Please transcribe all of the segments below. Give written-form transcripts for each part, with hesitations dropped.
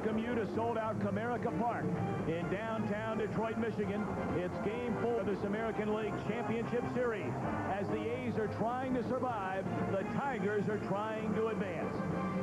welcome you to sold-out Comerica Park in downtown Detroit, Michigan. It's Game 4 of this American League Championship Series. As the A's are trying to survive, the Tigers are trying to advance.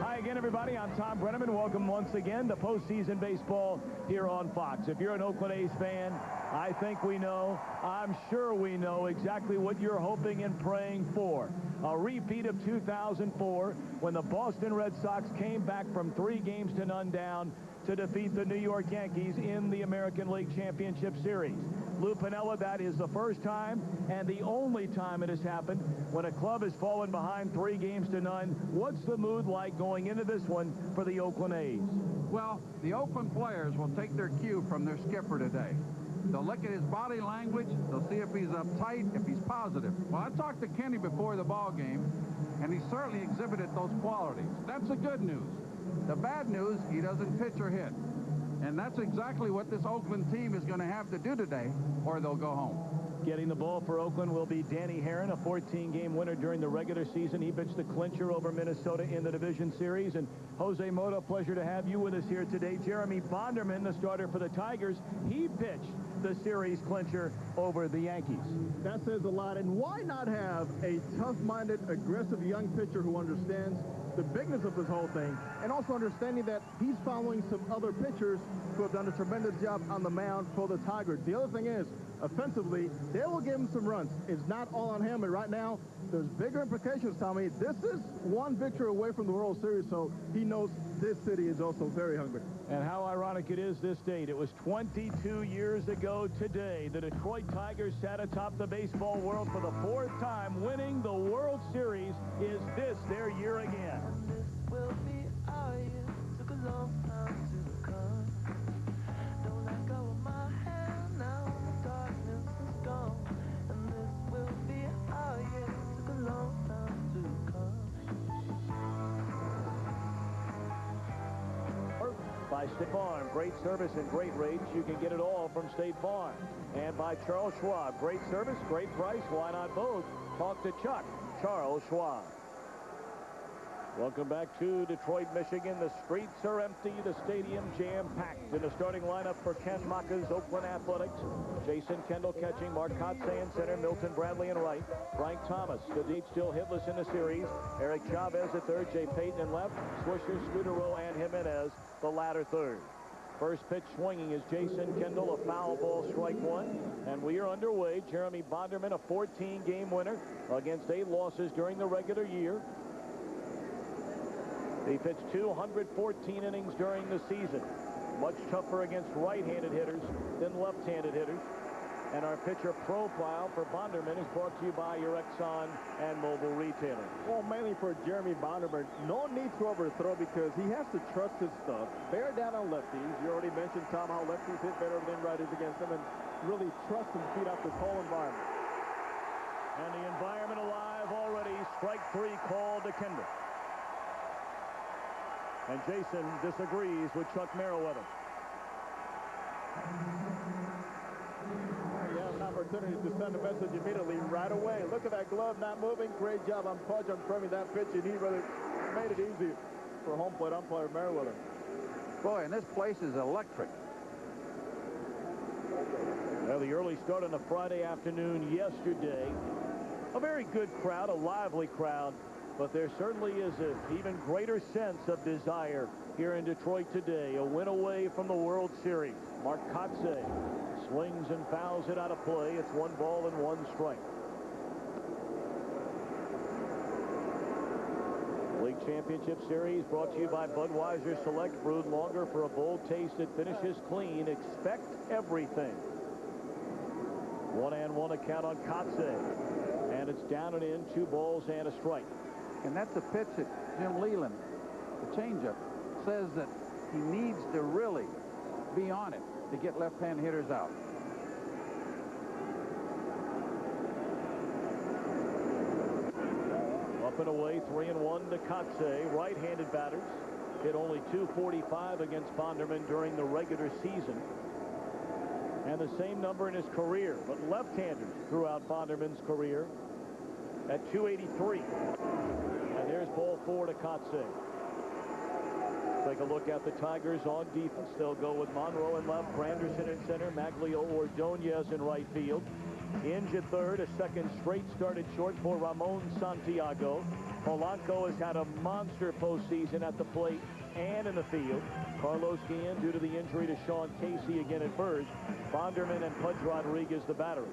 Hi again, everybody. I'm Thom Brenneman. Welcome once again to postseason baseball here on Fox. If you're an Oakland A's fan, I think we know, I'm sure we know exactly what you're hoping and praying for. A repeat of 2004 when the Boston Red Sox came back from 3-0 down to defeat the New York Yankees in the American League Championship Series. Lou Piniella, that is the first time and the only time it has happened when a club has fallen behind 3-0. What's the mood like going into this one for the Oakland A's? Well, the Oakland players will take their cue from their skipper today. They'll look at his body language. They'll see if he's uptight, if he's positive. Well, I talked to Kenny before the ball game, and he certainly exhibited those qualities. That's the good news. The bad news, he doesn't pitch or hit. And that's exactly what this Oakland team is going to have to do today, or they'll go home. Getting the ball for Oakland will be Danny Haren, a 14-game winner during the regular season. He pitched the clincher over Minnesota in the division series. And Jose Mota, pleasure to have you with us here today. Jeremy Bonderman, the starter for the Tigers, he pitched the series clincher over the Yankees. That says a lot. And why not have a tough-minded, aggressive young pitcher who understands the bigness of this whole thing, and also understanding that he's following some other pitchers who have done a tremendous job on the mound for the Tigers. The other thing is, offensively, they will give him some runs. It's not all on him, but right now, there's bigger implications, Tommy. This is one victory away from the World Series, so he knows this city is also very hungry. And how ironic it is this date. It was 22 years ago today. The Detroit Tigers sat atop the baseball world for the 4th time, winning the World Series. Is this their year again? This will be our year. Took a long time to come. Don't let go of my hand now. The darkness is gone. And this will be our year. Took a long time to come. By State Farm, great service and great rates. You can get it all from State Farm. And by Charles Schwab, great service, great price. Why not both? Talk to Chuck, Charles Schwab. Welcome back to Detroit, Michigan. The streets are empty, the stadium jam-packed. In the starting lineup for Ken Macha's Oakland Athletics, Jason Kendall catching, Mark Kotze in center, Milton Bradley in right, Frank Thomas, the deep still hitless in the series, Eric Chavez at third, Jay Payton in left, Swisher, Scudero, and Jimenez, the latter third. First pitch swinging is Jason Kendall, a foul ball, strike one, and we are underway. Jeremy Bonderman, a 14-game winner against 8 losses during the regular year. He pitched 214 innings during the season. Much tougher against right-handed hitters than left-handed hitters. And our pitcher profile for Bonderman is brought to you by your Exxon and Mobil retailer. Well, mainly for Jeremy Bonderman, no need to overthrow because he has to trust his stuff. Bear down on lefties. You already mentioned, Tom, how lefties hit better than righties against him, and really trust and feed out this whole environment. And the environment alive already. Strike 3 called to Kendall. And Jason disagrees with Chuck Merriweather. You have an opportunity to send a message immediately right away. Look at that glove not moving. Great job on Pudge on framing that pitch, and he really made it easy for home plate umpire Merriweather. Boy, and this place is electric. Well, the early start on a Friday afternoon yesterday. A very good crowd, a lively crowd. But there certainly is an even greater sense of desire here in Detroit today. A win away from the World Series. Mark Kotze swings and fouls it out of play. It's 1 ball and 1 strike. League Championship Series brought to you by Budweiser Select, brewed longer for a bold taste that finishes clean. Expect everything. 1-1 account on Kotze. And it's down and in, 2 balls and a strike. And that's a pitch that Jim Leland, the changeup, says that he needs to really be on it to get left-hand hitters out. Up and away, 3-1 to Kotze. Right-handed batters hit only .245 against Bonderman during the regular season. And the same number in his career. But left-handers throughout Bonderman's career at .283. And there's ball 4 to Kotze. Take a look at the Tigers on defense. They'll go with Monro in left, Granderson in center, Magglio Ordonez in right field. Inge at third, a second straight started short for Ramon Santiago. Polanco has had a monster postseason at the plate and in the field. Carlos Guillen, due to the injury to Sean Casey again at first. Bonderman and Pudge Rodriguez the battery.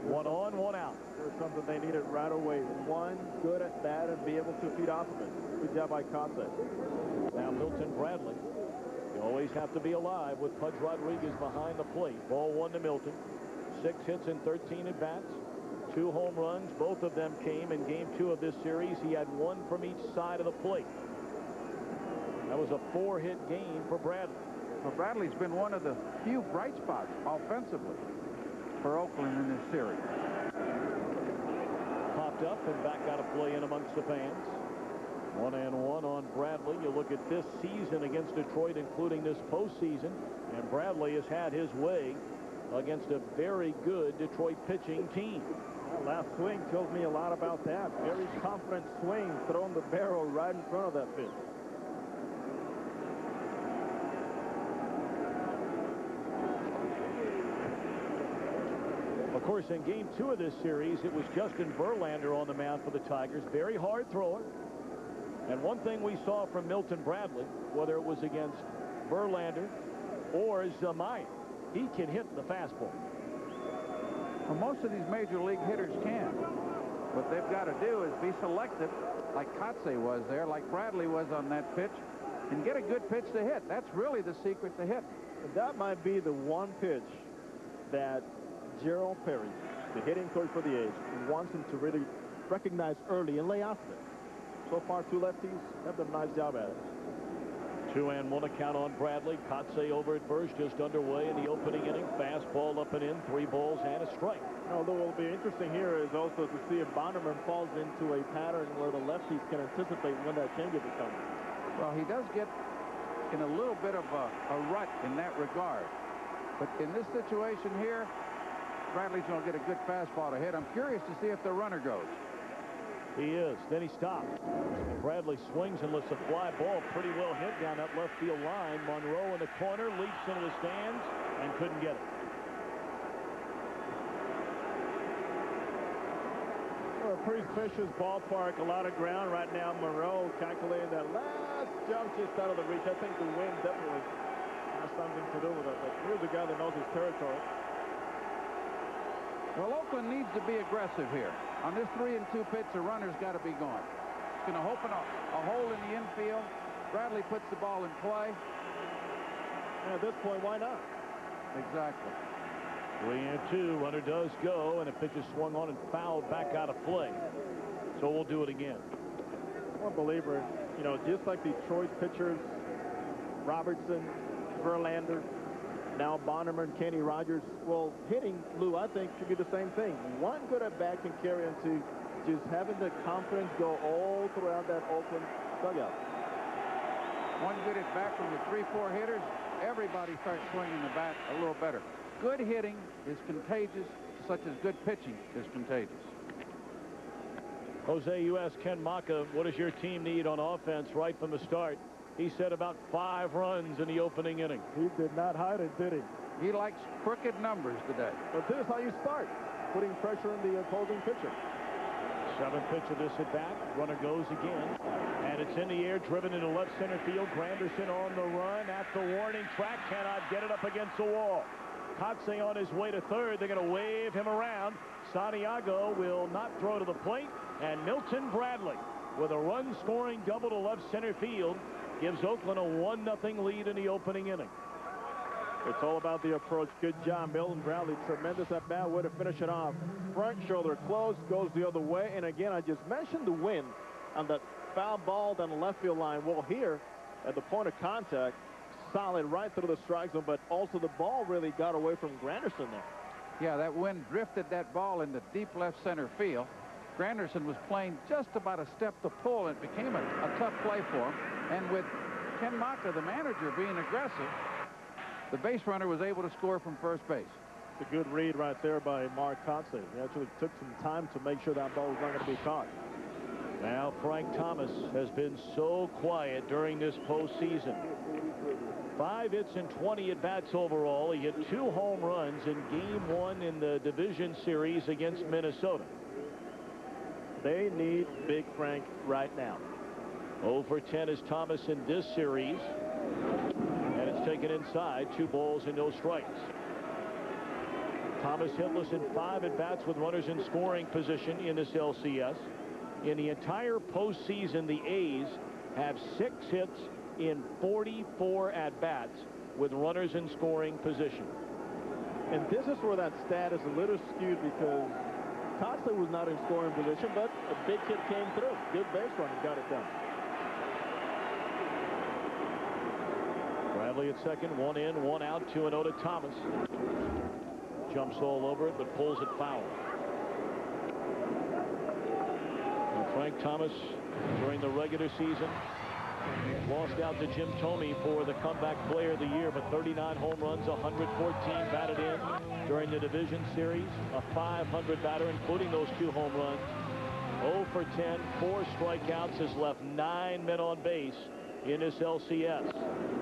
One on, one out. There's something they needed right away. One good at bat and be able to feed off of it. Good job by Chavez. Now Milton Bradley. You always have to be alive with Pudge Rodriguez behind the plate. Ball 1 to Milton. 6 hits and 13 at bats. 2 home runs. Both of them came in game 2 of this series. He had 1 from each side of the plate. That was a 4-hit game for Bradley. Well, Bradley's been one of the few bright spots offensively for Oakland in this series. Popped up and back out of play in amongst the fans. 1-1 on Bradley. You look at this season against Detroit, including this postseason, and Bradley has had his way against a very good Detroit pitching team. That last swing tells me a lot about that. Very confident swing, throwing the barrel right in front of that pitch. Of course, in game 2 of this series, it was Justin Verlander on the mound for the Tigers. Very hard thrower. And one thing we saw from Milton Bradley, whether it was against Verlander or Zamaya, he can hit the fastball. Well, most of these major league hitters can. What they've got to do is be selective, like Kotze was there, like Bradley was on that pitch, and get a good pitch to hit. That's really the secret to hit. That might be the one pitch that Gerald Perry, the hitting coach for the A's, wants him to really recognize early and lay off of it. So far, 2 lefties have done a nice job at it. 2-1 account on Bradley. Kotze over at first, just underway in the opening inning. Fastball up and in, 3 balls and a strike. Although what will be interesting here is also to see if Bonderman falls into a pattern where the lefties can anticipate when that changeup is coming. Well, he does get in a little bit of a rut in that regard. But in this situation here, Bradley's going to get a good fastball to hit. I'm curious to see if the runner goes. He is. Then he stops. Bradley swings and lets a fly ball pretty well hit down that left field line. Monroe in the corner, leaps into the stands and couldn't get it. Well, a pretty spacious ballpark, a lot of ground right now. Monroe calculating that last jump just out of the reach. I think the wind definitely has something to do with it. But here's a guy that knows his territory. Well, Oakland needs to be aggressive here. On this 3-2 pitch, the runner's got to be going. It's going to open a hole in the infield. Bradley puts the ball in play. And at this point, why not? Exactly. 3-2. Runner does go, and a pitch is swung on and fouled back out of play. So we'll do it again. I'm a believer, you know, just like Detroit pitchers, Robertson, Verlander, now Bonderman, Kenny Rogers. Well, hitting, Lou, I think, should be the same thing. One good at-bat can carry into just having the confidence go all throughout that Oakland dugout. One good at-bat from the 3-4 hitters, everybody starts swinging the bat a little better. Good hitting is contagious, such as good pitching is contagious. Jose, you asked Ken Mota, what does your team need on offense right from the start? He said about 5 runs in the opening inning. He did not hide it, did he? He likes crooked numbers today. But this is how you start, putting pressure on the opposing pitcher. 7th pitch of this at bat. Runner goes again, and it's in the air, driven into left center field. Granderson on the run at the warning track, cannot get it up against the wall. Kotze on his way to third. They're going to wave him around. Santiago will not throw to the plate, and Milton Bradley with a run-scoring double to left center field gives Oakland a 1-0 lead in the opening inning. It's all about the approach. Good job, Milton Bradley. Tremendous at bat, way to finish it off. Front shoulder closed, goes the other way. And again, I just mentioned the wind on that foul ball down the left field line. Well, here at the point of contact, solid right through the strike zone, but also the ball really got away from Granderson there. Yeah, that wind drifted that ball into deep left center field. Granderson was playing just about a step to pull. It became a tough play for him. And with Ken Mota, the manager, being aggressive, the base runner was able to score from first base. It's a good read right there by Mark Kotze. He actually took some time to make sure that ball was not going to be caught. Now Frank Thomas has been so quiet during this postseason. 5 hits and 20 at-bats overall. He hit 2 home runs in Game 1 in the division series against Minnesota. They need Big Frank right now. 0 for 10 is Thomas in this series. And it's taken inside. 2 balls and no strikes. Thomas hitless in 5 at-bats with runners in scoring position in this LCS. In the entire postseason, the A's have 6 hits in 44 at-bats with runners in scoring position. And this is where that stat is a little skewed because Costa was not in scoring position, but a big hit came through. Good base running, got it done. Bradley at second, 1 in, 1 out, 2-0 to Thomas. Jumps all over it, but pulls it foul. And Frank Thomas, during the regular season, lost out to Jim Thome for the comeback player of the year, but 39 home runs, 114 batted in during the division series. A .500 batter, including those 2 home runs. 0 for 10, 4 strikeouts, has left 9 men on base in this LCS.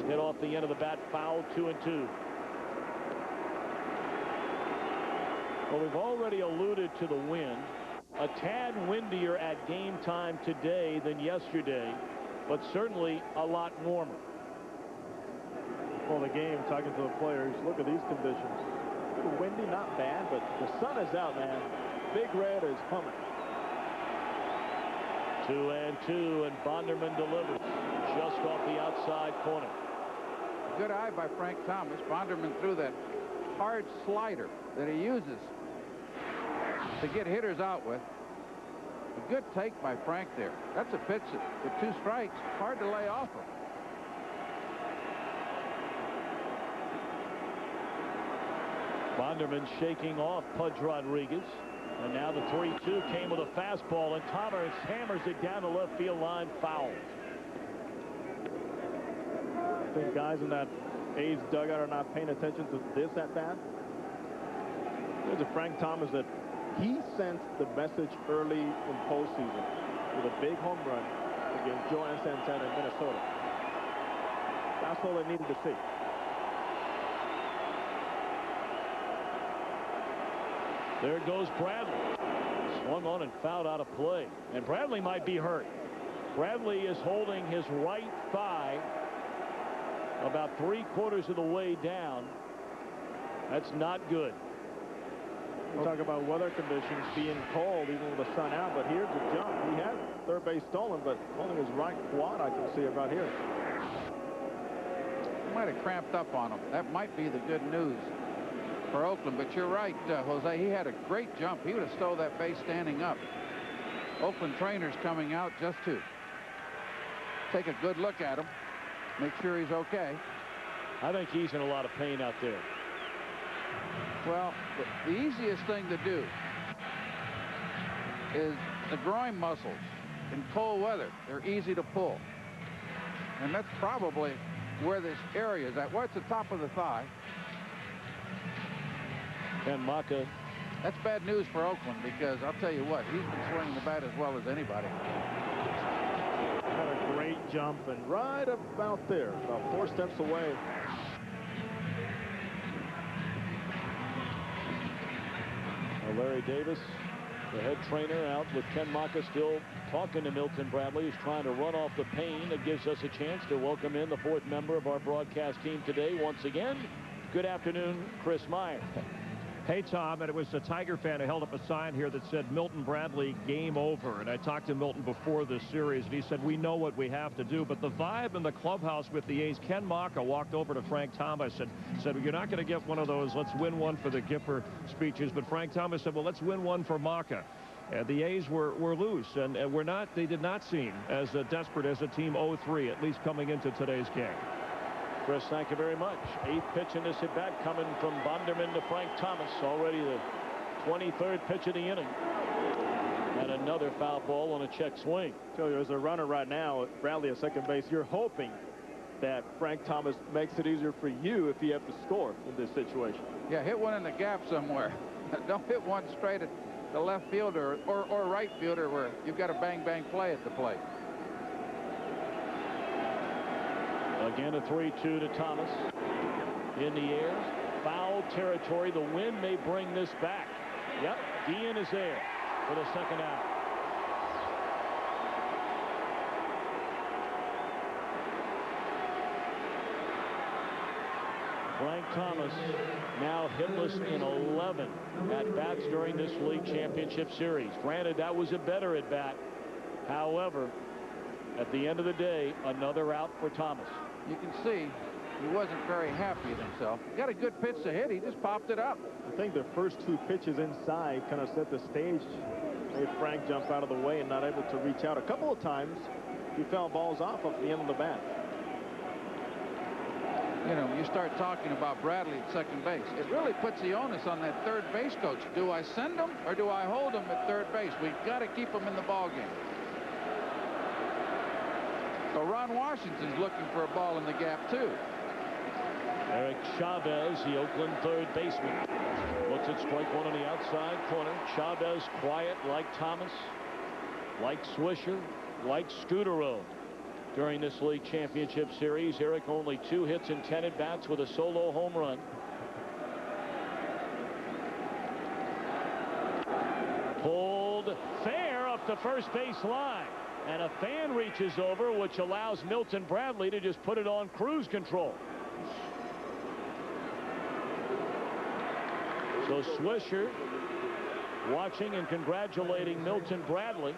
Hit off the end of the bat, foul, 2-2. Well, we've already alluded to the wind. A tad windier at game time today than yesterday, but certainly a lot warmer. Well, the game, talking to the players, look at these conditions. A little windy, not bad, but the sun is out, man. Big Red is humming. 2-2, and Bonderman delivers just off the outside corner. Good eye by Frank Thomas. Bonderman threw that hard slider that he uses to get hitters out with. A good take by Frank there. That's a pitch with 2 strikes. Hard to lay off of. Bonderman shaking off Pudge Rodriguez. And now the 3-2 came with a fastball, and Thomas hammers it down the left field line, foul. I think guys in that A's dugout are not paying attention to this at bat. There's a Frank Thomas that he sensed the message early in postseason with a big home run against Joan Santana in Minnesota. That's all they needed to see. There goes Bradley. Swung on and fouled out of play. And Bradley might be hurt. Bradley is holding his right thigh about 3/4 of the way down. That's not good. We talk about weather conditions being cold even with the sun out, but here's the jump. He had third base stolen, but only his right quad I can see about here. Might have cramped up on him. That might be the good news for Oakland, but you're right, Jose. He had a great jump. He would have stole that base standing up. Oakland trainers coming out just to take a good look at him, make sure he's okay. I think he's in a lot of pain out there. Well, the easiest thing to do is the groin muscles in cold weather. They're easy to pull. And that's probably where this area is at. Where it's the top of the thigh. Ken Mota. That's bad news for Oakland because I'll tell you what, he's been swinging the bat as well as anybody. Had a great jump and right about there, about 4 steps away. Larry Davis, the head trainer, out with Ken Mota still talking to Milton Bradley. He's trying to run off the pain. It gives us a chance to welcome in the 4th member of our broadcast team today. Once again, good afternoon, Chris Meyer. Hey, Tom, and it was a Tiger fan who held up a sign here that said Milton Bradley, game over. And I talked to Milton before this series, and he said, we know what we have to do. But the vibe in the clubhouse with the A's, Ken Mota walked over to Frank Thomas and said, you're not going to get one of those let's win one for the Gipper speeches. But Frank Thomas said, well, let's win one for Mota. The A's were loose, and they did not seem as desperate as a team 0-3, at least coming into today's game. Chris, thank you very much. 8th pitch in this at-bat coming from Bonderman to Frank Thomas. Already the 23rd pitch of the inning. And another foul ball on a check swing. Tell you, as a runner right now, Bradley at second base, you're hoping that Frank Thomas makes it easier for you if you have to score in this situation. Yeah, hit one in the gap somewhere. Don't hit one straight at the left fielder or right fielder where you've got a bang-bang play at the plate. Again, a 3-2 to Thomas. In the air, foul territory. The wind may bring this back. Yep, Dean is there for the second out. Frank Thomas now hitless in 11 at-bats during this league championship series. Granted, that was a better at-bat. However, at the end of the day, another out for Thomas. You can see he wasn't very happy with himself. He got a good pitch to hit. He just popped it up. I think the first two pitches inside kind of set the stage. Made Frank jump out of the way and not able to reach out. A couple of times he fouled balls off the end of the bat. You know, you start talking about Bradley at second base, it really puts the onus on that third base coach. Do I send him or do I hold him at third base? We've got to keep him in the ball game. So Ron Washington's looking for a ball in the gap too. Eric Chavez, the Oakland third baseman, looks at strike one on the outside corner. Chavez quiet like Thomas, like Swisher, like Scudero. During this league championship series, Eric only 2 hits and 10 at-bats with a solo home run. Pulled fair up the first base line. And a fan reaches over, which allows Milton Bradley to just put it on cruise control. So Swisher watching and congratulating Milton Bradley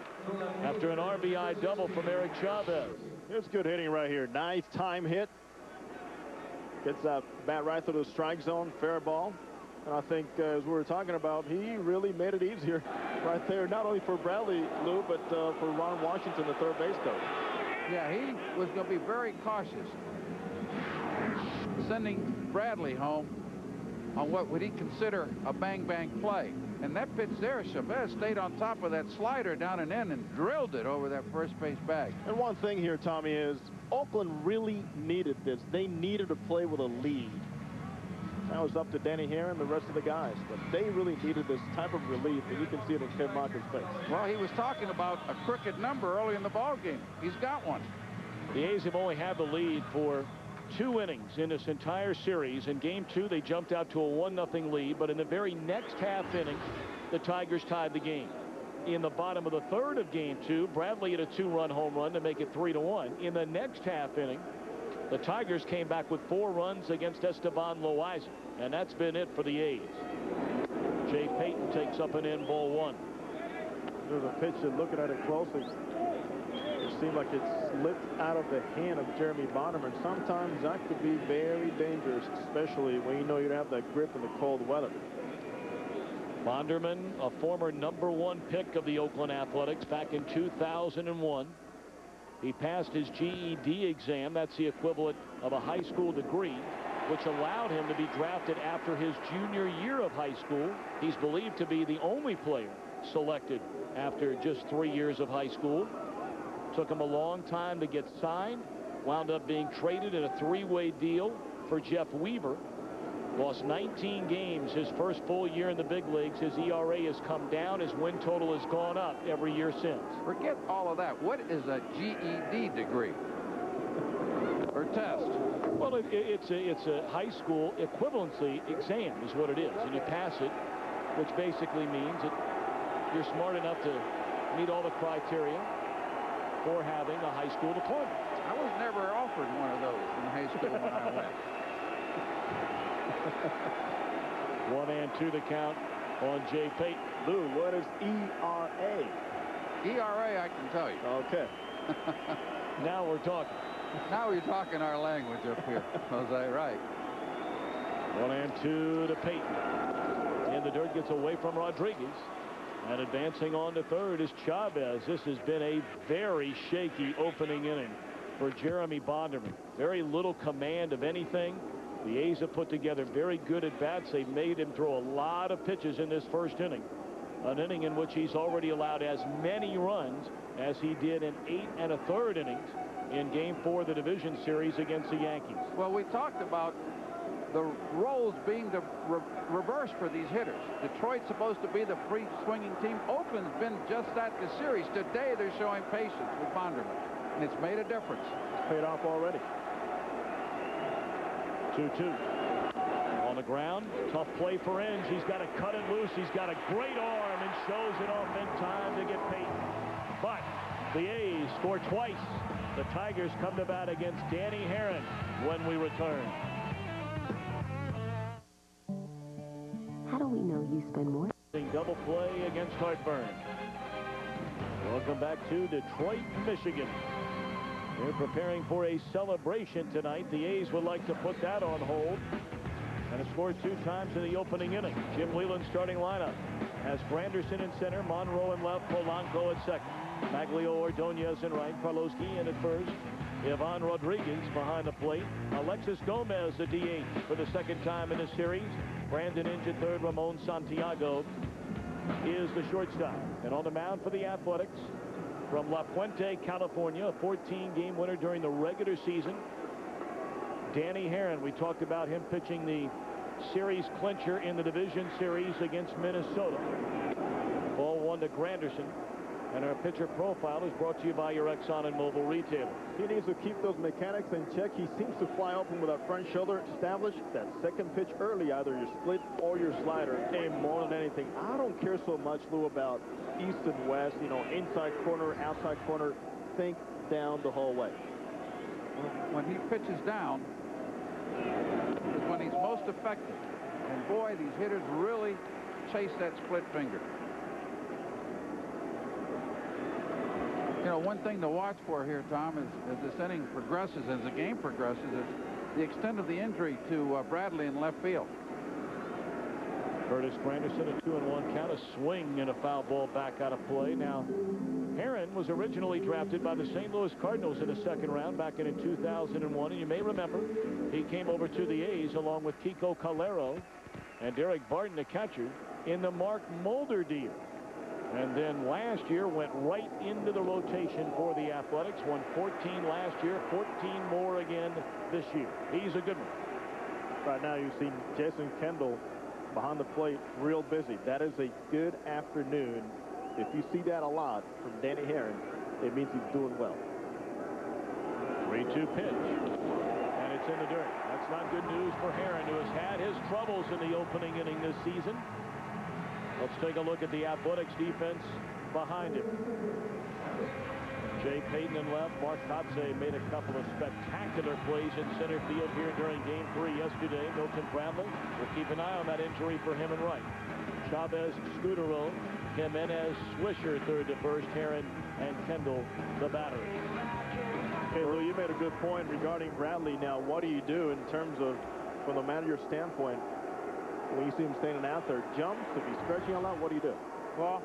after an RBI double from Eric Chavez. It's good hitting right here. Nice time hit. Gets that bat right through the strike zone. Fair ball. And I think, as we were talking about, he really made it easier right there, not only for Bradley, Lou, but for Ron Washington, the third base coach. Yeah, he was going to be very cautious sending Bradley home on what would he consider a bang-bang play. And that pitch there, Chavez stayed on top of that slider down and in and drilled it over that first base bag. And one thing here, Tommy, is Oakland really needed this. They needed to play with a lead. That was up to Danny Haren and the rest of the guys, but they really needed this type of relief, and you can see it in Ken Mocker's face. Well, he was talking about a crooked number early in the ball game. He's got one. The A's have only had the lead for 2 innings in this entire series. In game 2, they jumped out to a 1-0 lead, but in the very next half inning, the Tigers tied the game. In the bottom of the 3rd of game 2, Bradley hit a 2-run home run to make it 3-1. In the next half inning, the Tigers came back with 4 runs against Esteban Loaiza, and that's been it for the A's. Jay Payton takes up an in ball 1. There's a pitch, and looking at it closely, it seemed like it slipped out of the hand of Jeremy Bonderman. Sometimes that could be very dangerous, especially when you know you have that grip in the cold weather. Bonderman, a former #1 pick of the Oakland Athletics back in 2001. He passed his GED exam. That's the equivalent of a high school degree, which allowed him to be drafted after his junior year of high school. He's believed to be the only player selected after just 3 years of high school. Took him a long time to get signed. Wound up being traded in a 3-way deal for Jeff Weaver. Lost 19 games his first full year in the big leagues. His ERA has come down. His win total has gone up every year since. Forget all of that. What is a GED degree or test? Well, it's a high school equivalency exam is what it is. And you pass it, which basically means that you're smart enough to meet all the criteria for having a high school diploma. I was never offered one of those in high school when I went. 1-2 the count on Jay Payton. Lou, what is ERA? ERA, I can tell you. Okay. Now we're talking. Now you're talking our language up here, Jose, right? 1-2 to Payton. And the dirt gets away from Rodriguez. And advancing on to third is Chavez. This has been a very shaky opening inning for Jeremy Bonderman. Very little command of anything. The A's have put together very good at-bats. They've made him throw a lot of pitches in this first inning. An inning in which he's already allowed as many runs as he did in 8 1/3 innings in Game 4 of the division series against the Yankees. Well, we talked about the roles being the reverse for these hitters. Detroit's supposed to be the free swinging team. Oakland's been just that this series. Today they're showing patience with Bonderman, and it's made a difference. It's paid off already. 2-2. On the ground, tough play for Inge. He's got to cut it loose. He's got a great arm and shows it off in time to get Peyton. But the A's score twice. The Tigers come to bat against Danny Haren when we return. How do we know you spend more? Double play against Hartburn. Welcome back to Detroit, Michigan. They're preparing for a celebration tonight. The A's would like to put that on hold. And it scored 2 times in the opening inning. Jim Leyland's starting lineup has Granderson in center, Monroe in left, Polanco at second. Magglio Ordonez in right, Karlowski in at first. Ivan Rodriguez behind the plate. Alexis Gomez, the DH for the second time in the series. Brandon Inge at third. Ramon Santiago is the shortstop. And on the mound for the Athletics from La Puente, California, a 14-game winner during the regular season, Danny Haren. We talked about him pitching the series clincher in the division series against Minnesota. Ball 1 to Granderson. And our pitcher profile is brought to you by your Exxon and Mobil retailer. He needs to keep those mechanics in check. He seems to fly open with that front shoulder. Establish that second pitch early, either your split or your slider. And more than anything, I don't care so much, Lou, about east and west, you know, inside corner, outside corner. Think down the whole way. When he pitches down is when he's most effective. And boy, these hitters really chase that split finger. You know, one thing to watch for here, Tom, as this inning progresses, as the game progresses, is the extent of the injury to Bradley in left field. Curtis Granderson, a 2-1 count, a swing and a foul ball back out of play. Now, Haren was originally drafted by the St. Louis Cardinals in the second round back in 2001. And you may remember he came over to the A's along with Kiko Calero and Derek Barton, the catcher, in the Mark Mulder deal. And then last year went right into the rotation for the Athletics. Won 14 last year, 14 more again this year. He's a good one. Right now you've seen Jason Kendall behind the plate, real busy. That is a good afternoon. If you see that a lot from Danny Haren, it means he's doing well. 3-2 pitch. And it's in the dirt. That's not good news for Haren, who has had his troubles in the opening inning this season. Let's take a look at the Athletics defense behind him. Jay Payton in left. Mark Chavez made a couple of spectacular plays in center field here during Game 3 yesterday. Milton Bradley, we'll keep an eye on that injury for him in right. Chavez, Scudero, Jimenez, Swisher third to first. Haren and Kendall the battery. Hey, Lou, you made a good point regarding Bradley. Now, what do you do in terms of, from the manager's standpoint, when you see him standing out there, jumps, if he's stretching a lot, what do you do? Well,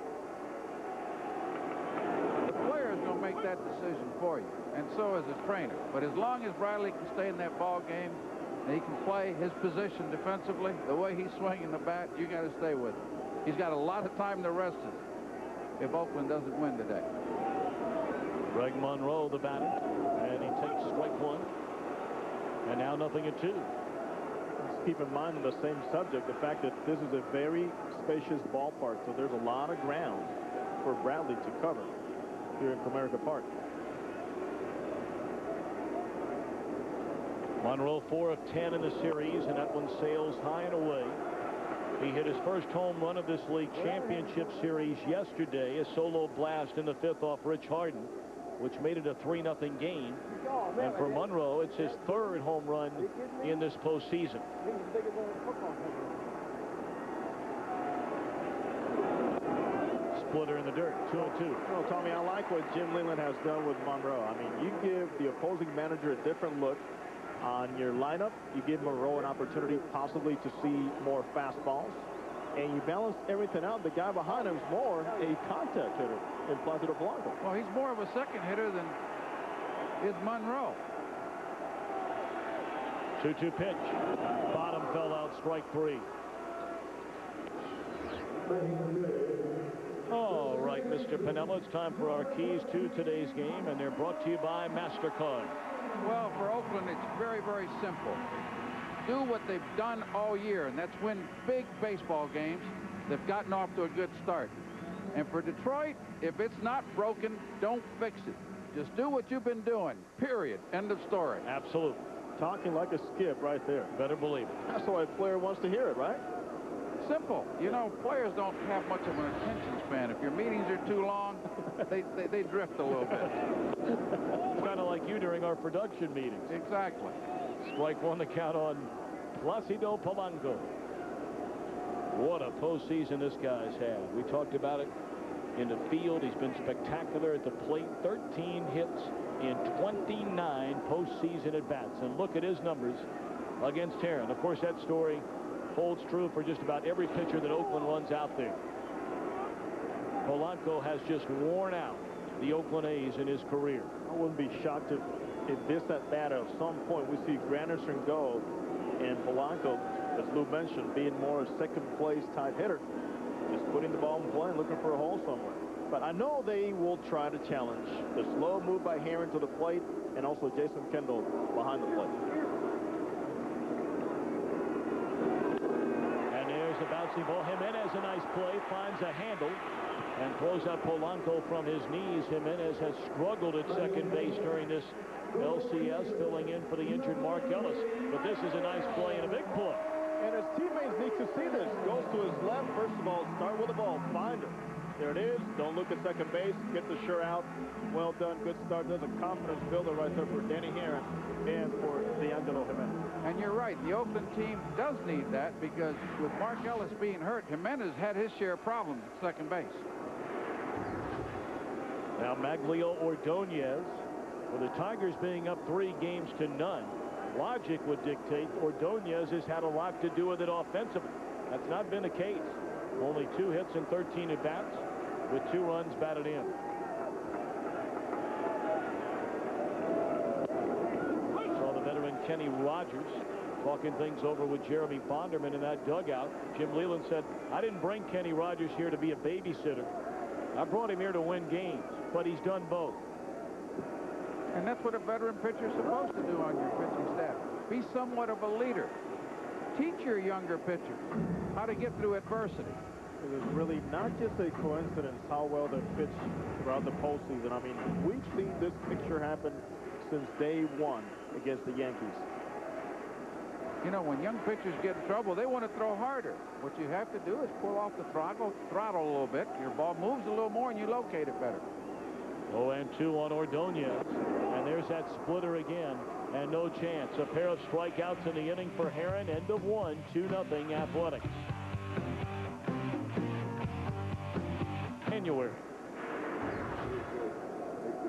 the player is going to make that decision for you, and so is his trainer. But as long as Bradley can stay in that ball game and he can play his position defensively, the way he's swinging the bat, you got to stay with him. He's got a lot of time to rest it if Oakland doesn't win today. Greg Monroe, the batter, and he takes strike 1. And now 0-2. Keep in mind on the same subject the fact that this is a very spacious ballpark, so there's a lot of ground for Bradley to cover here in Comerica Park. Monroe 4 of 10 in the series, and that one sails high and away. He hit his first home run of this league championship series yesterday, a solo blast in the 5th off Rich Harden, which made it a 3-0 game. And for Monroe, it's his 3rd home run in this postseason. Splitter in the dirt, 2-2. Well, Tommy, I like what Jim Leyland has done with Monroe. I mean, you give the opposing manager a different look on your lineup. You give Monroe an opportunity possibly to see more fastballs. And you balance everything out. The guy behind him is more a contact hitter in Placido Polanco. Well, he's more of a second hitter than is Monroe. 2-2 pitch. Bottom fell out, strike 3. All right, Mr. Piniella, it's time for our keys to today's game, and they're brought to you by MasterCard. Well, for Oakland, it's very, very simple. do what they've done all year, and that's win big baseball games. They've gotten off to a good start. And for Detroit, if it's not broken, don't fix it. Just do what you've been doing, period. End of story. Absolutely. Talking like a skip right there. Better believe it. That's the way a player wants to hear it, right? Simple. You know, players don't have much of an attention span. If your meetings are too long, they drift a little bit. It's kind of like you during our production meetings. Exactly. Strike one to count on Placido Polanco. What a postseason this guy's had. We talked about it in the field. He's been spectacular at the plate. 13 hits in 29 postseason at-bats. And look at his numbers against Haren. Of course, that story holds true for just about every pitcher that Oakland runs out there. Polanco has just worn out the Oakland A's in his career. I wouldn't be shocked if this at-bat at some point we see Granderson go and Polanco, as Lou mentioned, being more a second-place type hitter. Just putting the ball in play and looking for a hole somewhere. But I know they will try to challenge the slow move by Haren to the plate and also Jason Kendall behind the plate. And there's a bouncing ball. Jimenez, a nice play, finds a handle and throws out Polanco from his knees. Jimenez has struggled at second base during this LCS, filling in for the injured Mark Ellis. But this is a nice play and a big play. And his teammates need to see this. Goes to his left. First of all, start with the ball. Find it. There it is. Don't look at second base. Get the sure out. Well done. Good start. There's a confidence builder right there for Danny Haren and for D'Angelo Jimenez. And you're right. The Oakland team does need that because with Mark Ellis being hurt, Jimenez had his share of problems at second base. Now Magglio Ordonez, with the Tigers being up 3-0. Logic would dictate Ordonez has had a lot to do with it offensively. That's not been the case. Only 2 hits and 13 at-bats with 2 runs batted in. Saw the veteran Kenny Rogers talking things over with Jeremy Bonderman in that dugout. Jim Leland said, I didn't bring Kenny Rogers here to be a babysitter. I brought him here to win games, but he's done both. And that's what a veteran pitcher is supposed to do on your pitching staff. Be somewhat of a leader. Teach your younger pitchers how to get through adversity. It is really not just a coincidence how well they pitch throughout the postseason. I mean, we've seen this picture happen since day one against the Yankees. You know, when young pitchers get in trouble, they want to throw harder. What you have to do is pull off the throttle a little bit. Your ball moves a little more and you locate it better. 0-2 on Ordonez. And there's that splitter again. And no chance. A pair of strikeouts in the inning for Haren. End of 1, 2-0 Athletics. January.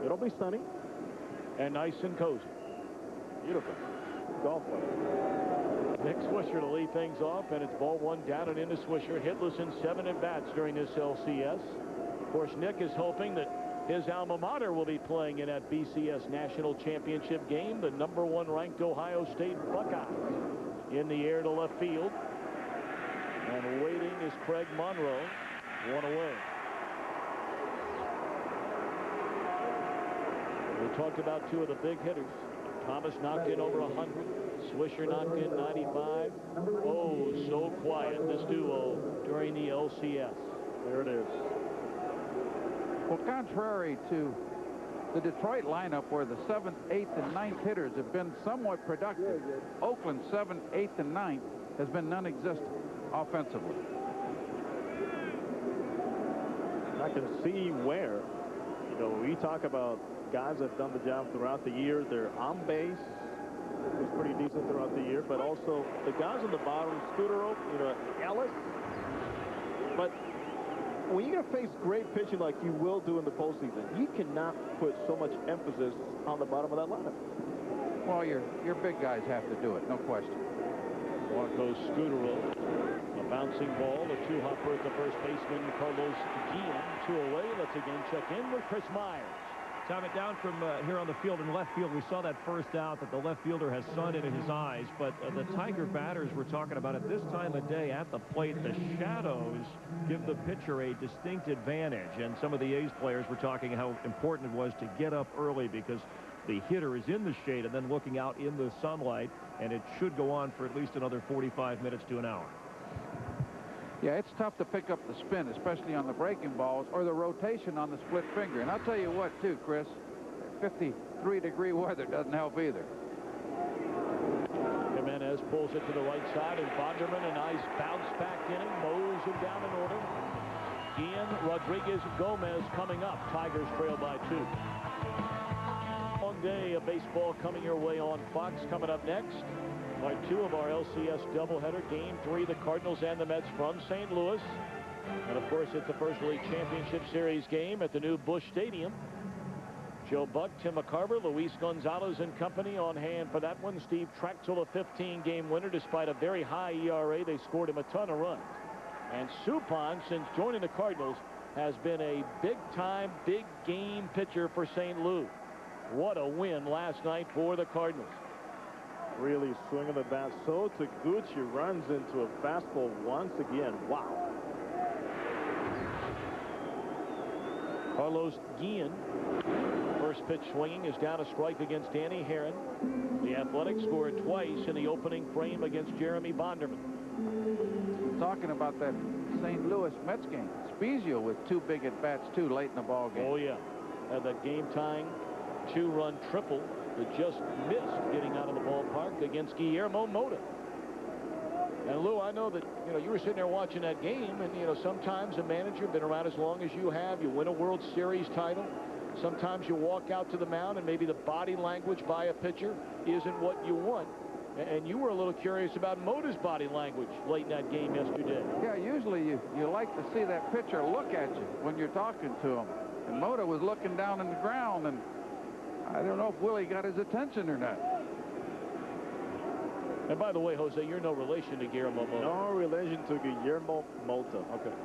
It'll be sunny. And nice and cozy. Beautiful. Golf play. Nick Swisher to lead things off, and it's ball 1 down and into Swisher. Hitless in 7 at-bats during this LCS. Of course, Nick is hoping that his alma mater will be playing in that BCS National Championship game. The #1 ranked Ohio State Buckeyes in the air to left field. And waiting is Craig Monroe. 1 away. We talked about 2 of the big hitters. Thomas knocked in over 100. Swisher knocked in 95. Oh, so quiet, this duo during the LCS. There it is. Well, contrary to the Detroit lineup where the 7th, 8th, and 9th hitters have been somewhat productive, Oakland's 7th, 8th, and 9th has been non-existent offensively. I can see where, you know, we talk about guys that have done the job throughout the year. They're on base. Was pretty decent throughout the year, but also the guys on the bottom, Scooter, you know, Ellis. But when you're going to face great pitching like you will do in the postseason, you cannot put so much emphasis on the bottom of that lineup. Well, your big guys have to do it, no question. Marco Scudero, a bouncing ball, a 2-hopper at the first baseman, Carlos Guillen, 2 away. Let's again check in with Chris Myers. Time it down from here on the field in left field. We saw that first out that the left fielder has sun in his eyes, but the Tiger batters we're talking about at this time of day at the plate, the shadows give the pitcher a distinct advantage. And some of the A's players were talking how important it was to get up early because the hitter is in the shade and then looking out in the sunlight, and it should go on for at least another 45 minutes to an hour. Yeah, it's tough to pick up the spin, especially on the breaking balls or the rotation on the split finger. And I'll tell you what, too, Chris, 53-degree weather doesn't help either. Jimenez pulls it to the right side, and Bonderman, a nice bounce-back inning, mows him down in order. Ian Rodriguez Gomez coming up. Tigers trail by 2. Long day of baseball coming your way on Fox. Coming up next, part 2 of our LCS doubleheader. Game 3, the Cardinals and the Mets from St. Louis. And, of course, it's the First League Championship Series game at the new Busch Stadium. Joe Buck, Tim McCarver, Luis Gonzalez and company on hand for that one. Steve Trachsel, a 15-game winner. Despite a very high ERA, they scored him a ton of runs. And Suppan, since joining the Cardinals, has been a big-time, big-game pitcher for St. Louis. What a win last night for the Cardinals. Really swinging the bat. So Taguchi runs into a fastball once again. Wow. Carlos Guillen, first pitch swinging, is down a strike against Danny Haren. The Athletics scored twice in the opening frame against Jeremy Bonderman. Talking about that St. Louis Mets game, Spezio with 2 big at-bats, too, late in the ball game. Oh, yeah. Had that game-tying 2-run triple that just missed getting out of the ballpark against Guillermo Mota. And, Lou, I know that, you were sitting there watching that game, and, sometimes a manager, been around as long as you have, you win a World Series title. Sometimes you walk out to the mound and maybe the body language by a pitcher isn't what you want. And you were a little curious about Mota's body language late in that game yesterday. Yeah, usually you like to see that pitcher look at you when you're talking to him. And Mota was looking down on the ground, and I don't know if Willie got his attention or not. And by the way, Jose, you're no relation to Guillermo Mota. No relation to Guillermo Mota. Okay.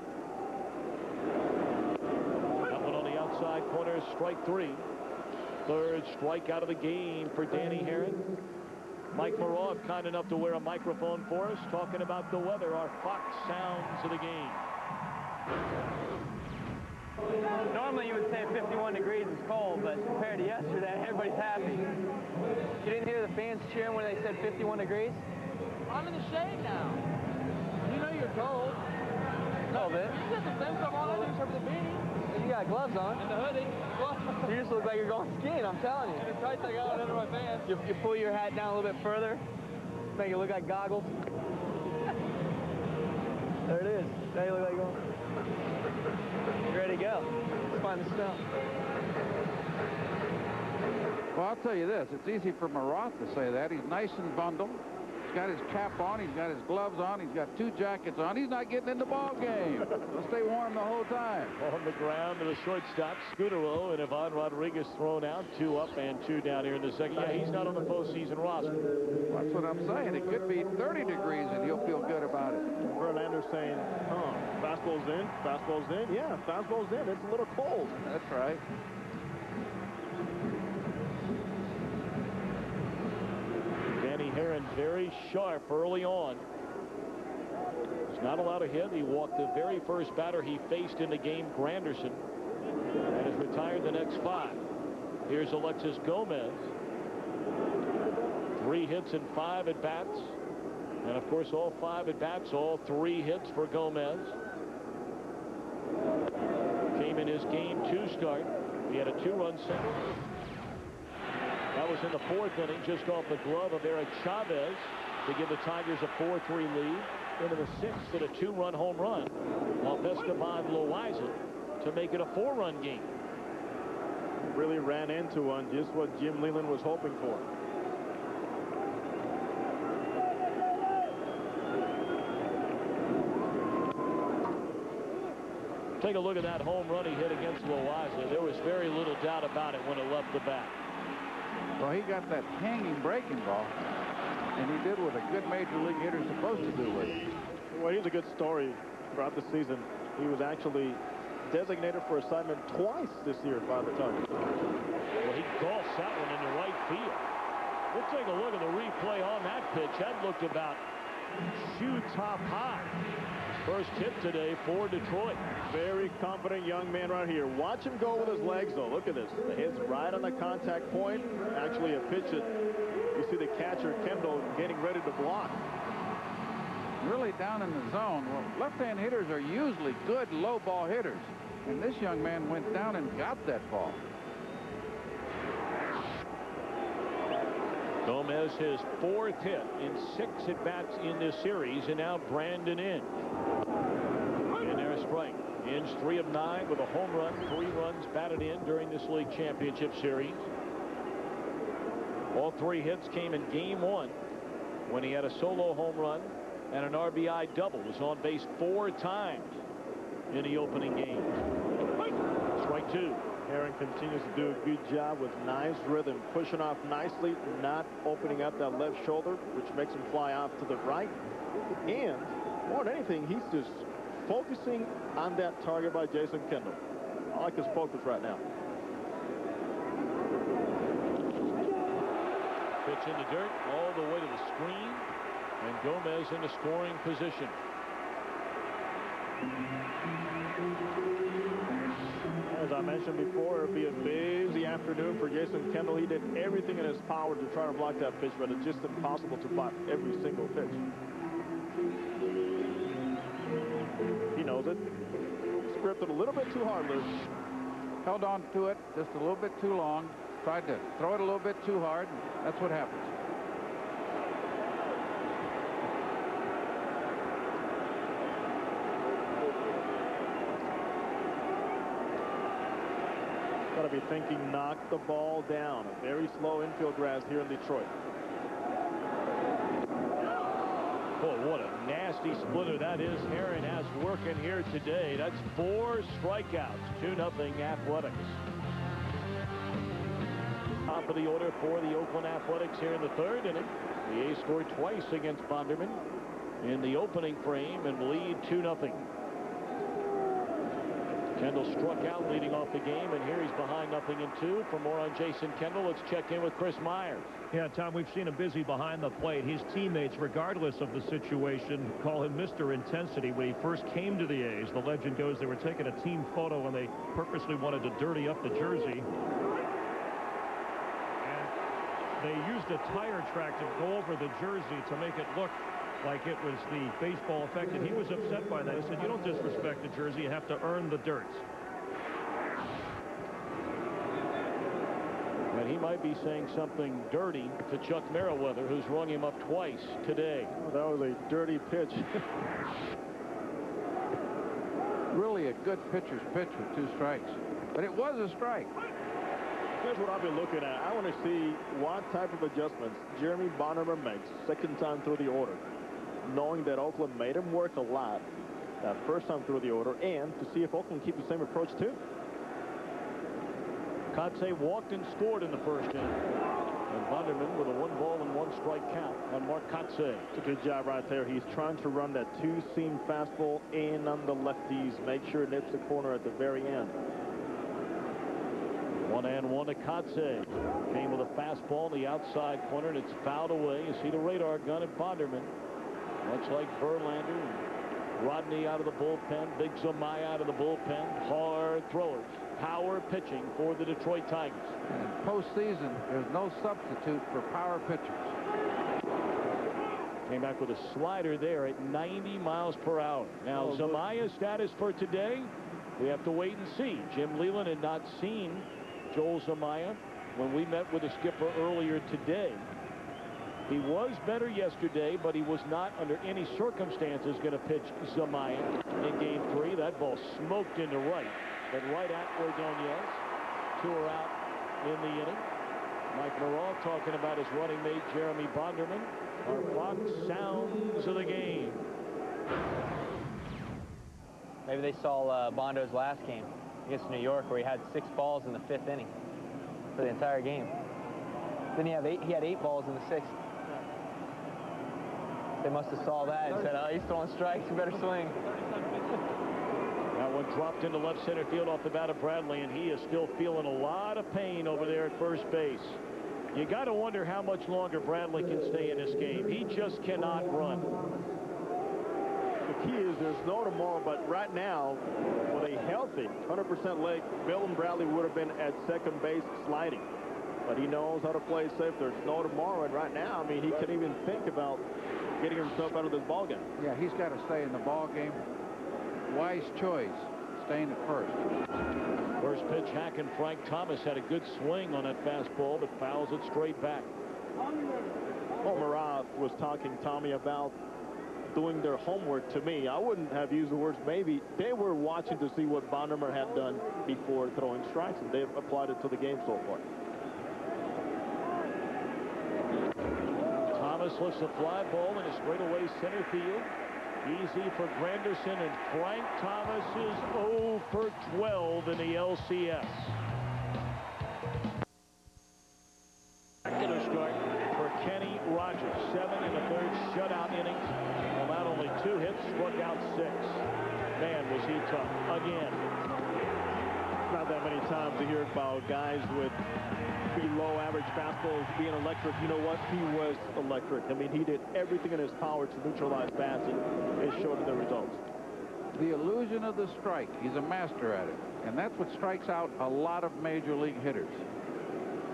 That one on the outside corner is strike 3. Third strikeout of the game for Danny Haren. Mike Monroe, kind enough to wear a microphone for us, talking about the weather, our Fox sounds of the game. Normally you would say 51 degrees is cold, but compared to yesterday, everybody's happy. You didn't hear the fans cheering when they said 51 degrees? I'm in the shade now. You know you're cold. A little bit. You got the same stuff on except for the beanie. You got gloves on. And the hoodie. You just look like you're going skiing, I'm telling you. And the tights I got under my pants. You pull your hat down a little bit further, make it look like goggles. There it is. Now you look like you're going. You're ready to go. Let's find the snow. Well, I'll tell you this. It's easy for Maroth to say that. He's nice and bundled. He's got his cap on. He's got his gloves on. He's got 2 jackets on. He's not getting in the ball game. He'll stay warm the whole time. On the ground to the shortstop, Scudero, and Ivan Rodriguez thrown out. 2 up and 2 down here in the second. Yeah, he's not on the postseason roster. That's what I'm saying. It could be 30 degrees, and he'll feel good about it. Verlander's saying, fastball's in, fastball's in. Yeah, fastball's in. It's a little cold. That's right. Danny Haren very sharp early on. He's not allowed to hit. He walked the very first batter he faced in the game, Granderson, and has retired the next 5. Here's Alexis Gomez. 3 hits and 5 at-bats. And, of course, all 5 at-bats, all 3 hits for Gomez. Came in his game 2 start. He had a 2-run single. That was in the 4th inning, just off the glove of Eric Chavez to give the Tigers a 4-3 lead. Into the 6th at a 2-run home run off Esteban Loaiza to make it a 4-run game. Really ran into one, just what Jim Leland was hoping for. Take a look at that home run he hit against Loaiza. There was very little doubt about it when it left the bat. Well, he got that hanging breaking ball, and he did what a good major league hitter is supposed to do with it. Well, here's a good story throughout the season. He was actually designated for assignment twice this year by the Tigers. Well, he golfs that one into right field. We'll take a look at the replay on that pitch. That looked about shoots up high. First hit today for Detroit. Very confident young man right here. Watch him go with his legs, though. Look at this. The hit's right on the contact point. Actually, a pitch that you see the catcher, Kendall, getting ready to block. Really down in the zone. Well, left-hand hitters are usually good low ball hitters. And this young man went down and got that ball. Gomez, his 4th hit in 6 at-bats in this series, and now Brandon in. In there a strike. Inge 3 of 9 with a home run, 3 runs batted in during this league championship series. All 3 hits came in game 1 when he had a solo home run and an RBI double. Was on base 4 times in the opening game. Strike 2. Haren continues to do a good job with nice rhythm, pushing off nicely, not opening up that left shoulder, which makes him fly off to the right. And more than anything, he's just focusing on that target by Jason Kendall. I like his focus right now. Pitch in the dirt all the way to the screen, and Gomez in a scoring position. As I mentioned before, it'll be a busy afternoon for Jason Kendall. He did everything in his power to try to block that pitch, but it's just impossible to block every single pitch. He knows it. Scripted a little bit too hard, Lou. Held on to it just a little bit too long. Tried to throw it a little bit too hard. That's what happens. Got to be thinking, knock the ball down. A very slow infield grass here in Detroit. Boy, what a nasty splitter that is. Haren has working here today. That's 4 strikeouts. 2-0 Athletics. Top of the order for the Oakland Athletics here in the 3rd inning. The A's scored twice against Bonderman in the opening frame and lead 2-0. Kendall struck out leading off the game, and here he's behind 0-2. For more on Jason Kendall, let's check in with Chris Myers. Yeah, Tom, we've seen him busy behind the plate. His teammates, regardless of the situation, call him Mr. Intensity. When he first came to the A's, the legend goes they were taking a team photo and they purposely wanted to dirty up the jersey. And they used a tire track to go over the jersey to make it look like it was the baseball effect, and he was upset by that. He said, you don't disrespect the jersey, you have to earn the dirt. And he might be saying something dirty to Chuck Merriweather, who's rung him up twice today. Oh, that was a dirty pitch. Really a good pitcher's pitch with 2 strikes. But it was a strike. Here's what I'll be looking at. I want to see what type of adjustments Jeremy Bonderman makes 2nd time through the order, knowing that Oakland made him work a lot that 1st time through the order, and to see if Oakland keeps the same approach too. Kotsay walked and scored in the 1st inning. And Bonderman with a 1-ball-and-1-strike count on Mark Kotsay. It's a good job right there. He's trying to run that 2-seam fastball in on the lefties, make sure it nips the corner at the very end. 1-1 to Kotsay. Came with a fastball in the outside corner, and it's fouled away. You see the radar gun at Bonderman. Much like Verlander, Rodney out of the bullpen, Big Zamaya out of the bullpen. Hard throwers. Power pitching for the Detroit Tigers. In postseason, there's no substitute for power pitchers. Came back with a slider there at 90 miles per hour. Now, Zamaya's status for today, we have to wait and see. Jim Leland had not seen Joel Zamaya when we met with the skipper earlier today. He was better yesterday, but he was not under any circumstances going to pitch Zamaya in game 3. That ball smoked into right, but right at Ordonez. 2 are out in the inning. Mike Monroe talking about his running mate Jeremy Bonderman. Our Fox sounds of the game. Maybe they saw Bondo's last game against New York, where he had 6 balls in the 5th inning for the entire game. Then he had 8 balls in the 6th. They must have saw that and said, oh, he's throwing strikes, you better swing. That one dropped into left center field off the bat of Bradley, and he is still feeling a lot of pain over there at first base. You got to wonder how much longer Bradley can stay in this game. He just cannot run. The key is there's no tomorrow, but right now, with a healthy 100% leg, Milton Bradley would have been at second base sliding. But he knows how to play safe. There's no tomorrow, and right now, I mean, he can't even think about getting himself out of this ball game. Yeah, he's got to stay in the ball game. Wise choice, staying at first. First pitch, hacking Frank Thomas had a good swing on that fastball, but fouls it straight back. Well, Monroe was talking, Tommy, about doing their homework. To me, I wouldn't have used the words maybe. They were watching to see what Bonderman had done before throwing strikes, and they've applied it to the game so far. Thomas lifts a fly ball in a straightaway center field. Easy for Granderson, and Frank Thomas is 0 for 12 in the LCS. Regular start for Kenny Rogers. 7 in the third shutout innings. Allowed only 2 hits, struck out 6. Man, was he tough again. Not that many times to hear about guys with below average fastballs being electric. You know what? He was electric. I mean, he did everything in his power to neutralize bats, and it showed in the results. The illusion of the strike. He's a master at it. And that's what strikes out a lot of major league hitters.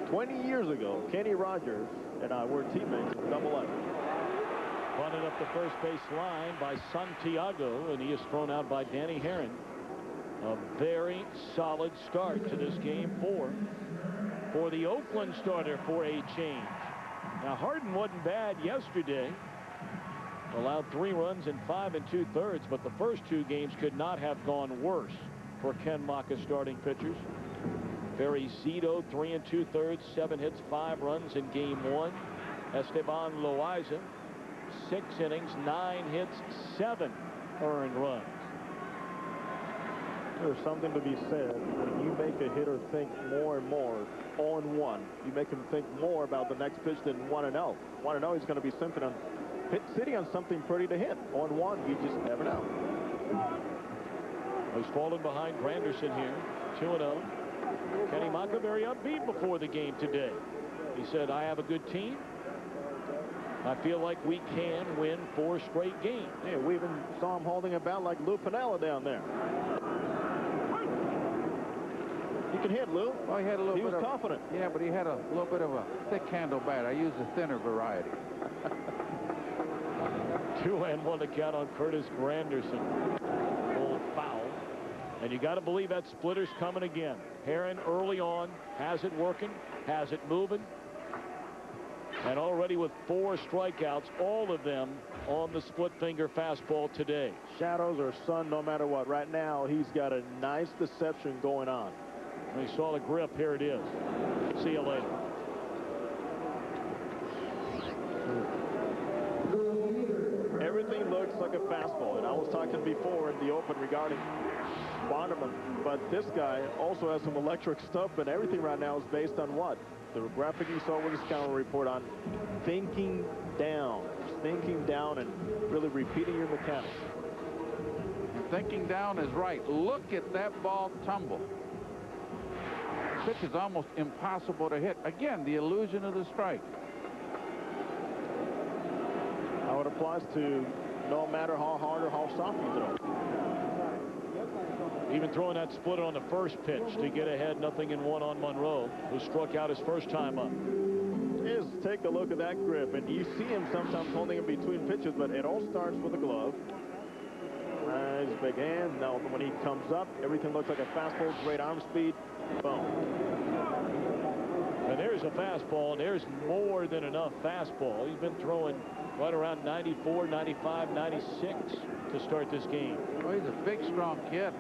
20 years ago, Kenny Rogers and I were teammates in Double-A. Bunted up the first base line by Santiago, and he is thrown out by Danny Haren. A very solid start to this game for the Oakland starter for a change. Now, Haren wasn't bad yesterday. Allowed 3 runs in 5 2/3, but the first 2 games could not have gone worse for Ken Macha's starting pitchers. Barry Zito, 3 2/3, 7 hits, 5 runs in game 1. Esteban Loaiza, 6 innings, 9 hits, 7 earned runs. There's something to be said when you make a hitter think more and more on 1. You make him think more about the next pitch than 1-0. 1-0, he's going to be sitting on something pretty to hit. On 1, you just never know. He's fallen behind Granderson here, 2-0. Kenny Macha very upbeat before the game today. He said, I have a good team. I feel like we can win 4 straight games. Yeah, we even saw him holding a bat like Lou Piniella down there. He can hit, Lou. Oh, he had a little he bit was of, confident. Yeah, but he had a little bit of a thick handle bat. I used the thinner variety. 2-1 to count on Curtis Granderson. Full foul. And you got to believe that splitter's coming again. Haren early on has it working, has it moving. And already with 4 strikeouts, all of them on the split finger fastball today. Shadows or sun, no matter what. Right now, he's got a nice deception going on. We saw the grip. Here it is. See you later. Everything looks like a fastball, and I was talking before in the open regarding Bonderman, but this guy also has some electric stuff, and everything right now is based on what? The graphic you saw with the scouting report on thinking down and really repeating your mechanics. Thinking down is right. Look at that ball tumble. Pitch is almost impossible to hit. Again, the illusion of the strike. How it applies to no matter how hard or how soft you throw. Even throwing that splitter on the first pitch to get ahead, 0-1 on Monroe, who struck out his first time up. Just take a look at that grip, and you see him sometimes holding in between pitches, but it all starts with a glove. Nice big hand. Now when he comes up, everything looks like a fastball, great arm speed. Boom. And there's a fastball, and there's more than enough fastball. He's been throwing right around 94, 95, 96 to start this game. Oh, he's a big, strong kid.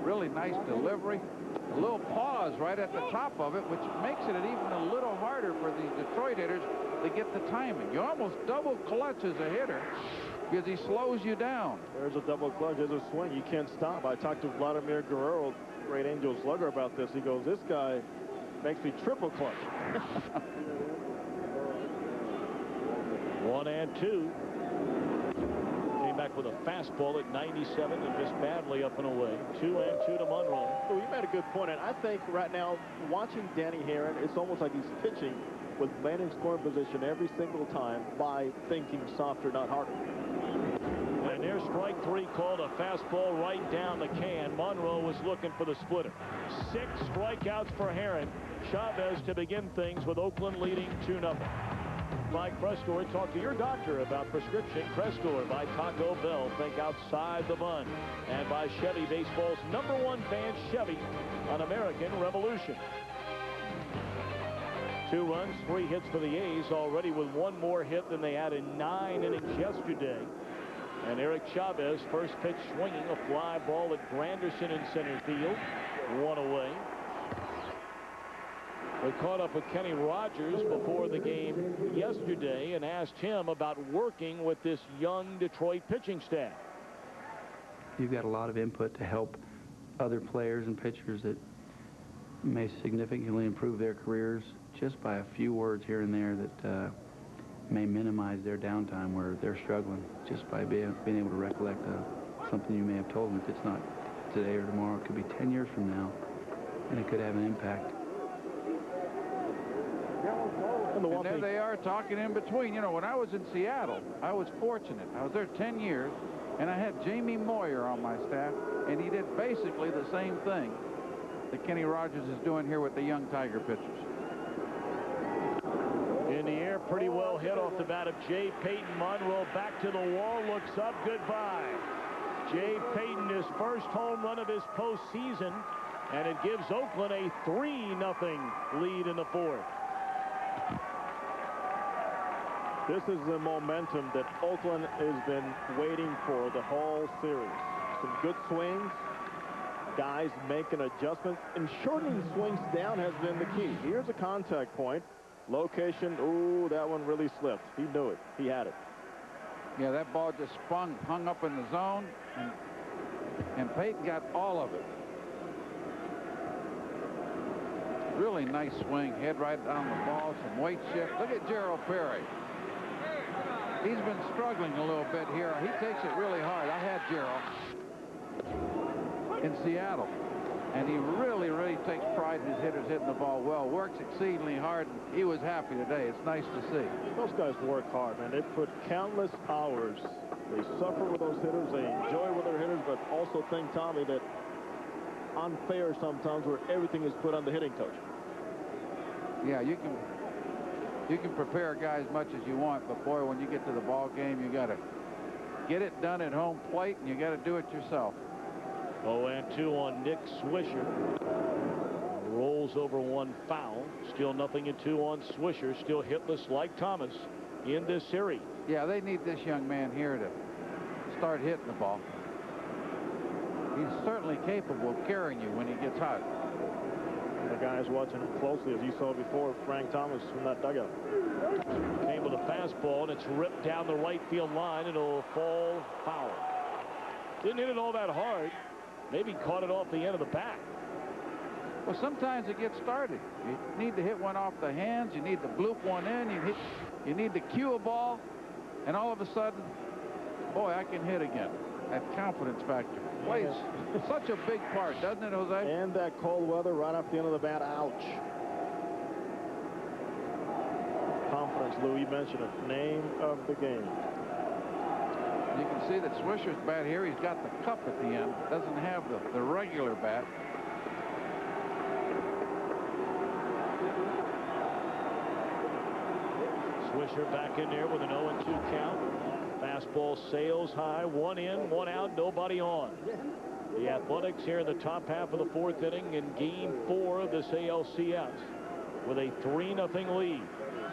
Really nice delivery. A little pause right at the top of it, which makes it even a little harder for these Detroit hitters to get the timing. You almost double clutch as a hitter because he slows you down. There's a double clutch. There's a swing. You can't stop. I talked to Vladimir Guerrero, great Angels Lugger, about this. He goes, this guy makes me triple clutch. 1-2. Came back with a fastball at 97 and just badly up and away. 2-2 to Monroe. Well, you made a good point, and I think right now, watching Danny Haren, it's almost like he's pitching with men in scoring position every single time by thinking softer, not harder. And there's strike 3 called, a fastball right down the can. Monroe was looking for the splitter. 6 strikeouts for Haren. Chavez to begin things with Oakland leading 2-0. By Crestor, talk to your doctor about prescription. Crestor by Taco Bell, think outside the bun. And by Chevy, baseball's #1 fan, Chevy, an American Revolution. 2 runs, 3 hits for the A's, already with 1 more hit than they had in 9 innings yesterday. And Eric Chavez, first pitch swinging, a fly ball at Granderson in center field. 1 away. We caught up with Kenny Rogers before the game yesterday and asked him about working with this young Detroit pitching staff. You've got a lot of input to help other players and pitchers that may significantly improve their careers just by a few words here and there that may minimize their downtime where they're struggling, just by being able to recollect something you may have told them. If it's not today or tomorrow, it could be 10 years from now, and it could have an impact. And there they are talking in between. You know, when I was in Seattle, I was fortunate. I was there 10 years, and I had Jamie Moyer on my staff, and he did basically the same thing that Kenny Rogers is doing here with the young Tiger pitchers. In the air, pretty well hit off the bat of Jay Payton. Monroe back to the wall, looks up, goodbye. Jay Payton, his first home run of his postseason, and it gives Oakland a 3-0 lead in the 4th. This is the momentum that Oakland has been waiting for the whole series. Some good swings, guys making adjustments, and shortening swings down has been the key. Here's a contact point. Location, ooh, that one really slipped. He knew it. He had it. Yeah, that ball just hung up in the zone, and Payton got all of it. Really nice swing, head right down the ball, some weight shift. Look at Gerald Perry. He's been struggling a little bit here. He takes it really hard. I had Gerald in Seattle, and he really takes pride in his hitters hitting the ball well. Works exceedingly hard, and he was happy today. It's nice to see. Those guys work hard, man. They put countless hours. They suffer with those hitters. They enjoy with their hitters, but also think, Tommy, that unfair sometimes where everything is put on the hitting coach. Yeah, you can prepare a guy as much as you want, but boy, when you get to the ball game, you got to get it done at home plate, and you got to do it yourself. 0-2 on Nick Swisher. Rolls over 1 foul. Still 0-2 on Swisher. Still hitless like Thomas in this series. Yeah, they need this young man here to start hitting the ball. He's certainly capable of carrying you when he gets hot. The guys watching him closely, as you saw before, Frank Thomas from that dugout. Came with a fastball, and it's ripped down the right field line. It'll fall foul. Didn't hit it all that hard. Maybe caught it off the end of the bat. Well, sometimes it gets started. You need to hit one off the hands. You need to bloop one in. You need to cue a ball, and all of a sudden, boy, I can hit again. That confidence factor plays such a big part, doesn't it, Jose? And that cold weather right off the end of the bat. Ouch. Confidence, Lou, you mentioned it. Name of the game. You can see that Swisher's bat here, he's got the cup at the end. Doesn't have the regular bat. Swisher back in there with an 0-2 count. Fastball sails high, 1 in, 1 out, nobody on. The Athletics here in the top half of the 4th inning in Game 4 of this ALCS with a 3-0 lead.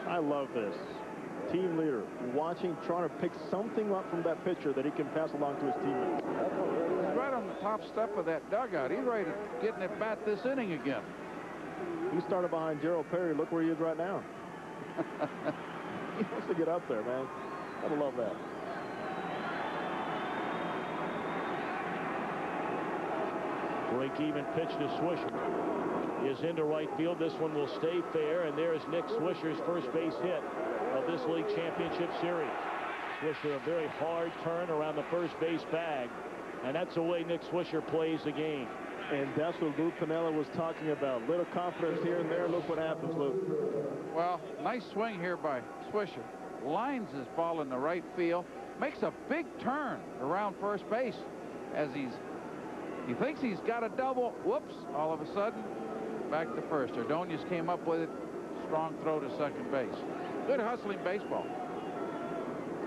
I love this. Team leader watching, trying to pick something up from that pitcher that he can pass along to his teammates. He's right on the top step of that dugout. He's ready to get in at bat this inning again. He started behind Gerald Perry. Look where he is right now. He wants to get up there, man. Gotta love that. Break-even pitch to Swisher is into right field. This one will stay fair, and there is Nick Swisher's first base hit of this league championship series. Swisher, a very hard turn around the first base bag, and that's the way Nick Swisher plays the game. And that's what Lou Piniella was talking about. Little confidence here and there. Look what happens, Lou. Well, nice swing here by Swisher. Lines his ball in the right field. Makes a big turn around first base as he thinks he's got a double. Whoops, all of a sudden, back to first. Ordonez came up with it. Strong throw to second base. Good hustling baseball.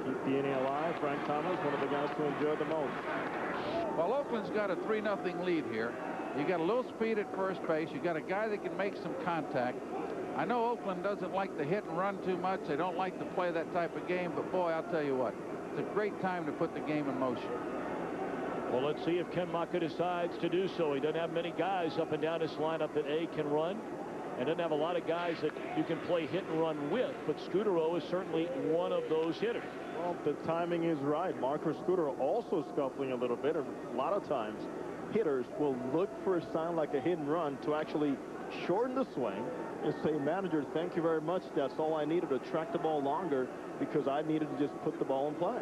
Keep the inning alive. Frank Thomas, one of the guys to enjoy the most. Well, Oakland's got a 3-0 lead here. You got a little speed at first base. You got a guy that can make some contact. I know Oakland doesn't like to hit and run too much. They don't like to play that type of game, but boy, I'll tell you what, it's a great time to put the game in motion. Well, let's see if Ken Mota decides to do so. He doesn't have many guys up and down his lineup that can run, and doesn't have a lot of guys that you can play hit and run with, but Scudero is certainly one of those hitters. Well, the timing is right. Marco Scudero also scuffling a little bit. A lot of times, hitters will look for a sign like a hit and run to actually shorten the swing and say, manager, thank you very much. That's all I needed to track the ball longer because I needed to just put the ball in play.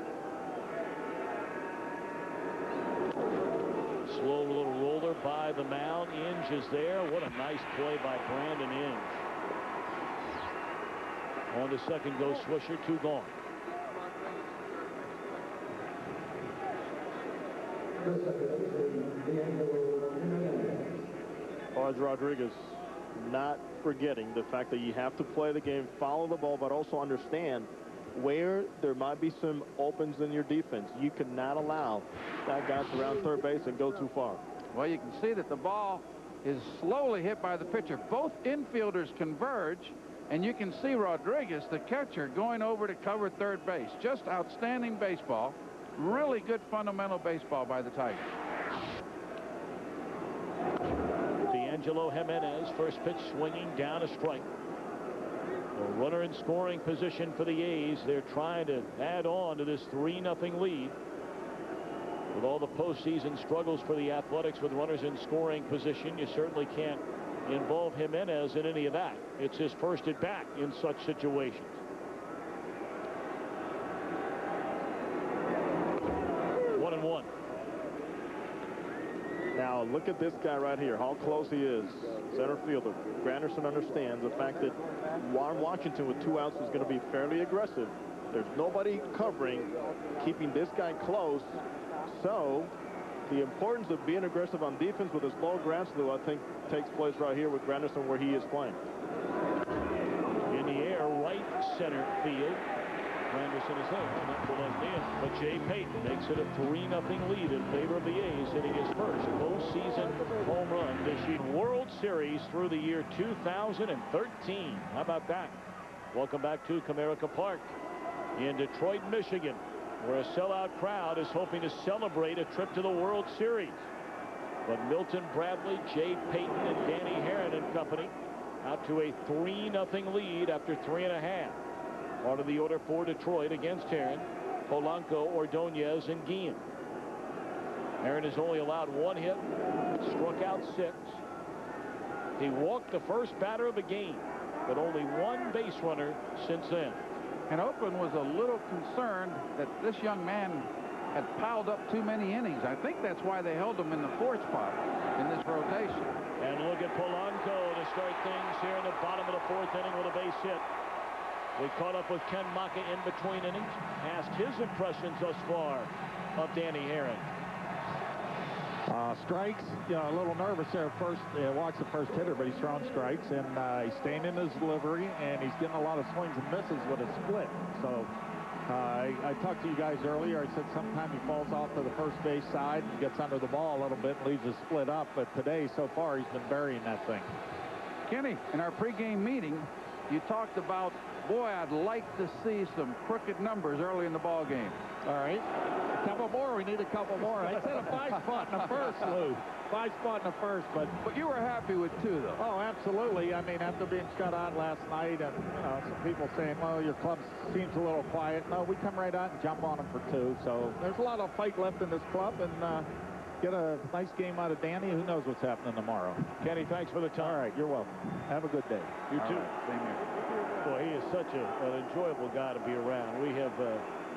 Slow little roller by the mound. Inge is there. What a nice play by Brandon Inge. On to second goes Swisher. 2 gone. Jorge Rodriguez not forgetting the fact that you have to play the game, follow the ball, but also understand where there might be some opens in your defense. You cannot allow that guy to round third base and go too far. Well, you can see that the ball is slowly hit by the pitcher. Both infielders converge, and you can see Rodriguez, the catcher, going over to cover third base. Just outstanding baseball. Really good fundamental baseball by the Tigers. D'Angelo Jimenez, first pitch swinging down a strike. A runner in scoring position for the A's. They're trying to add on to this 3-0 lead. With all the postseason struggles for the Athletics with runners in scoring position, you certainly can't involve Jimenez in any of that. It's his first at bat in such situations. Now look at this guy right here, how close he is. Center fielder. Granderson understands the fact that Juan Washington with 2 outs is going to be fairly aggressive. There's nobody covering, keeping this guy close. So the importance of being aggressive on defense with his low ground slew, I think, takes place right here with Granderson where he is playing. In the air, right center field. Granderson is home and up to left in. But Jay Payton makes it a 3-0 lead in favor of the A's, hitting his first postseason home run this year. World Series through the year 2013. How about that? Welcome back to Comerica Park in Detroit, Michigan, where a sellout crowd is hoping to celebrate a trip to the World Series. But Milton Bradley, Jay Payton, and Danny Haren and company out to a 3-0 lead after 3.5. Part of the order for Detroit against Haren, Polanco, Ordonez, and Guillen. Haren has only allowed 1 hit, struck out 6. He walked the first batter of the game, but only 1 base runner since then. And Oakland was a little concerned that this young man had piled up too many innings. I think that's why they held him in the 4th spot in this rotation. And look at Polanco to start things here in the bottom of the 4th inning with a base hit. We caught up with Ken Mota in between innings, asked his impressions thus far of Danny Haren. Strikes, a little nervous there at first. Watch the first hitter, but he's throwing strikes, and he's staying in his delivery, and he's getting a lot of swings and misses with a split. So I talked to you guys earlier. I said sometime he falls off to the first base side and gets under the ball a little bit and leaves a split up, but today, so far, he's been burying that thing. Kenny, in our pregame meeting, you talked about, boy, I'd like to see some crooked numbers early in the ball game. All right. A couple more. We need a couple more. I said a 5 spot in the first, Lou. 5 spot in the first, but you were happy with 2, though. Oh, absolutely. I mean, after being shut out last night, and some people saying, well, your club seems a little quiet. No, we come right out and jump on them for 2. So there's a lot of fight left in this club, and get a nice game out of Danny. Who knows what's happening tomorrow? Kenny, thanks for the time. All right, you're welcome. Have a good day. You too. Right, same here. Boy, he is such an enjoyable guy to be around. We have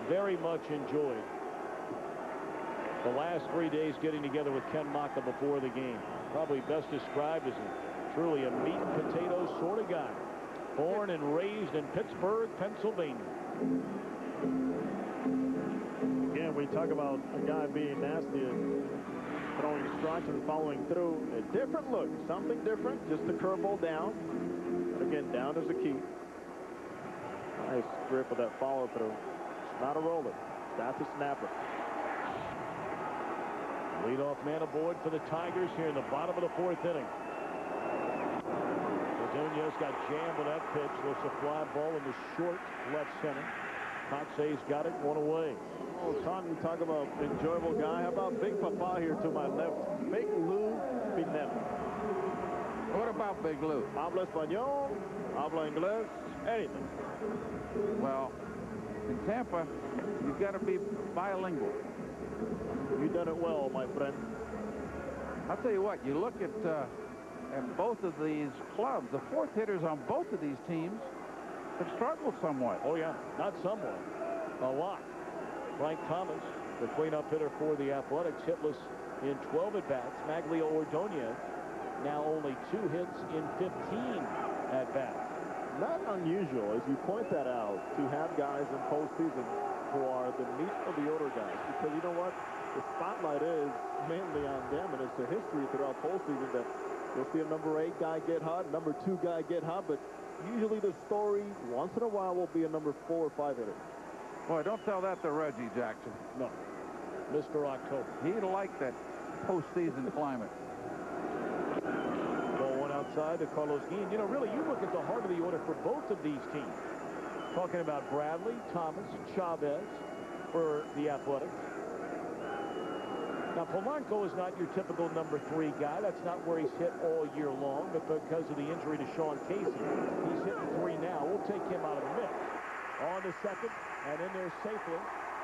very much enjoyed The last 3 days getting together with Ken Mota before the game. Probably best described as truly a meat and potatoes sort of guy. Born and raised in Pittsburgh, Pennsylvania. Again, we talk about a guy being nasty and throwing strikes and following through. A different look, something different, just the curveball down. And again, down is the key. Nice grip of that follow through. It's not a roller. That's a snapper. Leadoff man aboard for the Tigers here in the bottom of the 4th inning. Ordonez got jammed with that pitch. There's a fly ball in the short left center. Coxey's got it, one away. Oh, Tom, you talk about enjoyable guy. How about Big Papa here to my left? Big Lou Piniella. What about Big Lou? Habla español, habla inglés, anything. Well, in Tampa, you've got to be bilingual. You've done it well, my friend. I'll tell you what, you look at both of these clubs, the 4th hitters on both of these teams have struggled somewhat. Oh, yeah, not somewhat. A lot. Frank Thomas, the cleanup hitter for the Athletics, hitless in 12 at-bats. Magglio Ordonez, now only 2 hits in 15 at-bats. Not unusual, as you point that out, to have guys in postseason who are the meat of the order guys. Because you know what? The spotlight is mainly on them, and it's a history throughout postseason that you'll see a number 8 guy get hot, number 2 guy get hot, but usually the story once in a while will be a number 4 or 5 hitter. Boy, don't tell that to Reggie Jackson. No. Mr. October. He'd like that postseason climate. Ball one outside to Carlos Guillen. You know, really, you look at the heart of the order for both of these teams. Talking about Bradley, Thomas, Chavez for the Athletics. Now, Polanco is not your typical number 3 guy. That's not where he's hit all year long, but because of the injury to Sean Casey, he's hitting 3 now. We'll take him out of the mix. On to second, and in there safely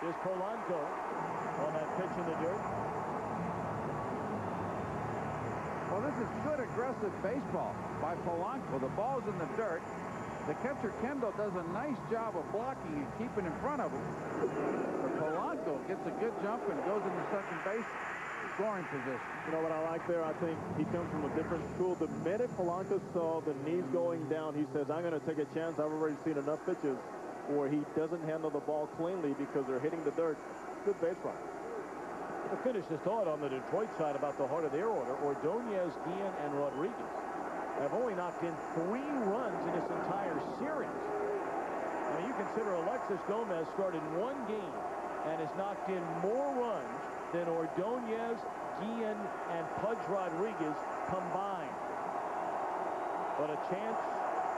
is Polanco on that pitch in the dirt. Well, this is good aggressive baseball by Polanco. The ball's in the dirt. The catcher, Kendall, does a nice job of blocking and keeping in front of him. But Polanco gets a good jump and goes into second base, scoring position. You know what I like there? I think he comes from a different school. The minute Polanco saw the knees going down, he says, I'm going to take a chance. I've already seen enough pitches where he doesn't handle the ball cleanly because they're hitting the dirt. Good base run. To finish this thought on the Detroit side about the heart of their order, Ordonez, Guillen, and Rodriguez have only knocked in 3 runs in this entire series. I mean, you consider Alexis Gomez started 1 game and has knocked in more runs than Ordonez, Guillen, and Pudge Rodriguez combined. But a chance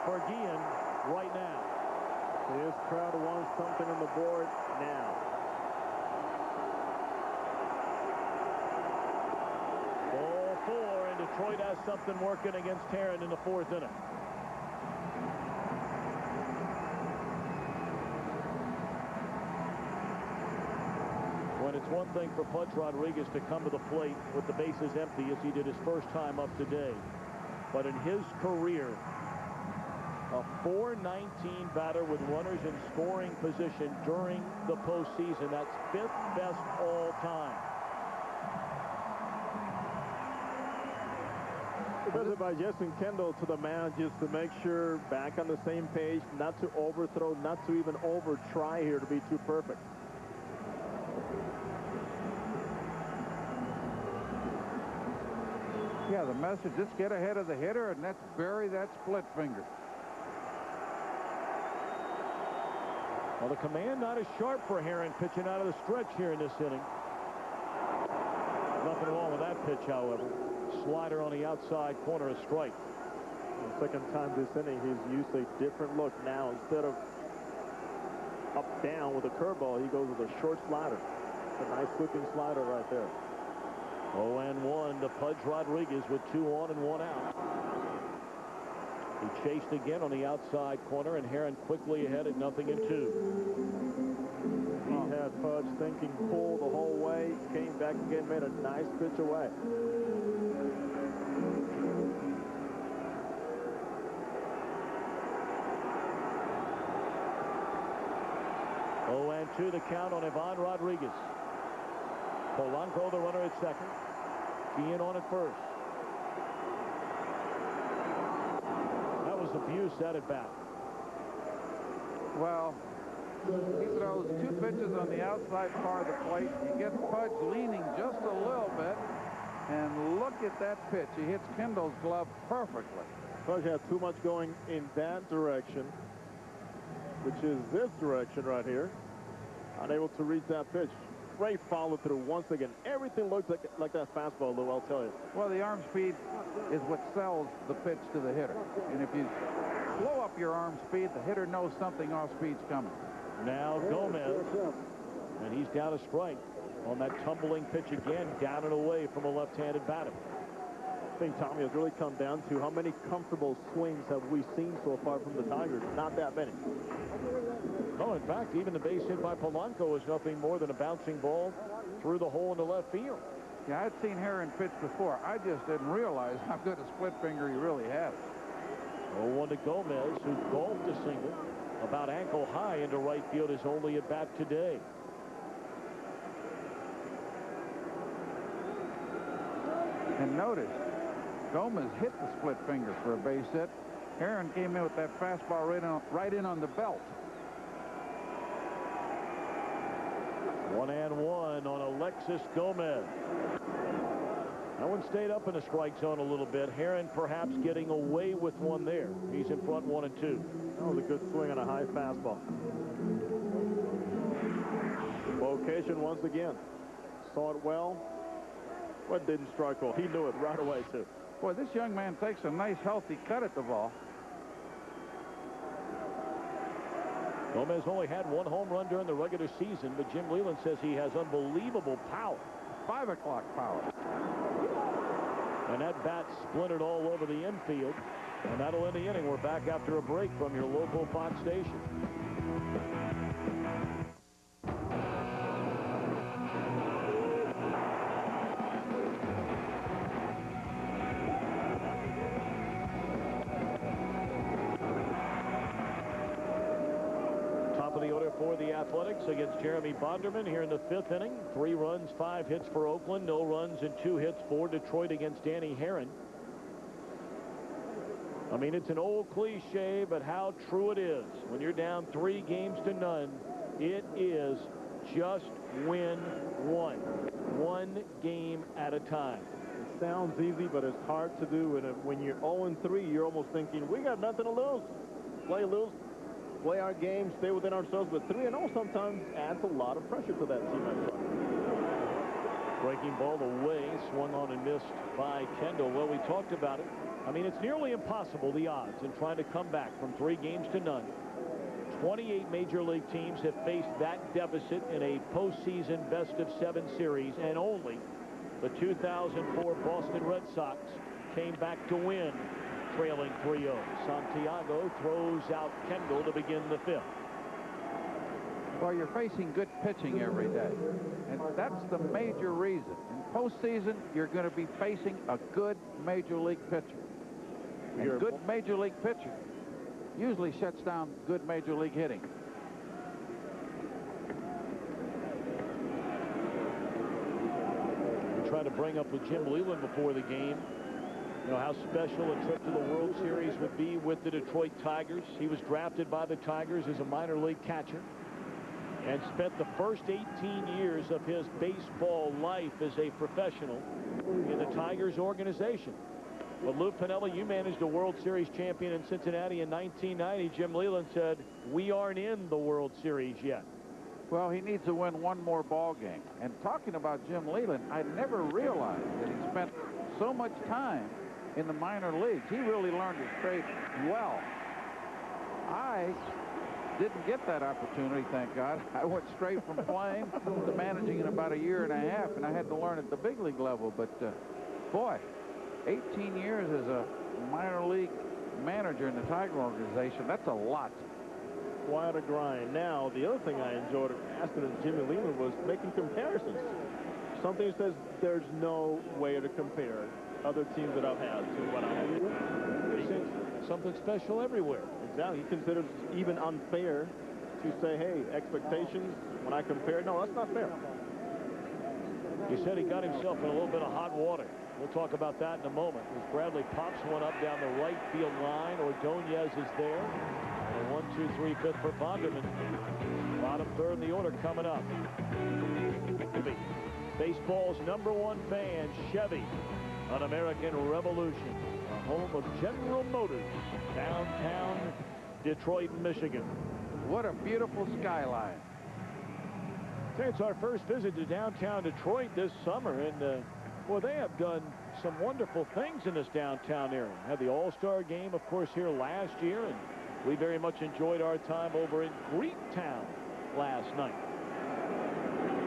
for Guillen right now. This crowd wants something on the board now. Ball 4, and Detroit has something working against Haren in the 4th inning. When it's one thing for Pudge Rodriguez to come to the plate with the bases empty as he did his first time up today. But in his career, a .419 batter with runners in scoring position during the postseason. That's 5th best all time. Visit by Jason Kendall to the mound just to make sure back on the same page, not to overthrow, not to even over try here to be too perfect. Yeah, the message, just get ahead of the hitter and let's bury that split finger. Well, the command not as sharp for Haren pitching out of the stretch here in this inning. Nothing wrong with that pitch, however. Slider on the outside corner, a strike. The second time this inning, he's used a different look now. Instead of up down with a curveball, he goes with a short slider. A nice whipping slider right there. 0-1 to Pudge Rodriguez with 2 on and 1 out. He chased again on the outside corner, and Haren quickly ahead at 0-2. He had Pudge thinking pull the whole way, came back again, made a nice pitch away. Oh, and 2 the count on Ivan Rodriguez. Polanco, the runner at second. Guillen on at first. That was abuse at bat. Well, he throws 2 pitches on the outside part of the plate. He gets Pudge leaning just a little bit. And look at that pitch. He hits Kendall's glove perfectly. Pudge had too much going in that direction, which is this direction right here. Unable to reach that pitch. Great follow through once again. Everything looks like that fastball, Lou, I'll tell you. Well, the arm speed is what sells the pitch to the hitter. And if you slow up your arm speed, the hitter knows something off speed's coming. Now Gomez, and he's down a strike on that tumbling pitch again, down and away from a left-handed batter. I think, Tommy, has really come down to how many comfortable swings have we seen so far from the Tigers? Not that many. No, in fact, even the base hit by Polanco was nothing more than a bouncing ball through the hole into left field. Yeah, I'd seen Haren pitch before. I just didn't realize how good a split finger he really had. 0-1 to Gomez, who golfed a single about ankle high into right field, his only at bat today. And notice, Gomez hit the split finger for a base hit. Haren came in with that fastball right in on the belt. 1-1 on Alexis Gomez. That one stayed up in the strike zone a little bit. Haren perhaps getting away with one there. He's in front 1-2. That was a good swing on a high fastball. Location once again. Saw it well, but didn't strike well. He knew it right away, too. Boy, this young man takes a nice, healthy cut at the ball. Gomez only had 1 home run during the regular season, but Jim Leyland says he has unbelievable power. 5 o'clock power. And that bat splintered all over the infield. And that'll end the inning. We're back after a break from your local Fox station. For the Athletics against Jeremy Bonderman here in the 5th inning. 3 runs, 5 hits for Oakland. No runs and 2 hits for Detroit against Danny Haren. I mean, it's an old cliche, but how true it is. When you're down 3 games to none, it is just win one. 1 game at a time. It sounds easy, but it's hard to do. And when you're 0-3, you're almost thinking, we got nothing to lose. Play our game, stay within ourselves, but 3-0 sometimes adds a lot of pressure to that team. Breaking ball away, swung on and missed by Kendall. Well, we talked about it. I mean, it's nearly impossible, the odds, in trying to come back from 3 games to none. 28 Major League teams have faced that deficit in a postseason best-of-7 series, and only the 2004 Boston Red Sox came back to win, trailing 3-0. Santiago throws out Kendall to begin the 5th. Well, you're facing good pitching every day, and that's the major reason. In postseason, you're going to be facing a good Major League pitcher. And a good Major League pitcher usually shuts down good Major League hitting. We tried to bring up with Jim Leyland before the game, you know, how special a trip to the World Series would be with the Detroit Tigers. He was drafted by the Tigers as a minor league catcher and spent the first 18 years of his baseball life as a professional in the Tigers organization. But Lou Piniella, you managed a World Series champion in Cincinnati in 1990. Jim Leyland said, we aren't in the World Series yet. Well, he needs to win 1 more ball game. And talking about Jim Leyland, I never realized that he spent so much time in the minor leagues. He really learned his trade well. I didn't get that opportunity, thank God. I went straight from playing to managing in about 1.5 years, and I had to learn at the big league level. But boy, 18 years as a minor league manager in the Tiger organization, that's a lot. Quite a grind. Now, the other thing I enjoyed asking Jimmy Leyland was making comparisons. Something that says there's no way to compare other teams that I've had to what I have. Something special everywhere. Exactly. He considers even unfair to say, hey, expectations, when I compare, no, that's not fair. He said he got himself in a little bit of hot water. We'll talk about that in a moment. As Bradley pops one up down the right field line, Ordonez is there. And a 1-2-3 fifth for Bonderman. Bottom third in the order coming up. Baseball's #1 fan, Chevy, on American Revolution, a home of General Motors, downtown Detroit, Michigan. What a beautiful skyline. It's our first visit to downtown Detroit this summer, and well, they have done some wonderful things in this downtown area. Had the All-Star game, of course, here last year, and we very much enjoyed our time over in Greektown last night.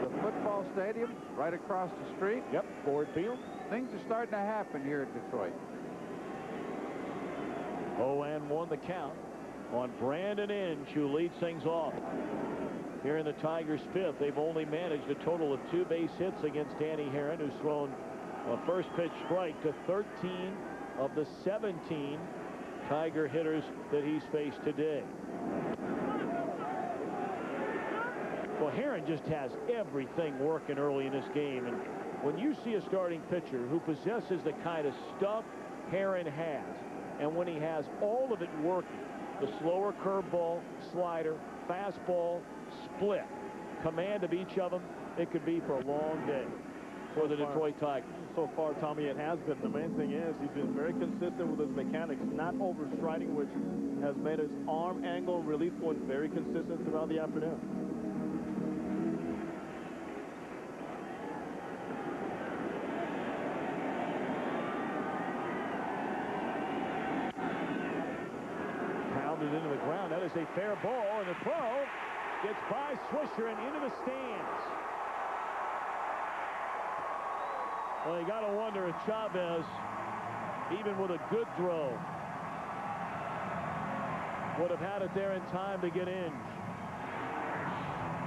The football stadium right across the street. Yep, Ford Field. Things are starting to happen here in Detroit. 0-1 the count on Brandon Inge, who leads things off. Here in the Tigers' fifth, they've only managed a total of 2 base hits against Danny Haren, who's thrown a first pitch strike to 13 of the 17 Tiger hitters that he's faced today. Well, Haren just has everything working early in this game, and when you see a starting pitcher who possesses the kind of stuff Haren has, and when he has all of it working, the slower curveball, slider, fastball, split, command of each of them, it could be for a long day for the Detroit Tigers. So far, Tommy, it has been. The main thing is he's been very consistent with his mechanics, not overstriding, which has made his arm angle and release point very consistent throughout the afternoon. Pounded into the ground. That is a fair ball, and the throw gets by Swisher and into the stands. Well, you got to wonder if Chavez, even with a good throw, would have had it there in time to get in.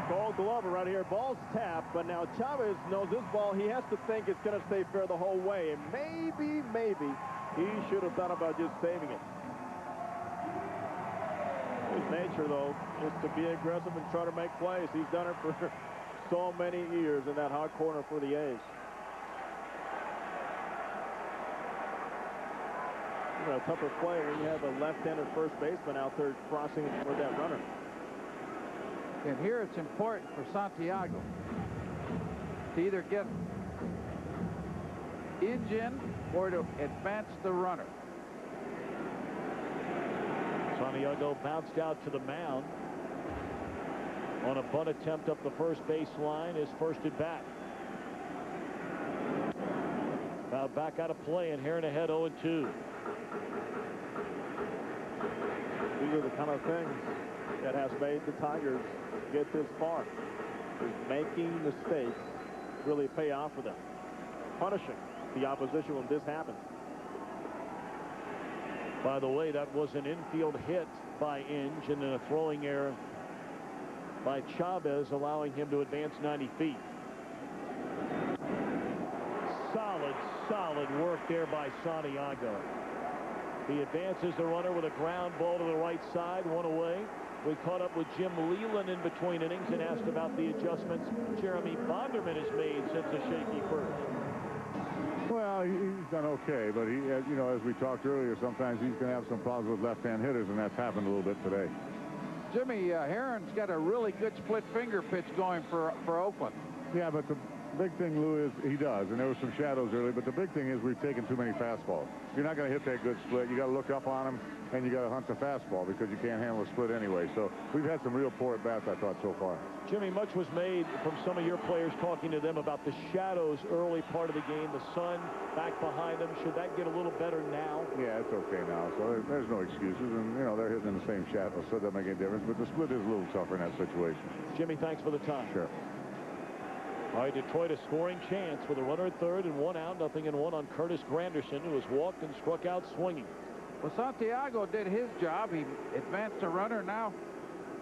Gold Glover right here. Ball's tapped, but now Chavez knows this ball. He has to think it's going to stay fair the whole way, and maybe he should have thought about just saving it. His nature, though, is to be aggressive and try to make plays. He's done it for so many years in that hot corner for the A's. A tougher play when you have a left-handed first baseman out there crossing toward that runner. And here it's important for Santiago to either get Inge in or to advance the runner. Santiago bounced out to the mound on a bunt attempt up the first base line, his first at bat. Now back out of play, and Haren ahead 0-2. These are the kind of things that has made the Tigers get this far. Is making mistakes really pay off for them. Punishing the opposition when this happens. By the way, that was an infield hit by Inge, and then a throwing error by Chavez, allowing him to advance 90 feet. Solid work there by Santiago. He advances the runner with a ground ball to the right side, one away. We caught up with Jim Leland in between innings and asked about the adjustments Jeremy Bonderman has made since a shaky first. Well, he's done okay, but he, you know, as we talked earlier, sometimes he's going to have some problems with left-hand hitters, and that's happened a little bit today. Jimmy, Haren's got a really good split finger pitch going for Oakland. Yeah, but the big thing, Lou, is he does, and there were some shadows early, but the big thing is we've taken too many fastballs. You're not going to hit that good split. You got to look up on him, and you got to hunt the fastball because you can't handle a split anyway. So we've had some real poor at-bats, I thought, so far. Jimmy, much was made from some of your players talking to them about the shadows early part of the game, the sun back behind them. Should that get a little better now? Yeah, it's okay now. So there's no excuses, and, you know, they're hitting in the same shadows, so it doesn't make any difference. But the split is a little tougher in that situation. Jimmy, thanks for the time. Sure. All right, Detroit a scoring chance with a runner at third and one out, 0-1 on Curtis Granderson, who has walked and struck out swinging. Well, Santiago did his job. He advanced the runner. Now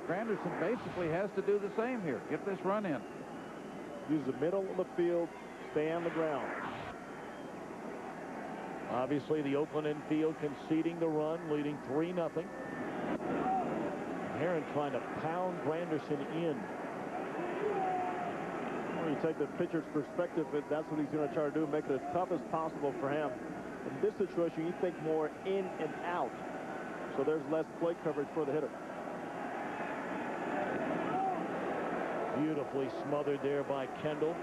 Granderson basically has to do the same here. Get this run in. Use the middle of the field, stay on the ground. Obviously, the Oakland infield conceding the run, leading 3-0. Haren trying to pound Granderson in. When you take the pitcher's perspective, that's what he's going to try to do, make it as tough as possible for him. In this situation, you think more in and out, so there's less plate coverage for the hitter. Beautifully smothered there by Kendall.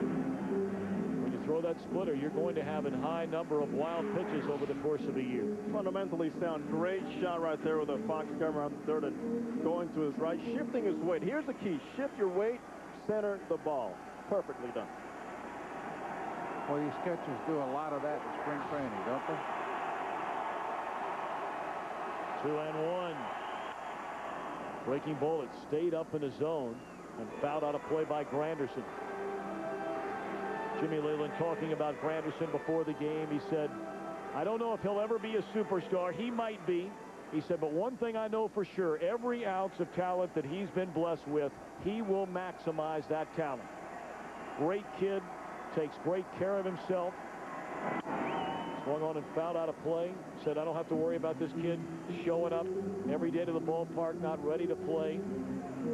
When you throw that splitter, you're going to have a high number of wild pitches over the course of a year. Fundamentally sound. Great shot right there with a Fox cover on the third and going to his right, shifting his weight. Here's the key. Shift your weight, center the ball. Perfectly done. Well, these catchers do a lot of that in spring training, don't they? 2-1. Breaking ball, it stayed up in the zone and fouled out a play by Granderson. Jimmy Leyland talking about Granderson before the game. He said, I don't know if he'll ever be a superstar. He might be. He said, but one thing I know for sure, every ounce of talent that he's been blessed with, he will maximize that talent. Great kid, takes great care of himself. Swung on and fouled out a play. Said, I don't have to worry about this kid showing up every day to the ballpark, not ready to play.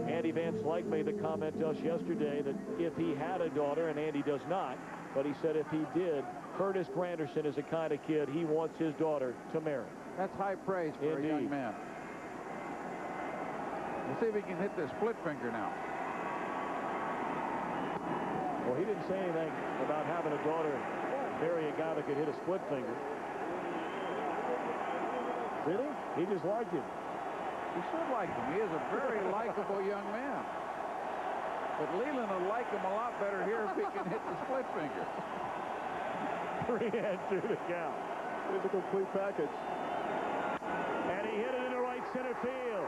Andy Van Slyke made the comment to us yesterday that if he had a daughter, and Andy does not, but he said if he did, Curtis Granderson is the kind of kid he wants his daughter to marry. That's high praise for a young man. We'll see if he can hit the split finger now. Well, he didn't say anything about having a daughter marry a guy that could hit a split finger. Did he? He just liked him. He should like him. He is a very likable young man. But Leland will like him a lot better here if he can hit the split finger. 3-2 to count. Here's a complete package. And he hit it into right center field.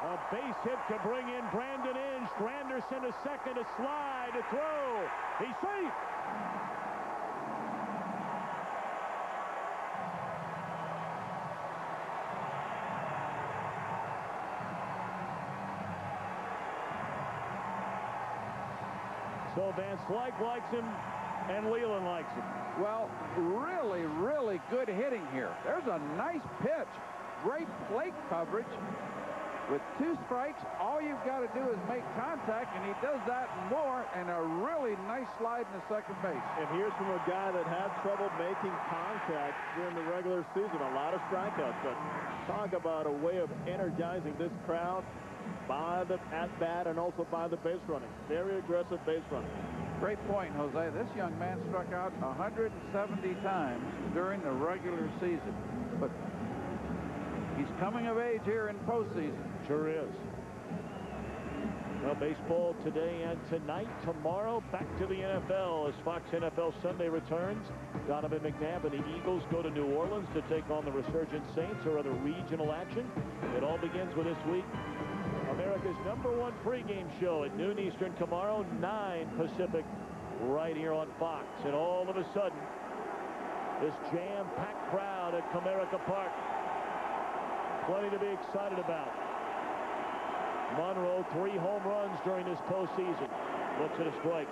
A base hit to bring in Brandon Inge. Granderson to second, to slide, to throw. He's safe. So Van Slyke likes him, and Leland likes him. Well, really, really good hitting here. There's a nice pitch. Great plate coverage. With 2 strikes, all you've got to do is make contact, and he does that and more, and a really nice slide in the second base. And here's from a guy that had trouble making contact during the regular season. A lot of strikeouts, but talk about a way of energizing this crowd by the at-bat and also by the base running. Very aggressive base running. Great point, Jose. This young man struck out 170 times during the regular season, but he's coming of age here in postseason. Sure is. Well, baseball today and tonight. Tomorrow, back to the NFL as Fox NFL Sunday returns. Donovan McNabb and the Eagles go to New Orleans to take on the resurgent Saints or other regional action. It all begins with this week. America's #1 pregame show at noon Eastern tomorrow, 9 Pacific, right here on Fox. And all of a sudden, this jam-packed crowd at Comerica Park. Plenty to be excited about. Monroe, 3 home runs during this postseason. Looks at a strike.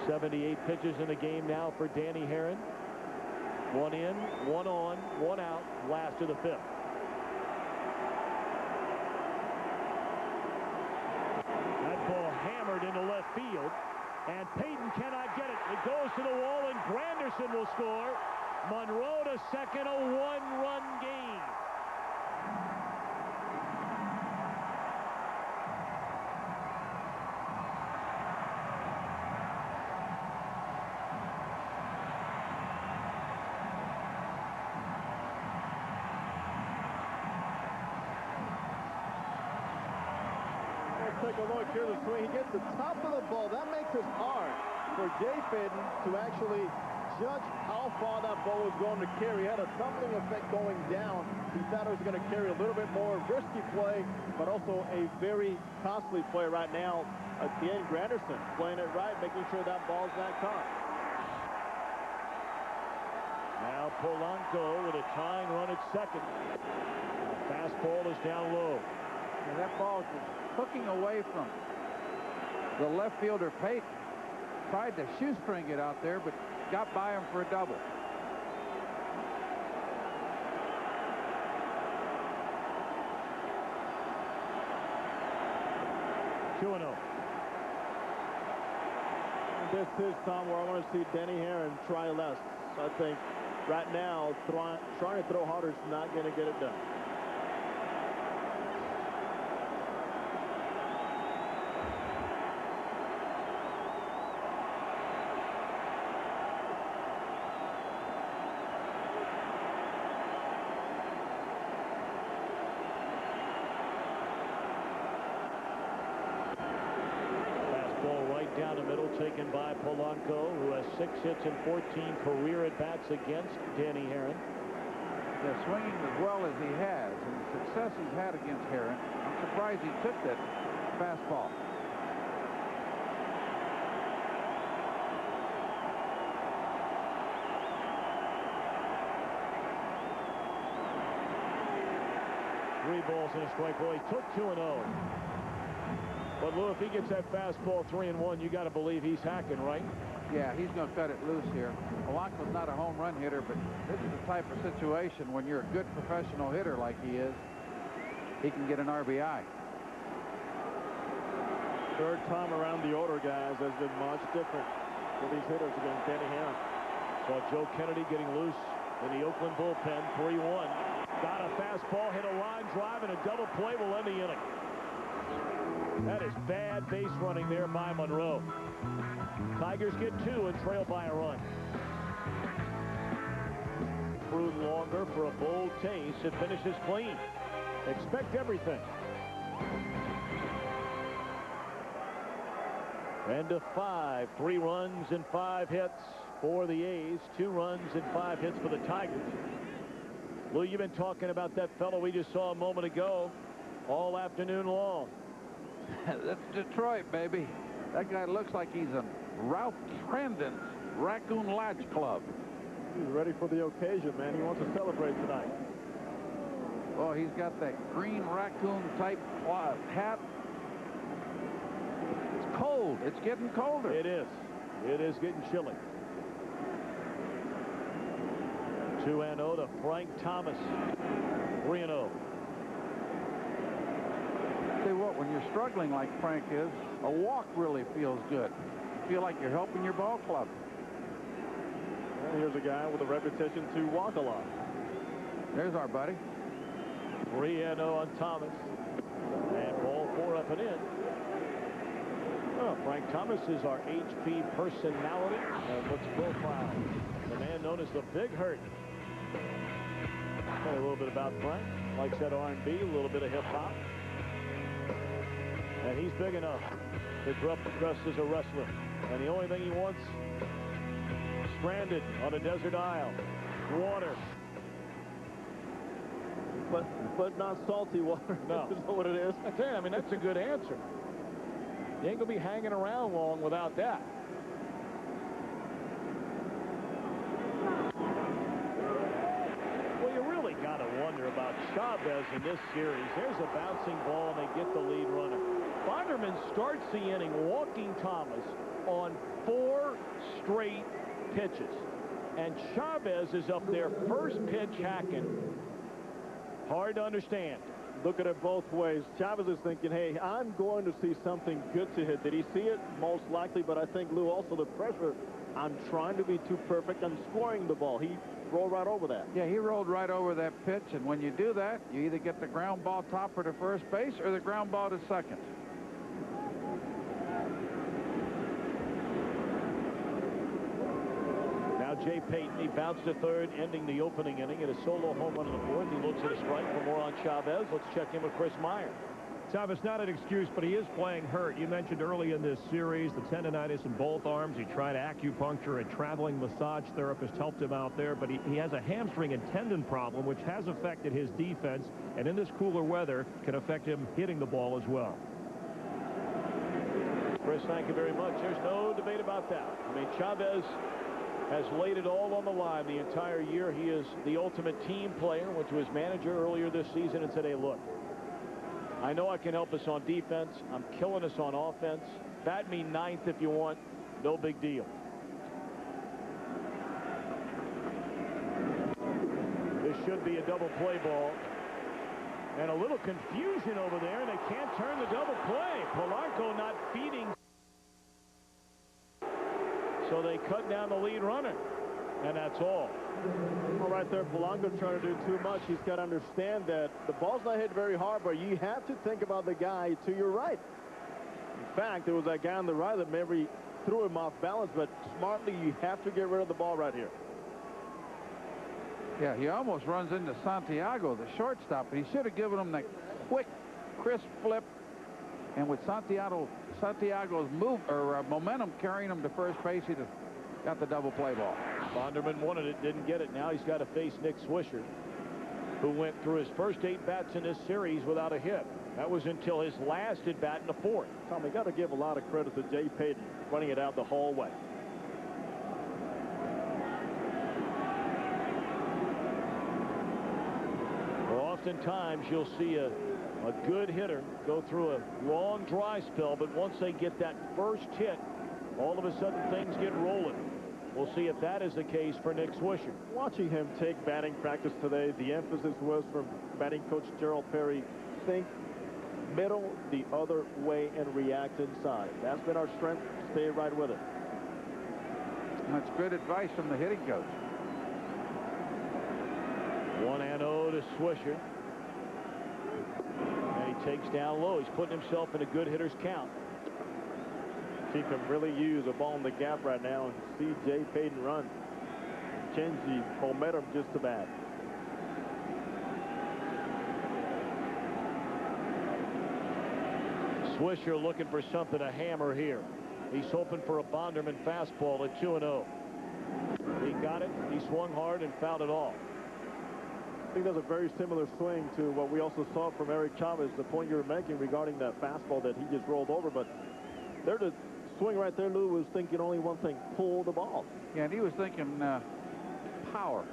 .78 pitches in the game now for Danny Haren. 1 in, 1 on, 1 out, last of the 5th. That ball hammered into left field, and Payton cannot get it. It goes to the wall, and Granderson will score. Monroe to second, a 1-run game. Take a look. Here's the swing. He gets the top of the ball. That makes it hard for Jay Fitton to actually judge how far that ball was going to carry. He had a tumbling effect going down. He thought it was going to carry a little bit more. Risky play, but also a very costly play right now. Again, Granderson playing it right, making sure that ball's not caught. Now Polanco with a tying run at second. Fastball is down low. And that ball was hooking away from the left fielder, Payton. Tried to shoestring it out there, but got by him for a double. 2-0. This is, Tom, where I want to see Denny Haren try less. I think right now, trying to throw harder is not going to get it done. Down the middle, taken by Polanco, who has 6 hits and 14 career at-bats against Danny Haren. Yeah, swinging as well as he has, and the success he's had against Haren, I'm surprised he took that fastball. Three balls and a strike. Well, he took 2-0. But Lou, if he gets that fastball 3-1, you got to believe he's hacking, right? Yeah, he's going to cut it loose here. Polanco's not a home run hitter, but this is the type of situation when you're a good professional hitter like he is, he can get an RBI. Third time around the order, guys, has been much different for these hitters against Danny Haren. Saw Joe Kennedy getting loose in the Oakland bullpen, 3-1. Got a fastball, hit a line drive, and a double play will end the inning. That is bad base running there by Monroe. Tigers get 2 and trail by a run. Brewed longer for a bold taste. It finishes clean. Expect everything. And to 5. 3 runs and 5 hits for the A's. 2 runs and 5 hits for the Tigers. Lou, you've been talking about that fellow we just saw a moment ago all afternoon long. That's Detroit, baby. That guy looks like he's in Ralph Crandon's Raccoon Latch Club. He's ready for the occasion, man. He wants to celebrate tonight. Oh, he's got that green raccoon type hat. It's cold. It's getting colder. It is. It is getting chilly. 2-0 to Frank Thomas. 3-0. Say what, when you're struggling like Frank is, a walk really feels good. You feel like you're helping your ball club. And here's a guy with a reputation to walk a lot. There's our buddy. 3-0 on Thomas. And ball 4 up and in. Well, Frank Thomas is our HP personality. Let's profile the man known as the Big Hurt. Tell you a little bit about Frank. Likes that R&B, a little bit of hip-hop. And he's big enough to dress as a wrestler. And the only thing he wants, stranded on a desert isle, water. But not salty water. No. Is that what it is? That's it. I mean, that's a good answer. You ain't going to be hanging around long without that. Well, you really got to wonder about Chavez in this series. There's a bouncing ball, and they get the lead runner. Bonderman starts the inning walking Thomas on 4 straight pitches. And Chavez is up there, first pitch hacking. Hard to understand. Look at it both ways. Chavez is thinking, hey, I'm going to see something good to hit. Did he see it? Most likely, but I think, Lou, also the pressure. I'm trying to be too perfect. I'm scoring the ball. He rolled right over that. Yeah, he rolled right over that pitch, and when you do that, you either get the ground ball topper to first base or the ground ball to second. Jay Payton, he bounced to third, ending the opening inning at a solo home run in the 4th. He looks at a strike for more on Chavez. Let's check in with Chris Meyer. Chavez, not an excuse, but he is playing hurt. You mentioned early in this series the tendonitis in both arms. He tried acupuncture. A traveling massage therapist helped him out there, but he has a hamstring and tendon problem, which has affected his defense, and in this cooler weather can affect him hitting the ball as well. Chris, thank you very much. There's no debate about that. I mean, Chavez has laid it all on the line the entire year. He is the ultimate team player. Went to his manager earlier this season and said, hey, look, I know I can help us on defense. I'm killing us on offense. Bat me 9th if you want. No big deal. This should be a double play ball. And a little confusion over there, and they can't turn the double play. Polanco not feeding. So they cut down the lead runner. And that's all. Well, right there, Polanco trying to do too much. He's got to understand that the ball's not hit very hard, but you have to think about the guy to your right. In fact, there was that guy on the right that maybe threw him off balance, but smartly, you have to get rid of the ball right here. Yeah, he almost runs into Santiago, the shortstop, but he should have given him that quick, crisp flip. And with Santiago's momentum carrying him to first base, he'd have got the double play ball. Bonderman wanted it, didn't get it. Now he's got to face Nick Swisher, who went through his first 8 bats in this series without a hit. That was until his last at bat in the 4th. Tom, you got to give a lot of credit to Jay Payton running it out the whole way. Well, oftentimes you'll see a good hitter go through a long dry spell, but once they get that first hit, all of a sudden things get rolling. We'll see if that is the case for Nick Swisher. Watching him take batting practice today, the emphasis was from batting coach Gerald Perry, think middle the other way and react inside. That's been our strength. Stay right with it. That's good advice from the hitting coach. 1-0 to Swisher. And he takes down low. He's putting himself in a good hitter's count. He can really use a ball in the gap right now and see Jay Payton run. Change the momentum just a bad. Swisher looking for something to hammer here. He's hoping for a Bonderman fastball at 2-0. He got it. He swung hard and fouled it off. I think that's a very similar swing to what we also saw from Eric Chavez, the point you were making regarding that fastball that he just rolled over. But there's a swing right there. Lou was thinking only one thing, pull the ball. Yeah, and he was thinking power.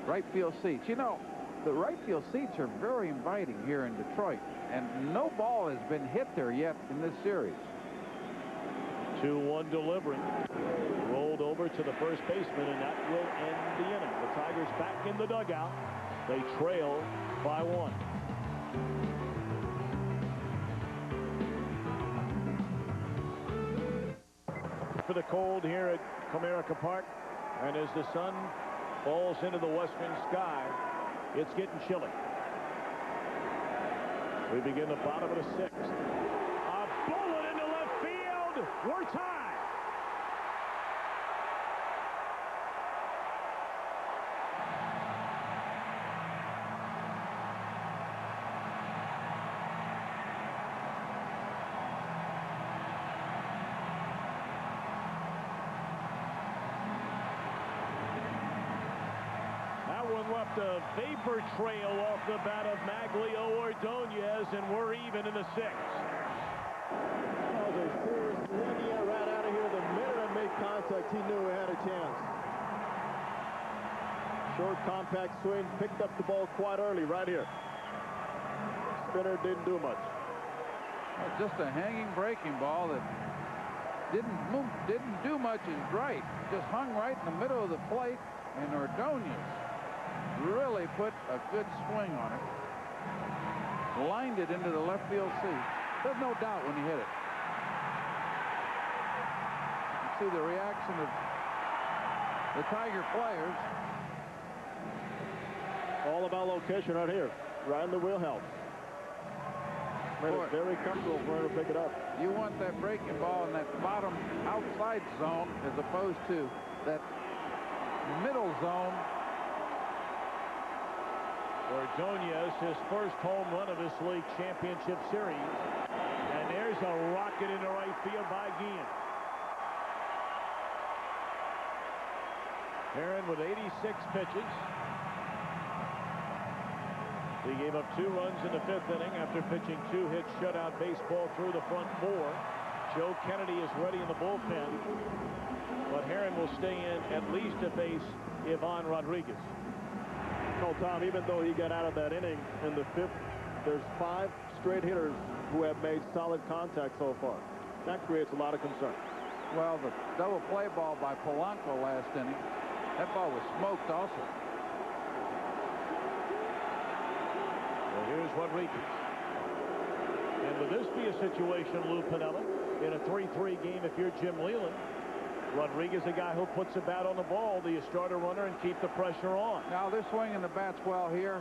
Right field seats. You know, the right field seats are very inviting here in Detroit, and no ball has been hit there yet in this series. 2-1 delivery. Rolled over to the first baseman, and that will end the inning. The Tigers back in the dugout. They trail by 1. For the cold here at Comerica Park, and as the sun falls into the western sky, it's getting chilly. We begin the bottom of the 6th. A bullet into left field. We're tied. Left a vapor trail off the bat of Magglio Ordonez, and we're even in the 6th. That was a serious linear right out of here. The minute I made contact, he knew he had a chance. Short compact swing, picked up the ball quite early right here. Spinner didn't do much. Just a hanging breaking ball that didn't do much is right. Just hung right in the middle of the plate, and Ordonez really put a good swing on it. Lined it into the left field seat. There's no doubt when he hit it. You see the reaction of the Tiger players. All about location right here. Right in the wheelhouse. Made it very comfortable for him to pick it up. You want that breaking ball in that bottom outside zone as opposed to that middle zone. Ordonez, his first home run of this league championship series. And there's a rocket into right field by Guillen. Haren with 86 pitches. He gave up 2 runs in the 5th inning after pitching 2 hit shutout baseball through the front 4. Joe Kennedy is ready in the bullpen. But Haren will stay in at least to face Ivan Rodriguez. No, Tom, even though he got out of that inning in the 5th, there's 5 straight hitters who have made solid contact so far. That creates a lot of concern. Well, the double play ball by Polanco last inning, that ball was smoked also. Well, here's Rodriguez. And would this be a situation, Lou Piniella, in a 3-3 game if you're Jim Leland? Rodriguez, a guy who puts a bat on the ball. Do you start a runner and keep the pressure on? Now they're swinging the bats well here.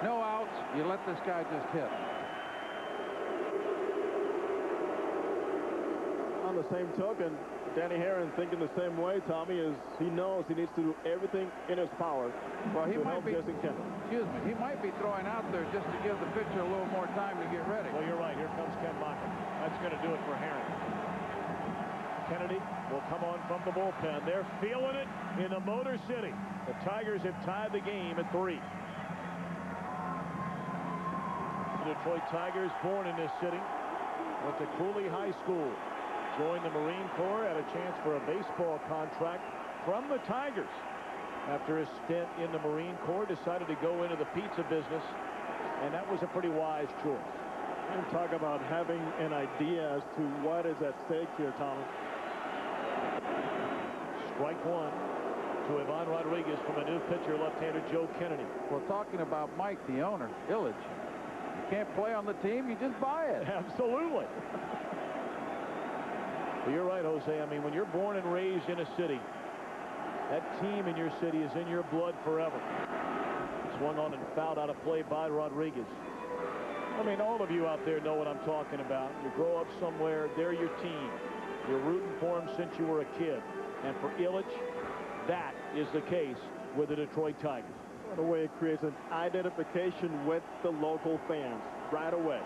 No outs. You let this guy just hit. On the same token, Danny Haren thinking the same way, Tommy, is he knows he needs to do everything in his power. Well, he might be. Jason Kendall. Excuse me. He might be throwing out there just to give the pitcher a little more time to get ready. Well, you're right. Here comes Ken Mocker. That's going to do it for Haren. Kennedy will come on from the bullpen. They're feeling it in the Motor City. The Tigers have tied the game at 3. The Detroit Tigers, born in this city, went to Cooley High School, joined the Marine Corps, had a chance for a baseball contract from the Tigers. After a stint in the Marine Corps, decided to go into the pizza business, and that was a pretty wise choice. And talk about having an idea as to what is at stake here, Tommy. Strike one to Ivan Rodriguez from a new pitcher, left-hander Joe Kennedy. We're talking about Mike, the owner, Illich. You can't play on the team, you just buy it. Absolutely. Well, you're right, Jose. I mean, when you're born and raised in a city, that team in your city is in your blood forever. Swung on and fouled out of play by Rodriguez. I mean, all of you out there know what I'm talking about. You grow up somewhere, they're your team. You're rooting for them since you were a kid. And for Illich, that is the case with the Detroit Tigers. Right away, it creates an identification with the local fans. Right away.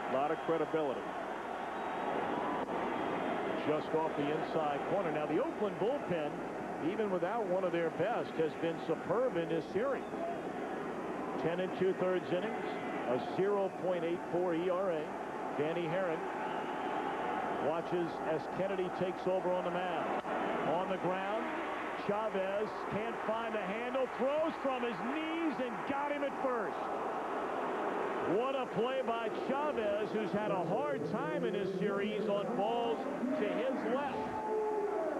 A lot of credibility. Just off the inside corner. Now, the Oakland bullpen, even without one of their best, has been superb in this series. 10 2/3 innings, a 0.84 ERA. Danny Haren watches as Kennedy takes over on the mound. On the ground, Chavez can't find the handle, throws from his knees and got him at first. What a play by Chavez, who's had a hard time in this series on balls to his left.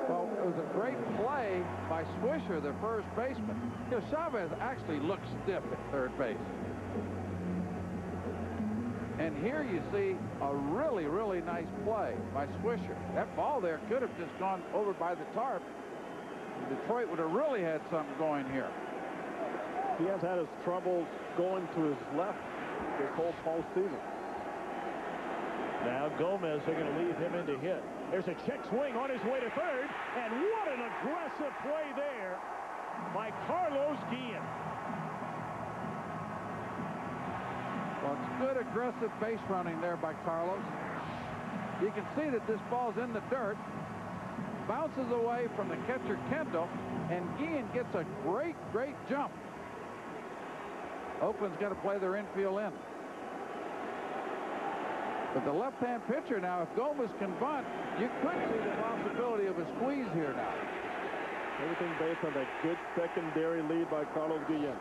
Well, it was a great play by Swisher, the first baseman. You know, Chavez actually looked stiff at third base. And here you see a really, really nice play by Swisher. That ball there could have just gone over by the tarp. Detroit would have really had something going here. He has had his troubles going to his left this whole postseason. Now Gomez, they're going to leave him in to hit. There's a check swing on his way to third. And what an aggressive play there by Carlos Guillen. Well, it's good aggressive base running there by Carlos. You can see that this ball's in the dirt, bounces away from the catcher Kendall, and Guillen gets a great jump. Oakland's got to play their infield in. But the left-hand pitcher now, if Gomez can bunt, you could see the possibility of a squeeze here now. Everything based on that good secondary lead by Carlos Guillen.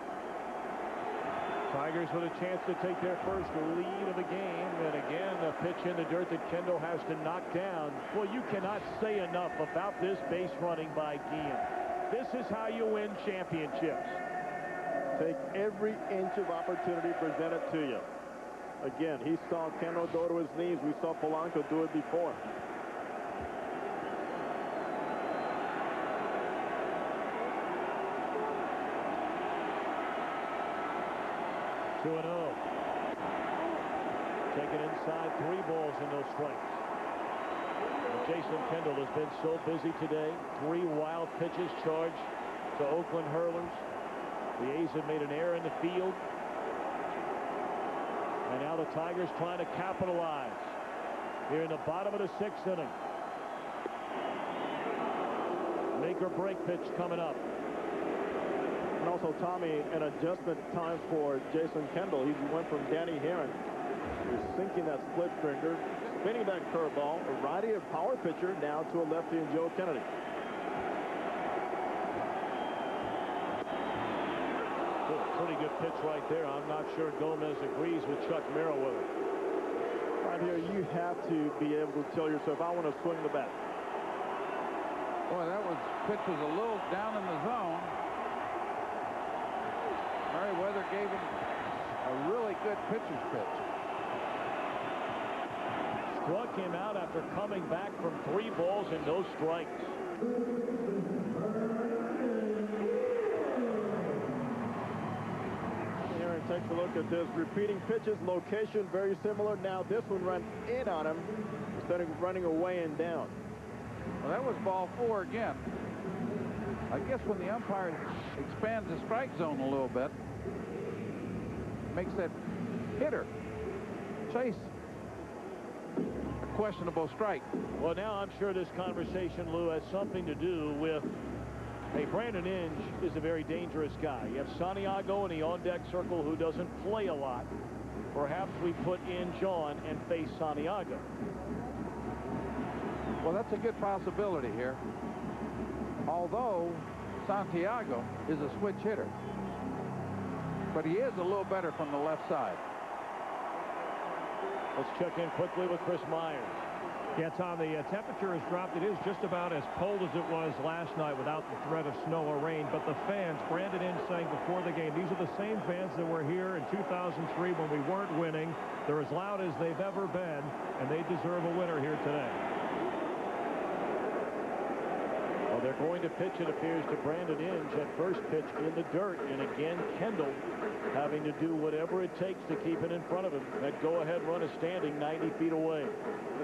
Tigers with a chance to take their first lead of the game. And again, a pitch in the dirt that Kendall has to knock down. Well, you cannot say enough about this base running by Guillen. This is how you win championships. Take every inch of opportunity presented to you. Again, he saw Kendall go to his knees. We saw Polanco do it before. Two and 0. Taken inside, 3 balls and no strikes. And Jason Kendall has been so busy today. 3 wild pitches charged to Oakland hurlers. The A's have made an error in the field. And now the Tigers trying to capitalize here in the bottom of the 6th inning. Make or break pitch coming up. And also, Tommy, an adjustment time for Jason Kendall. He went from Danny Haren, who's sinking that split finger, spinning that curveball, a righty of power pitcher, now to a lefty in Joe Kennedy. Pretty good pitch right there. I'm not sure Gomez agrees with Chuck Merrill with it. Right here, you have to be able to tell yourself, I want to swing the bat. Boy, that pitch was a little down in the zone. Merriweather gave him split pitcher's pitch. Struck him out after coming back from 3 balls and no strikes. Haren takes a look at this. Repeating pitches, location very similar. Now this one ran in on him instead of running away and down. Well, that was ball 4 again. I guess when the umpire expands the strike zone a little bit, makes that hitter chase a questionable strike. Well, now I'm sure this conversation, Lou, has something to do with, hey, Brandon Inge is a very dangerous guy. You have Santiago in the on-deck circle who doesn't play a lot. Perhaps we put Inge on and face Santiago. Well, that's a good possibility here. Although Santiago is a switch hitter. But he is a little better from the left side. Let's check in quickly with Chris Myers. Yeah, Tom, the temperature has dropped. It is just about as cold as it was last night without the threat of snow or rain. But the fans, Brandon Inge saying before the game, these are the same fans that were here in 2003 when we weren't winning. They're as loud as they've ever been, and they deserve a winner here today. Well, they're going to pitch, it appears, to Brandon Inge at first pitch in the dirt. And again, Kendall having to do whatever it takes to keep it in front of him. That go-ahead run is standing 90 feet away.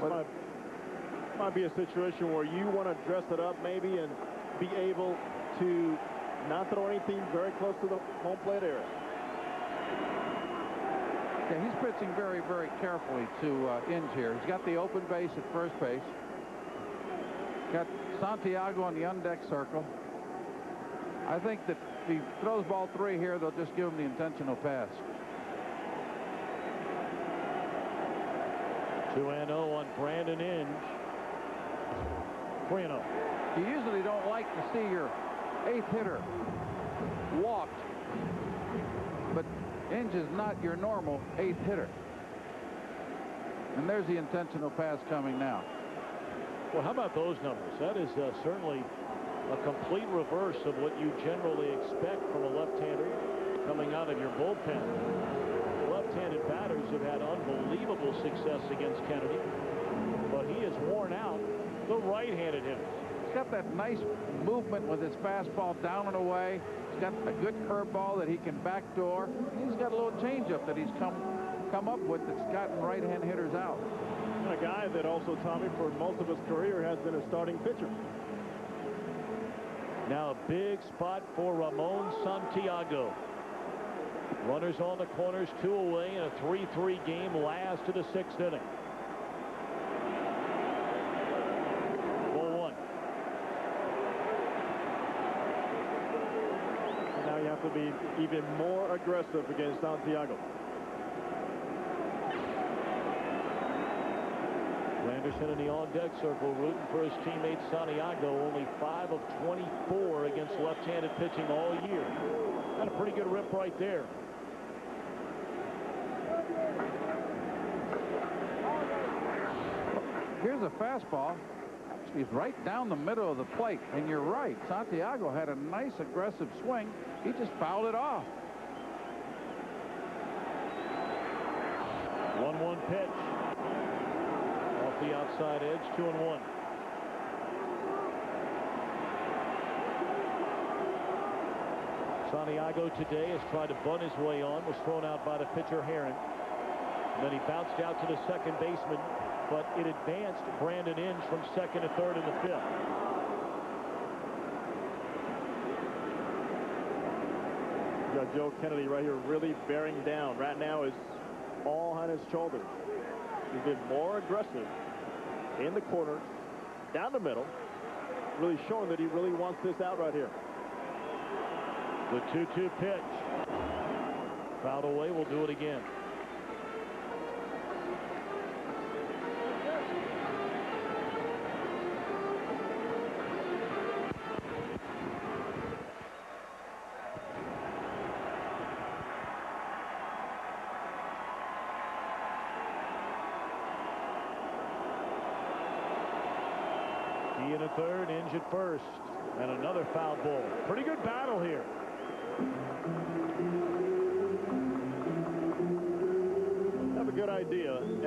This might be a situation where you want to dress it up maybe and be able to not throw anything very close to the home plate area. Yeah, he's pitching very, very carefully to Inge here. He's got the open base at first base. Got Santiago on the undecked circle. I think that if he throws ball 3 here, they'll just give him the intentional pass. 2-0 on Brandon Inge. 3-0. You usually don't like to see your 8th hitter walked, but Inge is not your normal 8th hitter. And there's the intentional pass coming now. Well, how about those numbers? That is certainly a complete reverse of what you generally expect from a left-hander coming out of your bullpen. Left-handed batters have had unbelievable success against Kennedy, but he has worn out the right-handed hitters. He's got that nice movement with his fastball down and away. He's got a good curveball that he can backdoor. He's got a little changeup that he's come up with that's gotten right-hand hitters out. A guy that also, Tommy, for most of his career has been a starting pitcher. Now a big spot for Ramon Santiago. Runners on the corners, 2 away in a 3-3 game, last to the 6th inning. 4-1. Now you have to be even more aggressive against Santiago. Anderson in the on-deck circle rooting for his teammate Santiago. Only 5 of 24 against left-handed pitching all year. Got a pretty good rip right there. Here's a fastball. He's right down the middle of the plate. And you're right. Santiago had a nice aggressive swing. He just fouled it off. 1-1 pitch. The outside edge, 2-1. Santiago today has tried to bunt his way on, was thrown out by the pitcher Haren. And then he bounced out to the second baseman, but it advanced Brandon Inge from second to third in the 5th. You got Joe Kennedy right here really bearing down. Right now is all on his shoulders. He's been more aggressive in the corner, down the middle, really showing that he really wants this out right here. The 2-2 pitch. Fouled away, we'll do it again. In a third, Inge at first, and another foul ball. Pretty good battle here.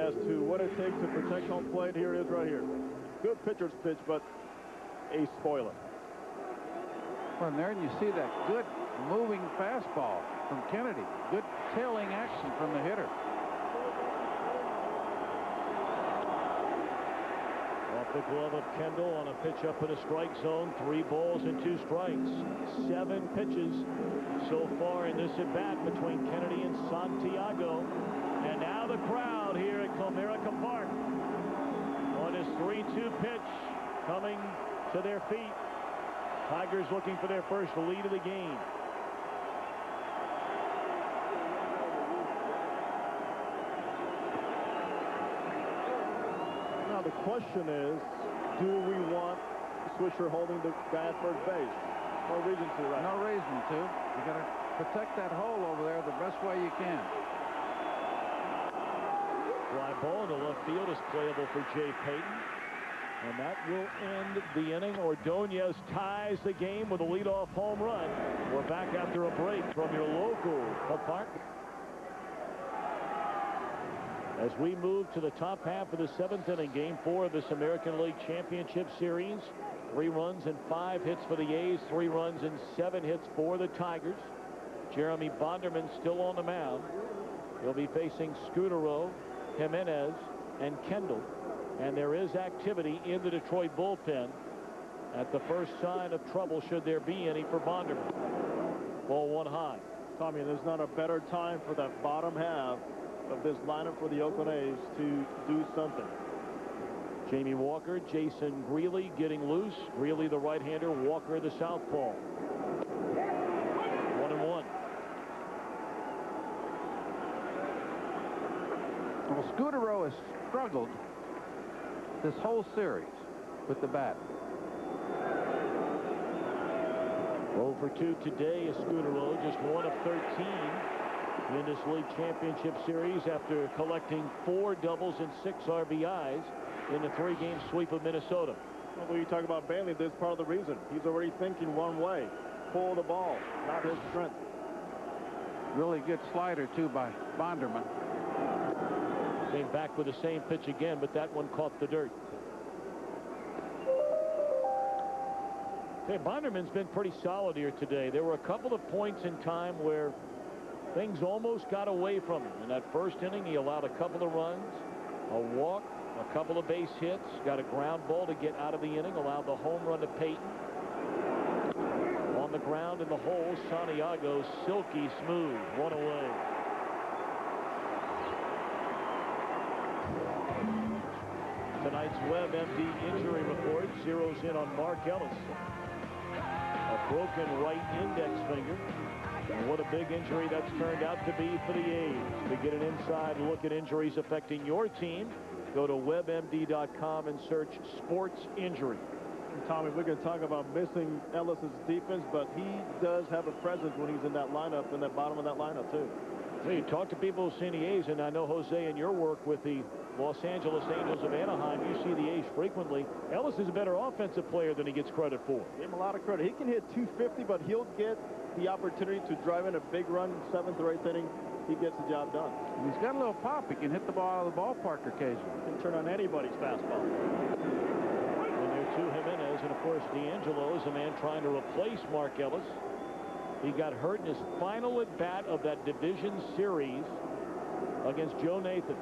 as to what it takes to protect home plate. Here it is right here. Good pitcher's pitch, but a spoiler. From there, and you see that good moving fastball from Kennedy. Good tailing action from the hitter. Off the glove of Kendall on a pitch up in a strike zone. 3 balls and 2 strikes. 7 pitches so far in this at-bat between Kennedy and Santiago. And now the crowd here at Comerica Park on his 3-2 pitch coming to their feet. Tigers looking for their first lead of the game. Now the question is, do we want Swisher holding the guy at first base? No reason to, right? No reason to. You got to protect that hole over there the best way you can. Fly ball in the left field is playable for Jay Payton. And that will end the inning. Ordonez ties the game with a leadoff home run. We're back after a break from your local park. As we move to the top half of the 7th inning, game 4 of this American League Championship Series. 3 runs and 5 hits for the A's, 3 runs and 7 hits for the Tigers. Jeremy Bonderman still on the mound. He'll be facing Scudero, Jimenez, and Kendall. And there is activity in the Detroit bullpen at the first sign of trouble, should there be any, for Bonderman. Ball 1 high. Tommy, there's not a better time for that bottom half of this lineup for the Oakland A's to do something. Jamie Walker, Jason Greeley getting loose. Greeley the right-hander, Walker the southpaw. 1-1. Well, Scudero has struggled this whole series with the bat. 0 for 2 today is Scudero, just 1 of 13 in this league championship series after collecting 4 doubles and 6 RBIs in the 3-game sweep of Minnesota. Well, when you talk about Bailey, this is part of the reason. He's already thinking one way. Pull the ball, not his strength. Really good slider, too, by Bonderman. Came back with the same pitch again, but that one caught the dirt. Okay, Bonderman's been pretty solid here today. There were a couple of points in time where things almost got away from him. In that first inning, he allowed a couple of runs, a walk, a couple of base hits, got a ground ball to get out of the inning, allowed the home run to Payton. On the ground in the hole, Santiago, silky smooth, 1 away. Tonight's WebMD injury report zeroes in on Mark Ellis. A broken right index finger. And what a big injury that's turned out to be for the A's. To get an inside look at injuries affecting your team, go to WebMD.com and search sports injury. Tommy, we're going to talk about missing Ellis's defense, but he does have a presence when he's in that lineup, in that bottom of that lineup, too. Well, you talk to people who've seen the A's, and I know, Jose, in your work with the Los Angeles Angels of Anaheim, you see the A's frequently. Ellis is a better offensive player than he gets credit for. Give him a lot of credit. He can hit 250, but he'll get the opportunity to drive in a big run, 7th or 8th inning. He gets the job done. And he's got a little pop. He can hit the ball out of the ballpark occasionally. He can turn on anybody's fastball. And there to Jimenez, and of course D'Angelo is a man trying to replace Mark Ellis. He got hurt in his final at bat of that division series against Joe Nathan.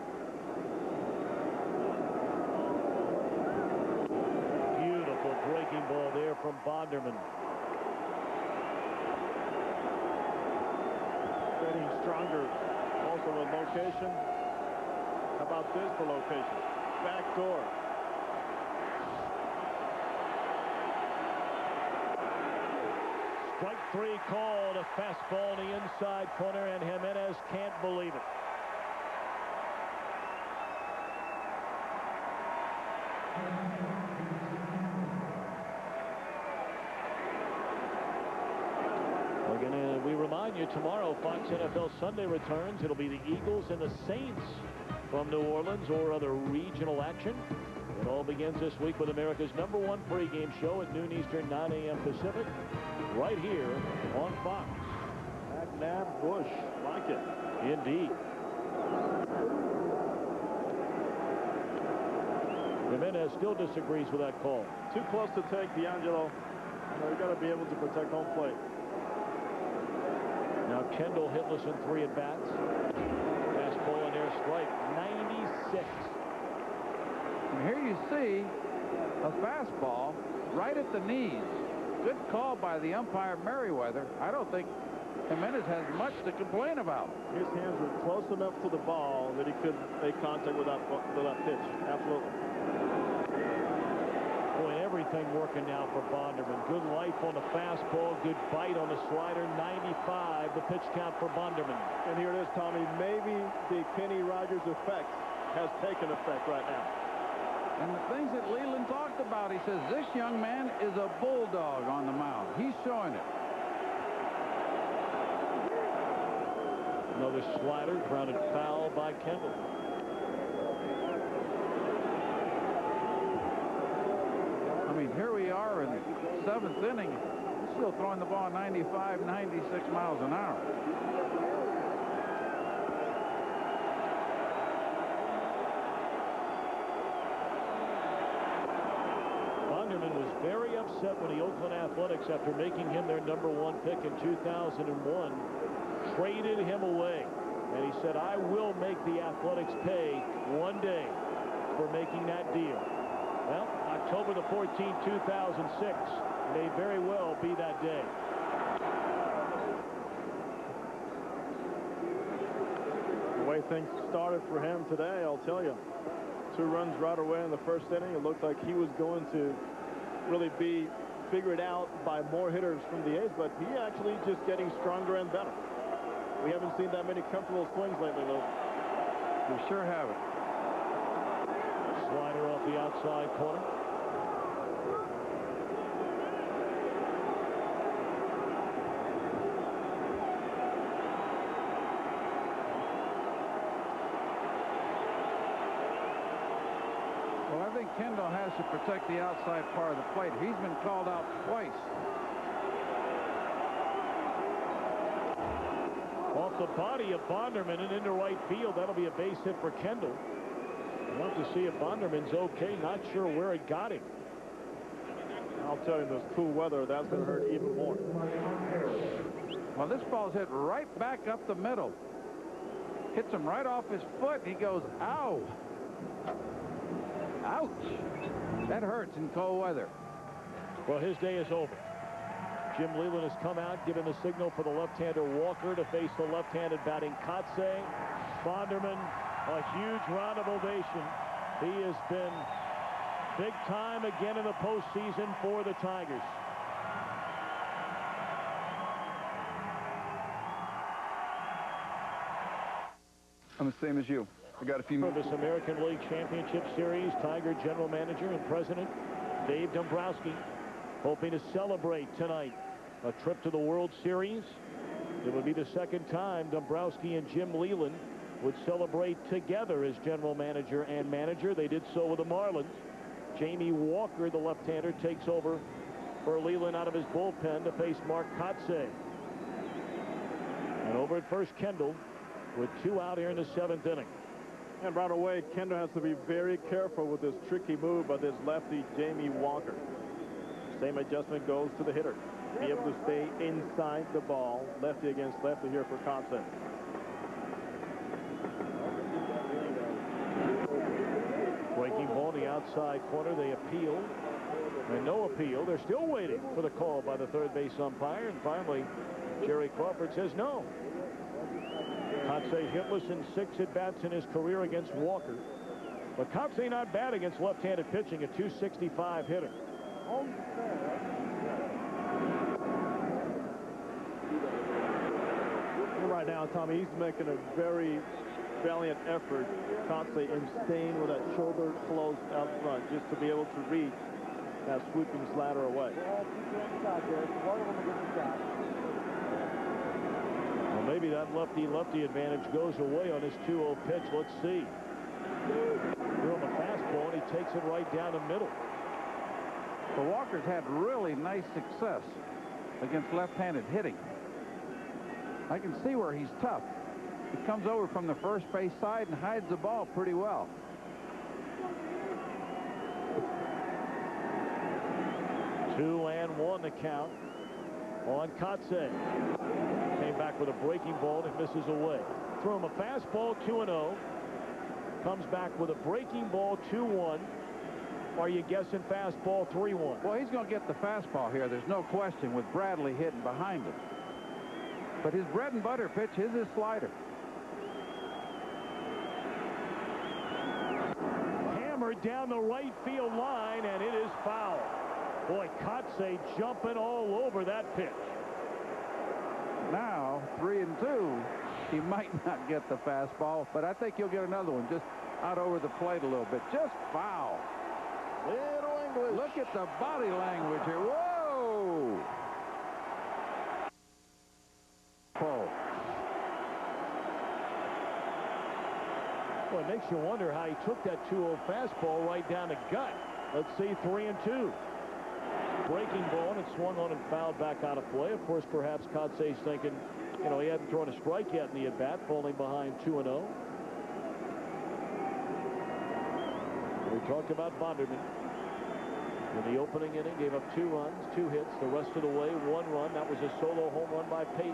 Beautiful breaking ball there from Bonderman. Getting stronger also with location. How about this for location? Back door. Strike 3 called, a fastball in the inside corner, and Jimenez can't believe it. We remind you, tomorrow Fox NFL Sunday returns. It'll be the Eagles and the Saints from New Orleans or other regional action. It all begins this week with America's #1 pregame show at noon Eastern, 9 a.m. Pacific, right here on Fox. McNabb Bush, like it. Indeed. Jimenez still disagrees with that call. Too close to take, D'Angelo. You got to be able to protect home plate. Now Kendall hitless in 3 at-bats. Fastball and air strike, 96. And here you see a fastball right at the knees. Good call by the umpire, Merriweather. I don't think Jimenez has much to complain about. His hands were close enough to the ball that he could make contact with that pitch. Absolutely. Boy, everything working now for Bonderman. Good life on the fastball, good bite on the slider. 95, the pitch count for Bonderman. And here it is, Tommy. Maybe the Kenny Rogers effect has taken effect right now. And the things that Leland talked about, he says, this young man is a bulldog on the mound. He's showing it. Another slider grounded foul by Kendall. I mean, here we are in the 7th inning. He's still throwing the ball 95, 96 miles an hour. Bonderman was very upset when the Oakland Athletics, after making him their #1 pick in 2001, traded him away. And he said, I will make the Athletics pay one day for making that deal. Well, October the 14th, 2006 may very well be that day. The way things started for him today, I'll tell you. 2 runs right away in the 1st inning. It looked like he was going to really be figured out by more hitters from the A's, but he actually just getting stronger and better. We haven't seen that many comfortable swings lately, though. We sure haven't. Slider off the outside corner. Well, I think Kendall has to protect the outside part of the plate. He's been called out twice. Off the body of Bonderman and into right field. That'll be a base hit for Kendall. We'll have to see if Bonderman's okay. Not sure where it got him. I'll tell you, this cool weather, that's going to hurt even more. Well, this ball's hit right back up the middle. Hits him right off his foot. He goes, ow. Ouch. That hurts in cold weather. Well, his day is over. Jim Leland has come out, given the signal for the left-hander Walker to face the left-handed batting Kotze. Bonderman, a huge round of ovation. He has been big time again in the postseason for the Tigers. I'm the same as you. I got a few for this American League Championship Series, Tiger General Manager and President Dave Dombrowski hoping to celebrate tonight a trip to the World Series. It would be the 2nd time Dombrowski and Jim Leland would celebrate together as general manager and manager. They did so with the Marlins. Jamie Walker, the left-hander, takes over for Leland out of his bullpen to face Mark Kotze. And over at first, Kendall with 2 out here in the 7th inning. And right away, Kendall has to be very careful with this tricky move by this lefty, Jamie Walker. Same adjustment goes to the hitter. Be able to stay inside the ball. Lefty against lefty here for Kotze. Breaking ball in the outside corner. They appeal. And no appeal. They're still waiting for the call by the third base umpire. And finally, Jerry Crawford says no. Kotze hitless in 6 at-bats in his career against Walker. But Kotze not bad against left-handed pitching, a .265 hitter. Right now, Tommy, he's making a very valiant effort, Kotze, in staying with that shoulder closed out front, just to be able to reach that swooping slider away. Well, maybe that lefty-lefty advantage goes away on his 2-0 pitch. Let's see. Threw him a fastball, and he takes it right down the middle. Well, Walker's had really nice success against left-handed hitting. I can see where he's tough. He comes over from the first base side and hides the ball pretty well. 2-1 the count on Kotze. Came back with a breaking ball and misses away. Threw him a fastball 2-0. Comes back with a breaking ball 2-1. Are you guessing fastball 3-1? Well, he's going to get the fastball here. There's no question with Bradley hitting behind him. But his bread and butter pitch is his slider. Hammered down the right field line, and it is foul. Boy, Kotze jumping all over that pitch. Now, 3-2. He might not get the fastball, but I think he'll get another one just out over the plate a little bit. Just foul. Little English. Look at the body language here. Whoa! Pull. Well, it makes you wonder how he took that 2-0 fastball right down the gut. Let's see, 3-2. Breaking ball, and it swung on and fouled back out of play. Of course, perhaps Kotze's thinking, you know, he hadn't thrown a strike yet in the at-bat, falling behind 2-0. We talked about Bonderman. In the opening inning, gave up 2 runs, 2 hits. The rest of the way, 1 run. That was a solo home run by Peyton.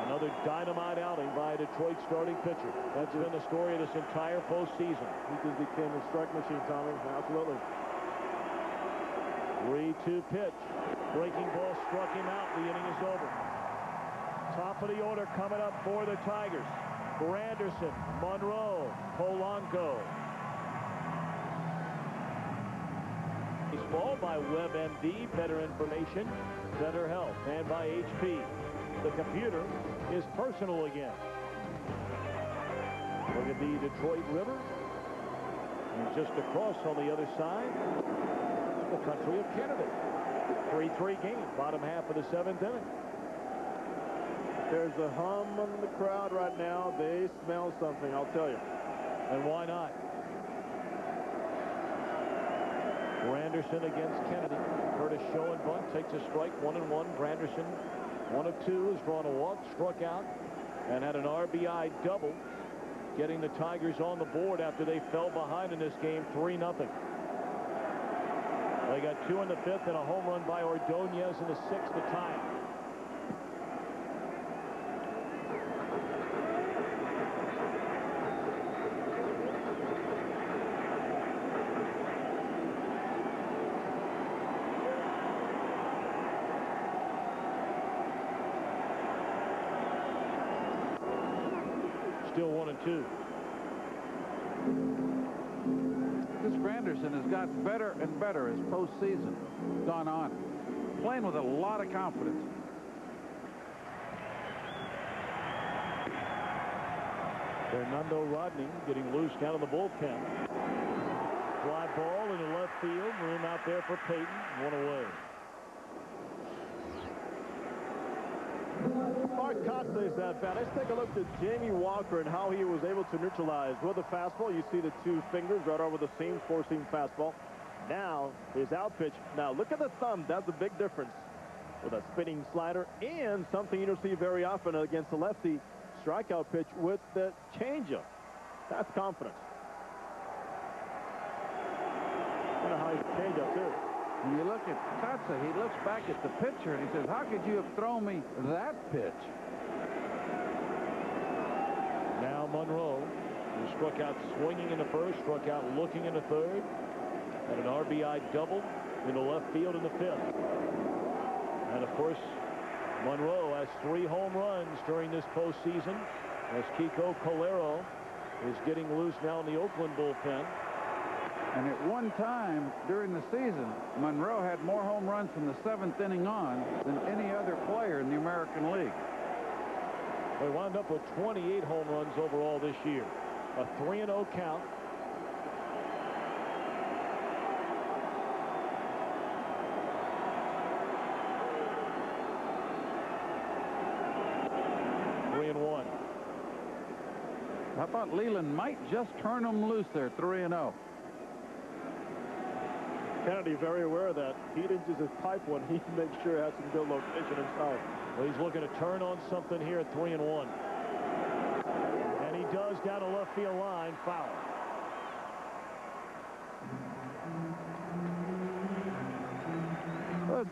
Another dynamite outing by a Detroit starting pitcher. That's been the story of this entire postseason. He just became a strike machine, Tommy. Absolutely. 3-2 pitch. Breaking ball struck him out. The inning is over. Top of the order coming up for the Tigers. Granderson, Monroe, Polanco. Baseball by WebMD. Better information, better health. And by HP. The computer is personal again. Look at the Detroit River. And just across on the other side, the country of Canada. 3-3 game, bottom half of the 7th inning. There's a hum in the crowd right now. They smell something, I'll tell you. And why not? Granderson against Kennedy. Curtis show and bunt, takes a strike, 1-1. Granderson, 1 of 2, has drawn a walk, struck out, and had an RBI double, getting the Tigers on the board after they fell behind in this game 3-0. They got 2 in the 5th and a home run by Ordonez in the 6th to tie it. Still 1-2. This Granderson has gotten better and better as postseason gone on. Playing with a lot of confidence. Fernando Rodney getting loose down in the bullpen. Fly ball in the left field. Room out there for Peyton. 1 away. Mark Kotze's at bat. Let's take a look at Jamie Walker and how he was able to neutralize with a fastball. You see the 2 fingers right over the seam, 4-seam fastball. Now his out pitch. Now look at the thumb. That's a big difference with a spinning slider and something you don't see very often against the lefty. Strikeout pitch with the changeup. That's confidence. I wonder how he's changeup too. When you look at Kotze, he looks back at the pitcher and he says, how could you have thrown me that pitch? Now Monroe, who struck out swinging in the 1st, struck out looking in the 3rd, had an RBI double in the left field in the 5th. And of course, Monroe has 3 home runs during this postseason as Kiko Colero is getting loose now in the Oakland bullpen. And at one time during the season, Monroe had more home runs from the 7th inning on than any other player in the American League. They wound up with 28 home runs overall this year. A 3-0 count. I thought Leland might just turn him loose there, 3-0. Kennedy very aware of that. He didn't just his pipe one. He makes sure he has some good location inside. Well, he's looking to turn on something here at 3-1. And he does down a left field line. Foul.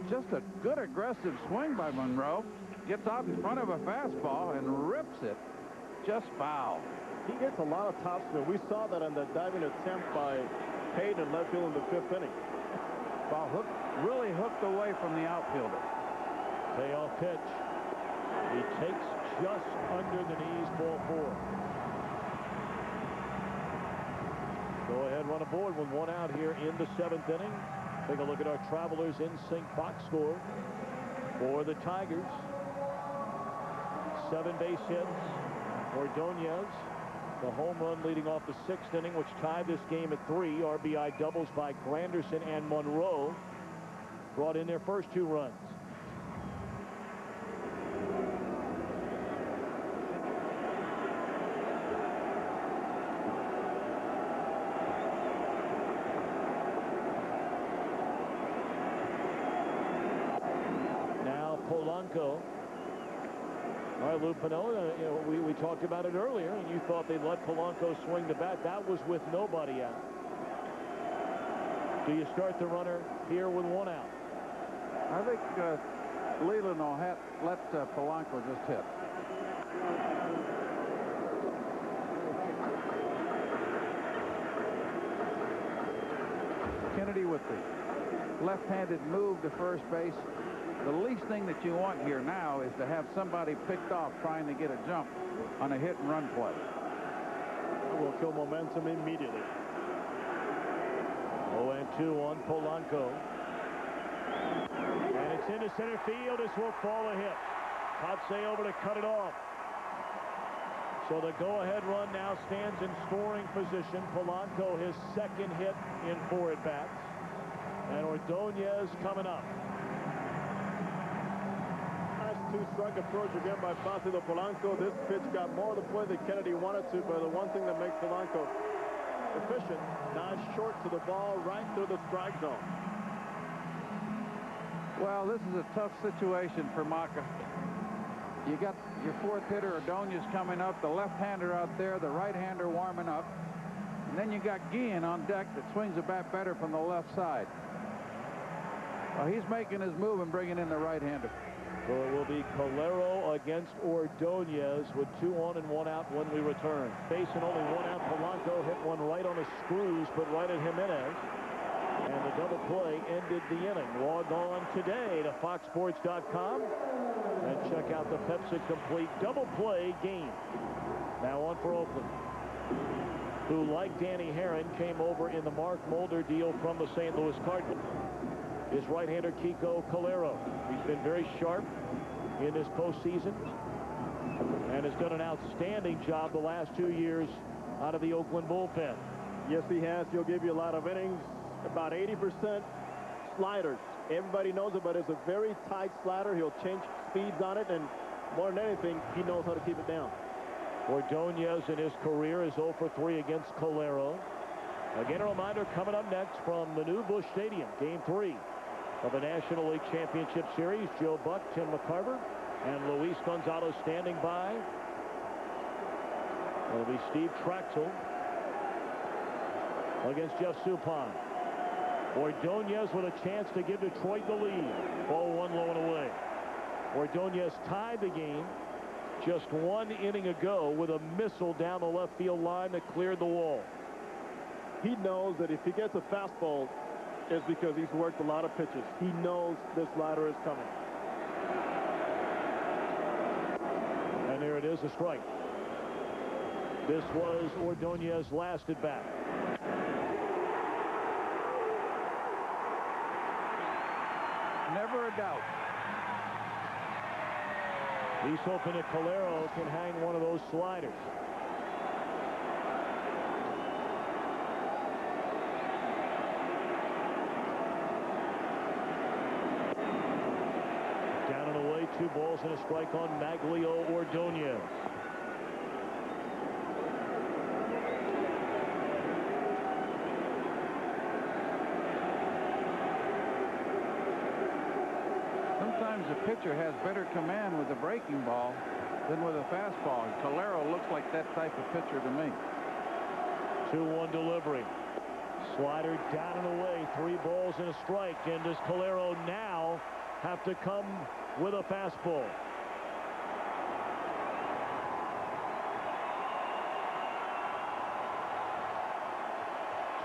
just a good aggressive swing by Monroe. Gets out in front of a fastball and rips it. Just foul. He gets a lot of topspin. We saw that on the diving attempt by Hayden in left field in the 5th inning. Ball really hooked away from the outfielder. Payoff pitch. He takes just under the knees, ball 4. Go ahead, run aboard with 1 out here in the 7th inning. Take a look at our Travelers in sync box score for the Tigers. 7 base hits. Ordonez, the home run leading off the 6th inning, which tied this game at 3. RBI doubles by Granderson and Monroe brought in their first 2 runs. Now Polanco. All right, Lou Piniella, you know, we talked about it earlier, and you thought they'd let Polanco swing the bat. That was with nobody out. Do you start the runner here with 1 out? I think Leland will let Polanco just hit. Kennedy with the left-handed move to first base. The least thing that you want here now is to have somebody picked off trying to get a jump on a hit-and-run play. It will kill momentum immediately. 0-2 on Polanco. And it's into center field. This will fall a hit. Kotze over to cut it off. So the go-ahead run now stands in scoring position. Polanco, his 2nd hit in 4 at-bats. And Ordonez coming up. 2-strike approach again by Placido Polanco. This pitch got more of the play that Kennedy wanted to, but the one thing that makes Polanco efficient, not short to the ball, right through the strike zone. Well, this is a tough situation for Mota. You got your 4th hitter, Ordonez, coming up, the left-hander out there, the right-hander warming up, and then you got Guillen on deck that swings the bat better from the left side. Well, he's making his move and bringing in the right-hander. So it will be Calero against Ordonez with 2 on and 1 out when we return. Baseman only 1 out. Polanco hit one right on the screws, but right at Jimenez. And the double play ended the inning. Log on today to foxsports.com and check out the Pepsi Complete double play game. Now on for Oakland, who, like Danny Haren, came over in the Mark Mulder deal from the St. Louis Cardinals. Is right-hander Kiko Calero. He's been very sharp in this postseason and has done an outstanding job the last 2 years out of the Oakland bullpen. Yes, he has. He'll give you a lot of innings. About 80% sliders. Everybody knows it, but it's a very tight slider. He'll change speeds on it, and more than anything, he knows how to keep it down. Ordonez in his career is 0 for 3 against Calero. Again, a reminder coming up next from the new Busch Stadium, Game 3 of the National League Championship Series. Joe Buck, Tim McCarver, and Luis Gonzalez standing by. It'll be Steve Traxel against Jeff Suppan. Ordonez with a chance to give Detroit the lead. Ball 1 low and away. Ordonez tied the game just 1 inning ago with a missile down the left field line that cleared the wall. He knows that if he gets a fastball, it's because he's worked a lot of pitches. He knows this slider is coming. And there it is, a strike. This was Ordonez's last at bat. Never a doubt. He's hoping that Calero can hang one of those sliders. Down and away, 2 balls and a strike on Magglio Ordonez. Sometimes a pitcher has better command with a breaking ball than with a fastball. Calero looks like that type of pitcher to me. 2-1 delivery. Slider down and away, 3 balls and a strike. And does Calero now have to come with a fastball.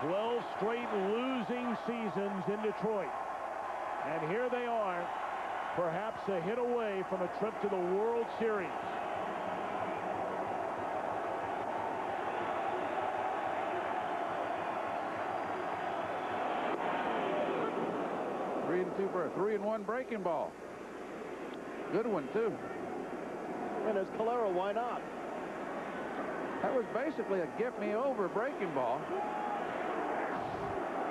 "12 straight losing seasons in Detroit. And here they are, perhaps a hit away from a trip to the World Series." Three and one breaking ball. Good one, too. And as Calero, why not? That was basically a get-me-over breaking ball.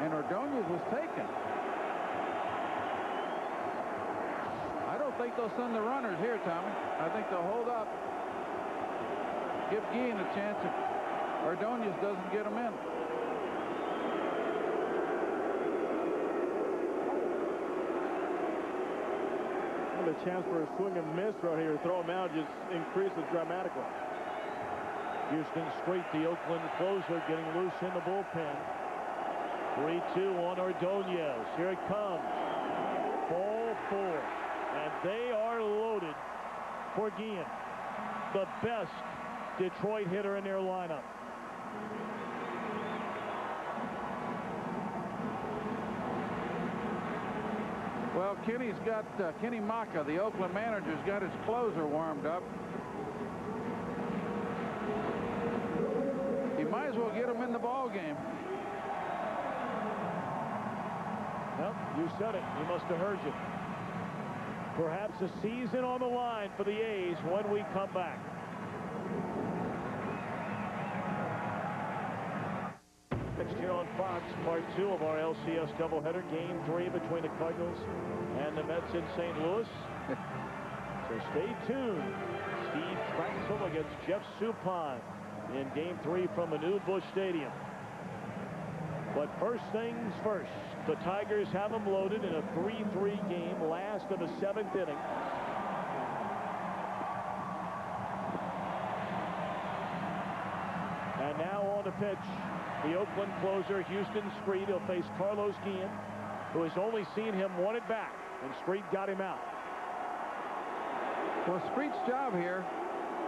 And Ordonez was taken. I don't think they'll send the runners here, Tommy. I think they'll hold up. Give Guillen a chance if Ordonez doesn't get him in. The chance for a swing and miss right here. Throw him out just increases dramatically. Houston Street, the Oakland closer, getting loose in the bullpen. 3-2 on Ordonez. Here it comes. Ball 4. And they are loaded for Guillen, the best Detroit hitter in their lineup. Well, Kenny Mota, the Oakland manager's got his closer warmed up. He might as well get him in the ball game. Well, you said it. He must have heard you. Perhaps a season on the line for the A's when we come back. Next here on Fox, part 2 of our LCS doubleheader, game 3 between the Cardinals and the Mets in St. Louis. So stay tuned. Steve Trachsel against Jeff Suppan in game 3 from the new Busch Stadium. But first things first, the Tigers have them loaded in a 3-3 game, last of the 7th inning. And now on the pitch, the Oakland closer, Houston Street. He'll face Carlos Guillen, who has only seen him one at bat, and Street got him out. Well, Street's job here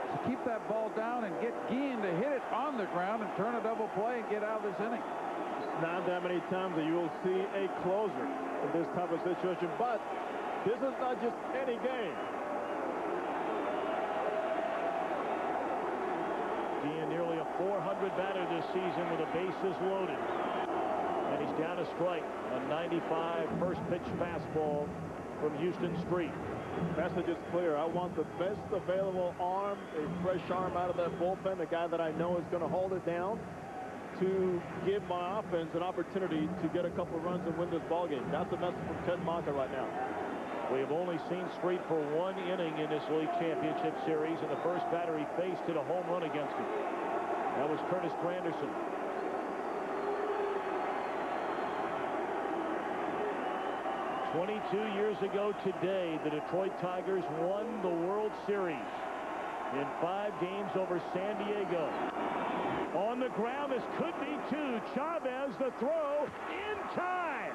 is to keep that ball down and get Guillen to hit it on the ground and turn a double play and get out of this inning. It's not that many times that you will see a closer in this type of situation, but this is not just any game. Guillen nearly a 400 batter this season with the bases loaded. And he's down a strike. A 95 first pitch fastball from Houston Street. Message is clear. I want the best available arm, a fresh arm out of that bullpen, a guy that I know is going to hold it down to give my offense an opportunity to get a couple of runs and win this ball game. That's the message from Ted Mota right now. We have only seen Street for 1 inning in this league championship series, and the first batter he faced hit a home run against him. That was Curtis Granderson. "22 years ago today, the Detroit Tigers won the World Series in 5 games over San Diego." On the ground, this could be 2. Chavez, the throw, in time.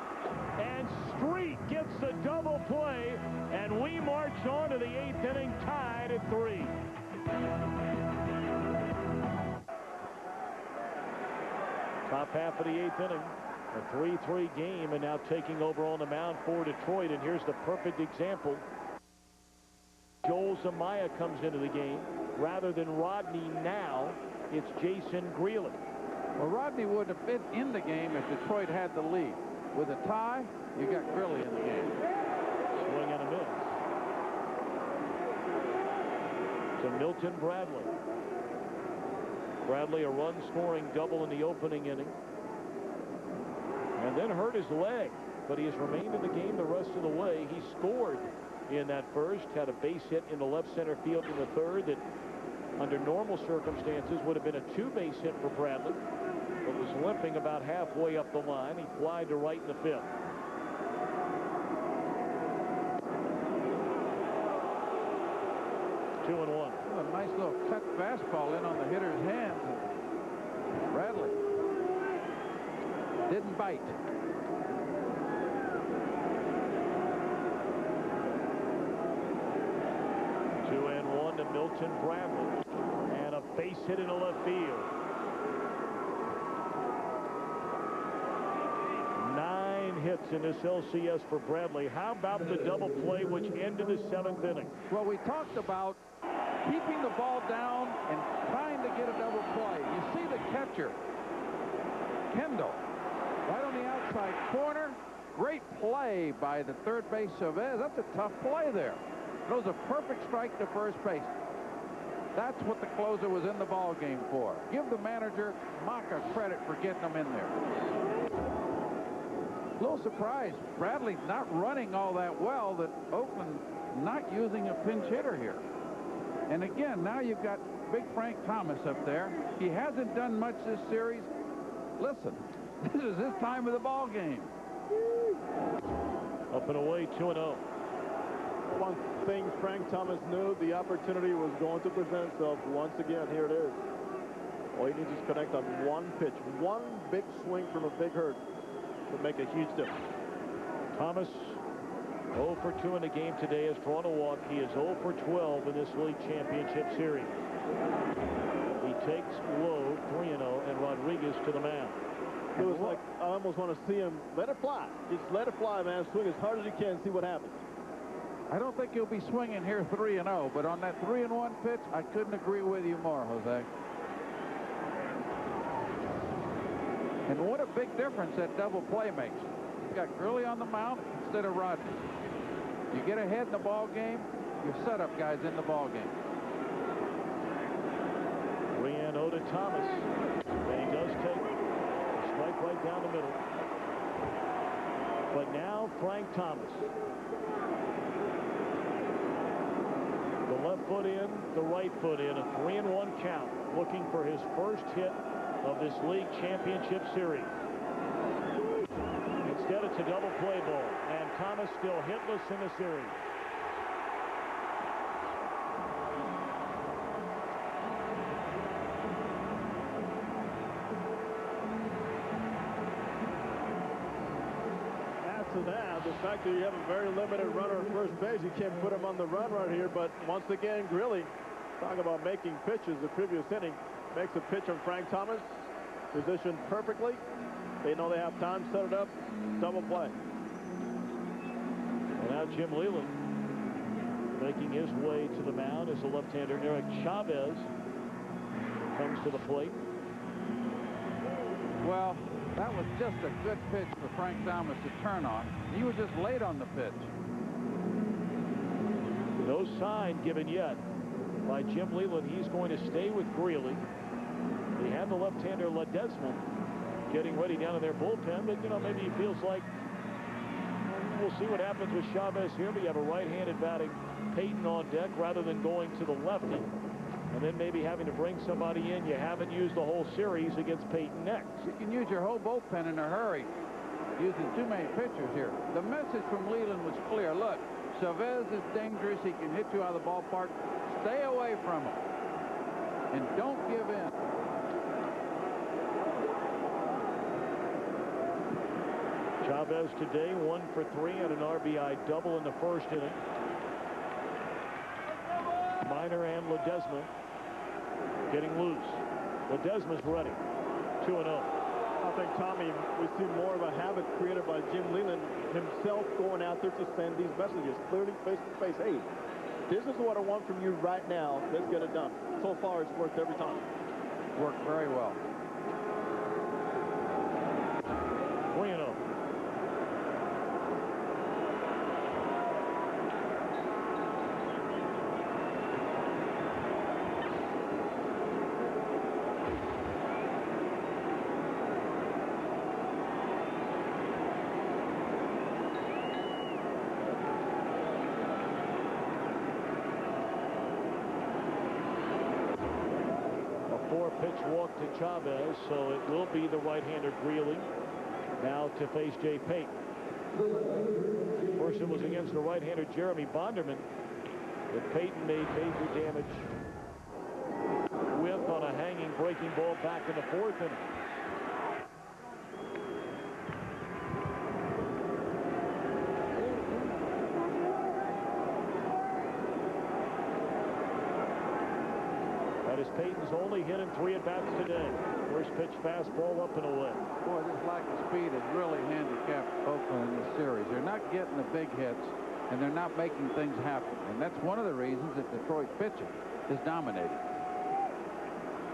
And Street gets the double play, and we march on to the 8th inning, tied at 3. Top half of the 8th inning, a 3-3 game, and now taking over on the mound for Detroit. And here's the perfect example. Joel Zumaya comes into the game. Rather than Rodney now, it's Jason Greeley. Well, Rodney wouldn't have fit in the game if Detroit had the lead. With a tie, you got Greeley in the game. Swing and a miss. To Milton Bradley. Bradley, a run-scoring double in the opening inning. And then hurt his leg, but he has remained in the game the rest of the way. He scored in that first, had a base hit in the left center field in the third that under normal circumstances would have been a 2-base hit for Bradley, but was limping about halfway up the line. He flied to right in the 5th. Two and one. A nice little cut fastball in on the hitter's hands. Bradley didn't bite. Milton Bradley. And a base hit into left field. 9 hits in this LCS for Bradley. How about the double play which ended the 7th inning? Well, we talked about keeping the ball down and trying to get a double play. You see the catcher, Kendall, right on the outside corner. Great play by the third base Chavez. That's a tough play there. Throws a perfect strike to first base. That's what the closer was in the ball game for. Give the manager Mota credit for getting him in there. A little surprised. Bradley's not running all that well, that Oakland not using a pinch hitter here. And again, now you've got big Frank Thomas up there. He hasn't done much this series. Listen, this is his time of the ball game. Up and away, 2-0. One thing Frank Thomas knew, the opportunity was going to present itself once again. Here it is. All he needs is connect on one pitch. One big swing from a big hurt would make a huge difference. Thomas 0 for 2 in the game today has drawn a walk. He is 0 for 12 in this league championship series. He takes Lowe 3-0 and Rodriguez to the mound. It was like, I almost want to see him let it fly. Just let it fly, man. Swing as hard as you can, see what happens. I don't think he'll be swinging here 3-0, but on that 3-1 pitch, I couldn't agree with you more, Jose. And what a big difference that double play makes. You've got Gurley on the mound instead of Rodney. You get ahead in the ball game, your setup guys in the ball game. 3-0 to Thomas. And he does take a strike right down the middle. But now Frank Thomas. The left foot in, the right foot in. A 3-1 count. Looking for his first hit of this league championship series. Instead, it's a double play ball. And Thomas still hitless in the series. To that, the fact that you have a very limited runner at first base, you can't put him on the run right here. But once again, Grilly, talk about making pitches. The previous inning makes a pitch on Frank Thomas, positioned perfectly. They know they have time, set it up, double play. And now Jim Leland making his way to the mound as the left-hander Eric Chavez comes to the plate. Well, that was just a good pitch for Frank Thomas to turn on. He was just late on the pitch. No sign given yet by Jim Leland. He's going to stay with Greeley. He had the left-hander Ledesma getting ready down in their bullpen, but, you know, maybe he feels like we'll see what happens with Chavez here. But you have a right-handed batting Peyton on deck rather than going to the lefty. And then maybe having to bring somebody in you haven't used the whole series against Peyton next. You can use your whole bullpen in a hurry, using too many pitchers here. The message from Leland was clear. Look, Chavez is dangerous. He can hit you out of the ballpark. Stay away from him. And don't give in. Chavez today 1 for 3 and an RBI double in the first inning. Minor and Ledesma getting loose. Ledesma's ready. 2-0. I think, Tommy, we see more of a habit created by Jim Leland himself going out there to send these messages clearly face to face. Hey, this is what I want from you right now. Let's get it done. So far, it's worked every time. Worked very well. 3-0. Pitch walk to Chavez, so it will be the right-hander Greeley now to face Jay Payton. First it was against the right-hander Jeremy Bonderman that Payton made major damage with on a hanging breaking ball back in the fourth inning. Titus Payton's only hit in 3 at-bats today. First pitch fastball up and away. Boy, this lack of speed has really handicapped Oakland in this series. They're not getting the big hits, and they're not making things happen. And that's one of the reasons that Detroit pitching is dominating.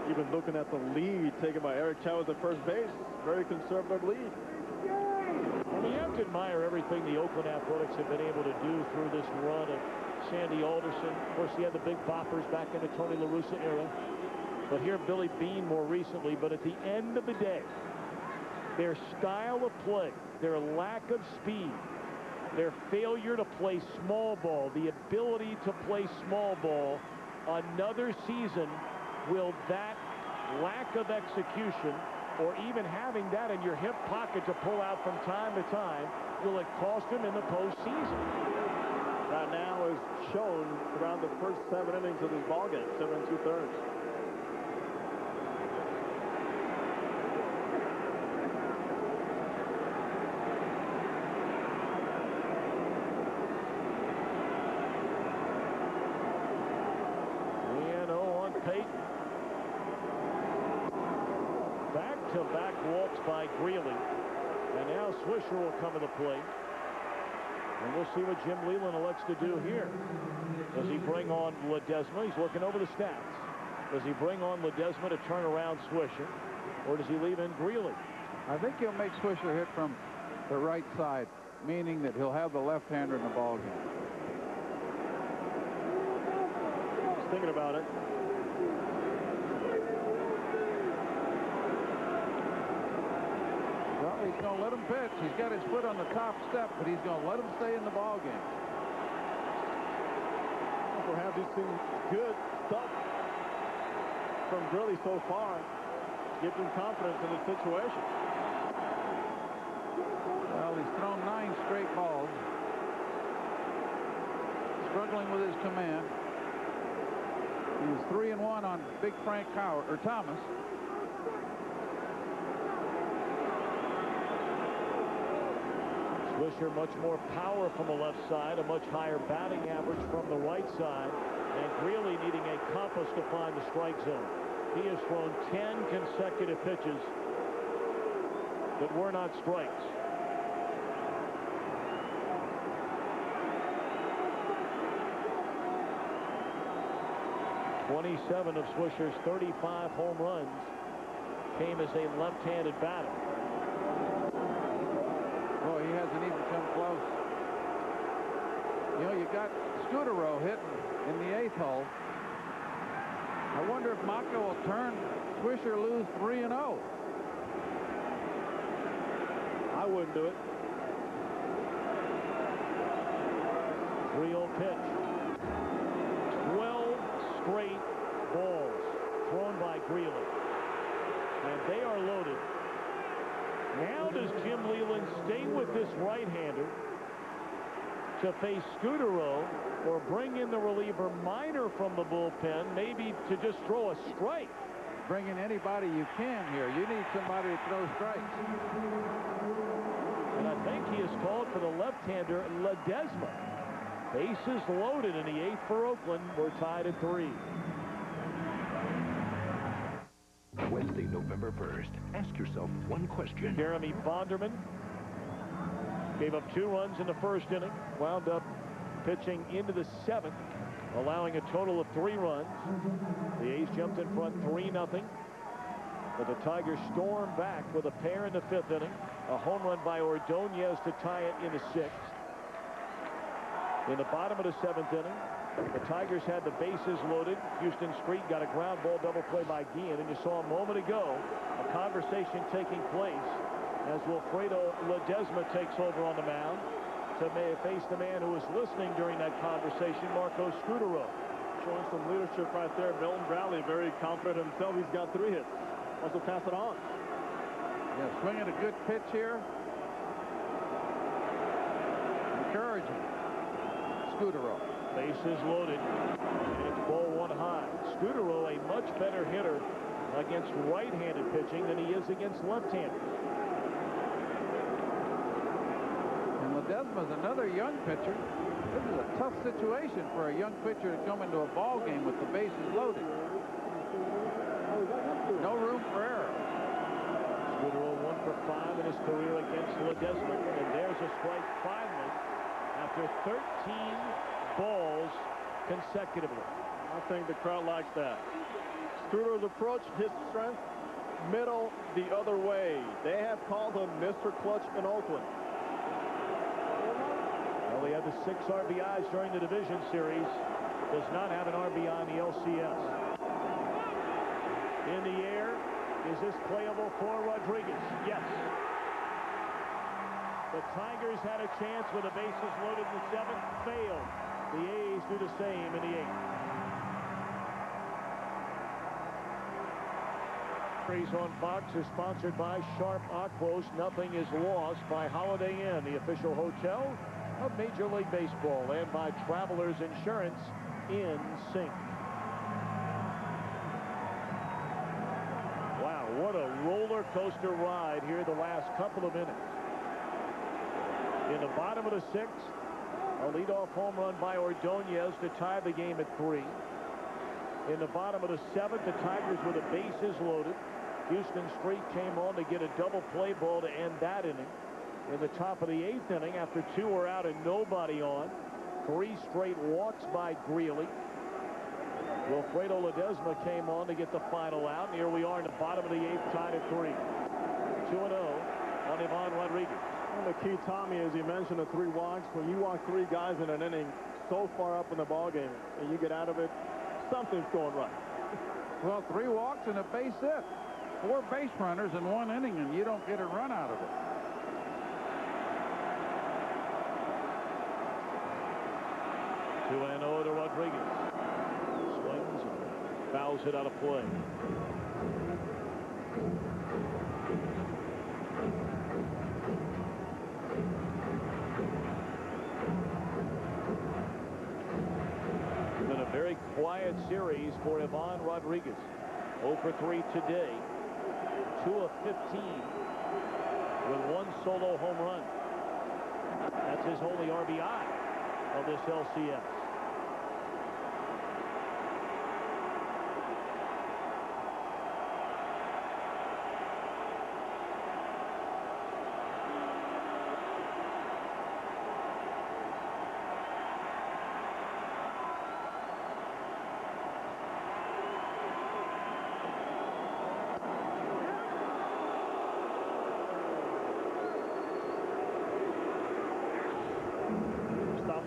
Even looking at the lead taken by Eric Chavez at first base, very conservative lead. Well, you have to admire everything the Oakland Athletics have been able to do through this run of Sandy Alderson. Of course, he had the big boppers back in the Tony La Russa era. But here, Billy Beane more recently. But at the end of the day, their style of play, their lack of speed, their failure to play small ball, the ability to play small ball, another season, will that lack of execution, or even having that in your hip pocket to pull out from time to time, will it cost him in the postseason? That now is shown around the first 7 innings of this ballgame, 7 2/3. Back-to-back walks by Greeley. And now Swisher will come to the plate. And we'll see what Jim Leyland elects to do here. Does he bring on Ledesma? He's looking over the stats. Does he bring on Ledesma to turn around Swisher? Or does he leave in Greeley? I think he'll make Swisher hit from the right side, meaning that he'll have the left-hander in the ballgame. He's thinking about it. Well, he's going to let him pitch. He's got his foot on the top step, but he's going to let him stay in the ballgame. Well, perhaps he's seen good stuff from Greeley so far. Gives him confidence in the situation. Well, he's thrown 9 straight balls. Struggling with his command. He's 3-1 on Big Frank Thomas. Swisher much more power from the left side, a much higher batting average from the right side, and Greeley needing a compass to find the strike zone. He has thrown 10 consecutive pitches that were not strikes. "27 of Swisher's 35 home runs came as a left-handed batter." Boy, he hasn't even come close. You know, you got Scudero hitting in the 8th hole. I wonder if Mota will turn Swisher lose 3-0. I wouldn't do it. 3-0 pitch. 12 straight balls thrown by Greeley. And they are loaded. Now does Jim Leyland stay with this right-hander to face Scudero, or bring in the reliever Minor from the bullpen, maybe to just throw a strike? Bring in anybody you can here. You need somebody to throw strikes. And I think he has called for the left-hander Ledesma. Bases loaded in the 8th for Oakland. We're tied at 3. Wednesday, November 1st. Ask yourself one question. Jeremy Bonderman gave up 2 runs in the first inning. Wound up pitching into the 7th, allowing a total of 3 runs. The A's jumped in front 3-0. But the Tigers stormed back with a pair in the 5th inning. A home run by Ordonez to tie it in the 6th. In the bottom of the 7th inning, the Tigers had the bases loaded. Houston Street got a ground ball double play by Guillen, and you saw a moment ago a conversation taking place as Wilfredo Ledesma takes over on the mound to face the man who was listening during that conversation, Marco Scudero. Showing some leadership right there. Milton Bradley very confident himself. He's got 3 hits. Wants to pass it on. Yeah, swinging a good pitch here. Encouraging. Scudero. Bases loaded. And it's ball 1 high. Scudero, a much better hitter against right-handed pitching than he is against left-handed. And Ledesma's another young pitcher. This is a tough situation for a young pitcher to come into a ball game with the bases loaded. No room for error. Scudero 1 for 5 in his career against Ledesma. And there's a strike finally after 13 balls consecutively. I think the crowd likes that. Scudero's approach, his strength, middle the other way. They have called him Mr. Clutch in Oakland. Well, he had the 6 RBIs during the division series. Does not have an RBI in the LCS. In the air. Is this playable for Rodriguez? Yes. The Tigers had a chance with the bases loaded in the 7th. Failed. The A's do the same in the 8th. On Fox is sponsored by Sharp Aquos. Nothing is lost by Holiday Inn, the official hotel of Major League Baseball, and by Travelers Insurance in sync. Wow, what a roller coaster ride here the last couple of minutes. In the bottom of the 6th, a leadoff home run by Ordonez to tie the game at 3. In the bottom of the 7th, the Tigers with the bases loaded. Houston Street came on to get a double play ball to end that inning. In the top of the 8th inning, after 2 were out and nobody on, 3 straight walks by Greeley. Wilfredo Ledesma came on to get the final out. And here we are in the bottom of the 8th, tied at 3. 2-0 on Ivan Rodriguez. And the key, Tommy, as you mentioned, the 3 walks. When you walk 3 guys in an inning so far up in the ballgame and you get out of it, something's going right. Well, 3 walks and a base hit. 4 base runners in 1 inning, and you don't get a run out of it. Two and 0 to Rodriguez. Swings and fouls it out of play. It's been a very quiet series for Ivan Rodriguez. 0 for 3 today. 2 of 15 with 1 solo home run. That's his only RBI of this LCS.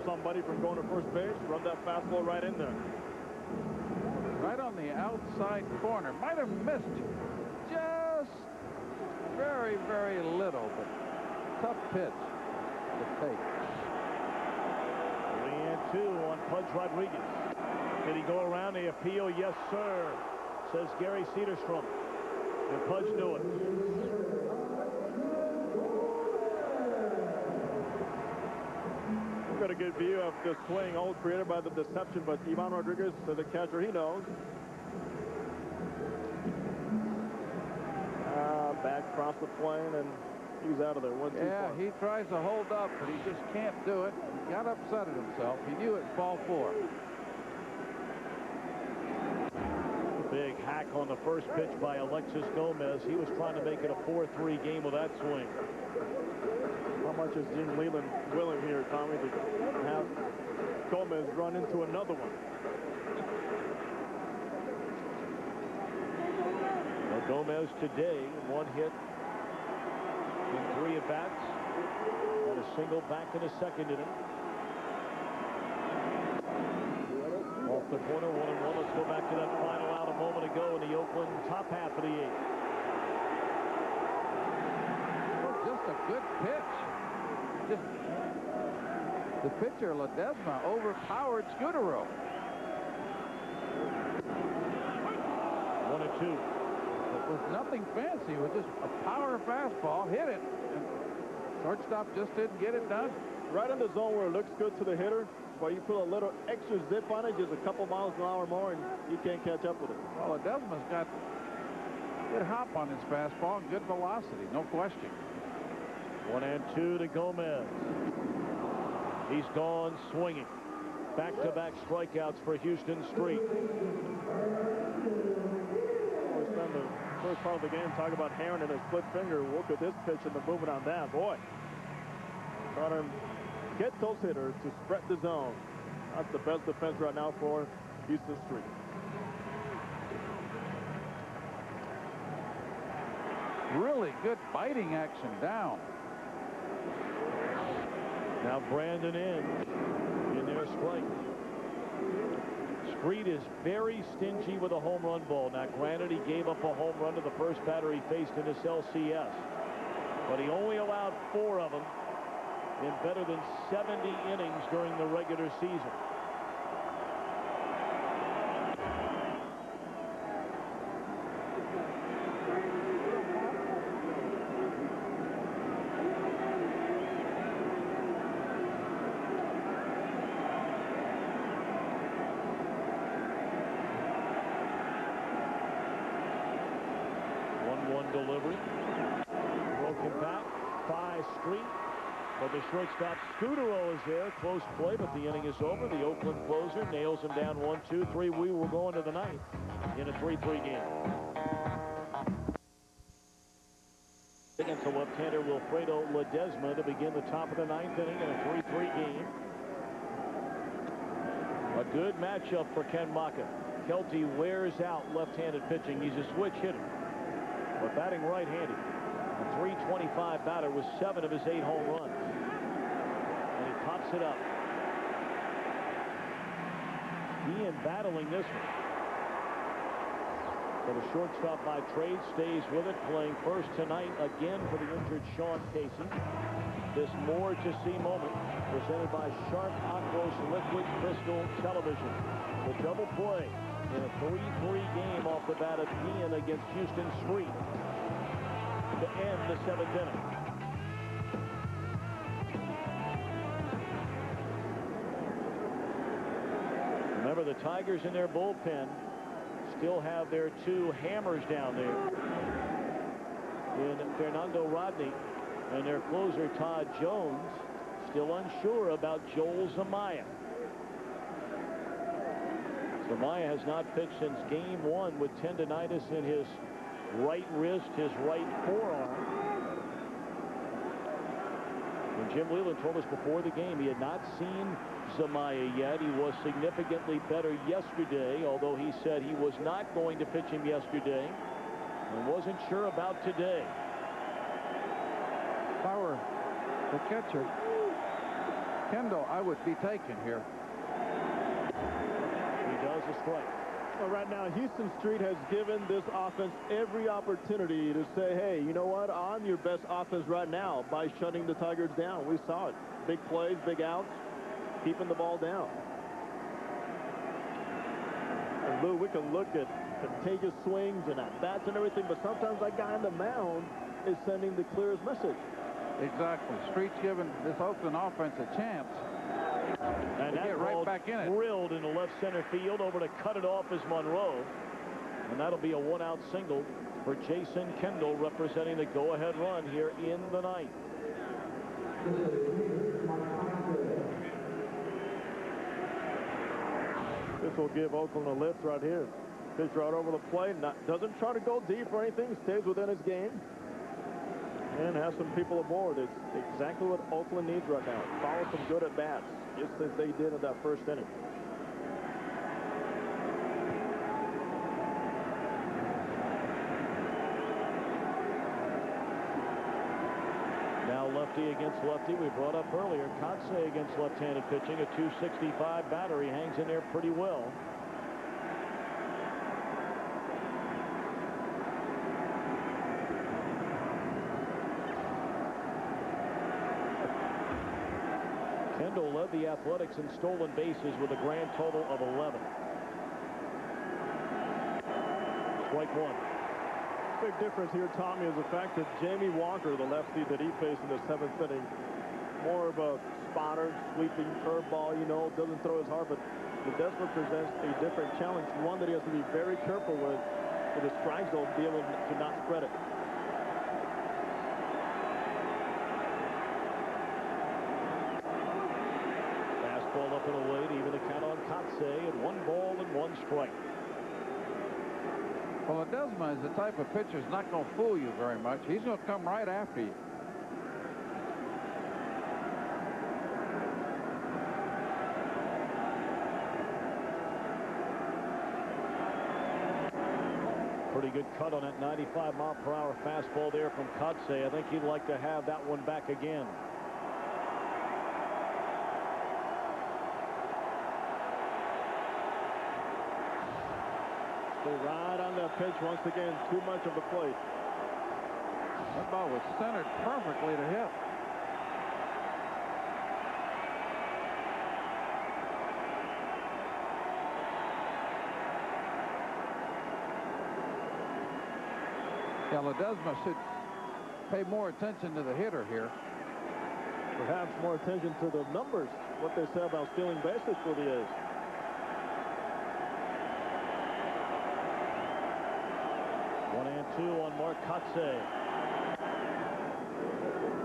Somebody from going to first base, run that fastball right in there. Right on the outside corner. Might have missed just very, very little, but tough pitch to take. 3-2 on Pudge Rodriguez. Did he go around the appeal? Yes, sir, says Gary Cederstrom. And Pudge knew it. Got a good view of the swing, all created by the deception, but Ivan Rodriguez, the catcher, he knows. Back across the plane, and he's out of there. 1-2 yeah, far. he tries to hold up, but he just can't do it. He got upset at himself. He knew it, ball 4. Big hack on the first pitch by Alexis Gomez. He was trying to make it a 4-3 game with that swing. How much is Gene Leland willing here, Tommy, to have Gomez run into another one? Well, Gomez today, 1 hit in 3 at-bats. And a single back in the 2nd inning. Off the corner, 1-1. Let's go back to that final out a moment ago in the Oakland top half of the 8th. Just a good pitch. Just the pitcher, Ledesma, overpowered Scudero. 1-2. It was nothing fancy. It was just a power fastball. Hit it. And shortstop just didn't get it done. Right in the zone where it looks good to the hitter, but you put a little extra zip on it, just a couple miles an hour more, and you can't catch up with it. Well, Ledesma's got good hop on his fastball and good velocity, no question. 1-2 to Gomez. He's gone swinging. Back-to-back strikeouts for Houston Street. we spend the first part of the game talking about Haren and his split finger. Look at this pitch and the movement on that. Boy, trying to get those hitters to spread the zone. That's the best defense right now for Houston Street. Really good biting action down. Now Brandon in their strike. Street is very stingy with a home run ball. Now, granted, he gave up a home run to the first batter he faced in this LCS, but he only allowed 4 of them in better than 70 innings during the regular season. Delivery. Broken back by Street. But the shortstop Scudero is there. Close play, but the inning is over. The Oakland closer nails him down 1-2-3. We will go into the ninth in a 3-3 game. Against the left-hander Wilfredo Ledesma to begin the top of the ninth inning in a 3-3 game. A good matchup for Ken Mota. Kelty wears out left-handed pitching. He's a switch hitter, but batting right-handed. A .325 batter with 7 of his 8 home runs. And he pops it up. Ian battling this one. So the shortstop by trade stays with it, playing first tonight again for the injured Sean Casey. This more to see moment presented by Sharp Aquos Liquid Crystal Television. The double play in a 3-3 game off the bat of Ian against Houston Street to end the 7th inning. Remember, the Tigers in their bullpen still have their 2 hammers down there in Fernando Rodney and their closer Todd Jones, still unsure about Joel Zamaya. Zamaya has not pitched since game 1 with tendinitis in his right wrist, his right forearm. And Jim Leland told us before the game he had not seen Zamaya yet. He was significantly better yesterday, although he said he was not going to pitch him yesterday and wasn't sure about today. If I were the catcher, Kendall, I would be taken here. He does a strike. Well, right now, Houston Street has given this offense every opportunity to say, hey, you know what? I'm your best offense right now by shutting the Tigers down. We saw it. Big plays, big outs, keeping the ball down. And Lou, we can look at contagious swings and at-bats and everything, but sometimes that guy on the mound is sending the clearest message. Exactly. Street's giving this Oakland offense a chance. And that get right back in it. Drilled into left center field. Over to cut it off is Monroe. And that'll be a 1-out single for Jason Kendall, representing the go-ahead run here in the ninth. This will give Oakland a lift right here. Pitch right over the plate. Doesn't try to go deep or anything. Stays within his game. And has some people aboard. It's exactly what Oakland needs right now. Follow some good at-bats, just as they did in that first inning. Now lefty against lefty. We brought up earlier, Kotze against left-handed pitching. A .265 batter. He hangs in there pretty well. Kendall led the Athletics in stolen bases with a grand total of 11. Strike 1. Big difference here, Tommy, is the fact that Jamie Walker, the lefty that he faced in the 7th inning, more of a spotter, sweeping curveball, you know, doesn't throw as hard, but Ledesma presents a different challenge, one that he has to be very careful with the strike zone, be able to not spread it. Fastball up and away to even the count on Kotze, and 1 ball and 1 strike. Well, Ledesma is the type of pitcher that's not going to fool you very much. He's going to come right after you. Pretty good cut on that 95-mile-per-hour fastball there from Chavez. I think he'd like to have that one back again. Right on the pitch once again. Too much of the plate. That ball was centered perfectly to hit. Yeah, Ledesma should pay more attention to the hitter here. Perhaps more attention to the numbers, what they say about stealing bases for the A's. One and two on Mark Chavez.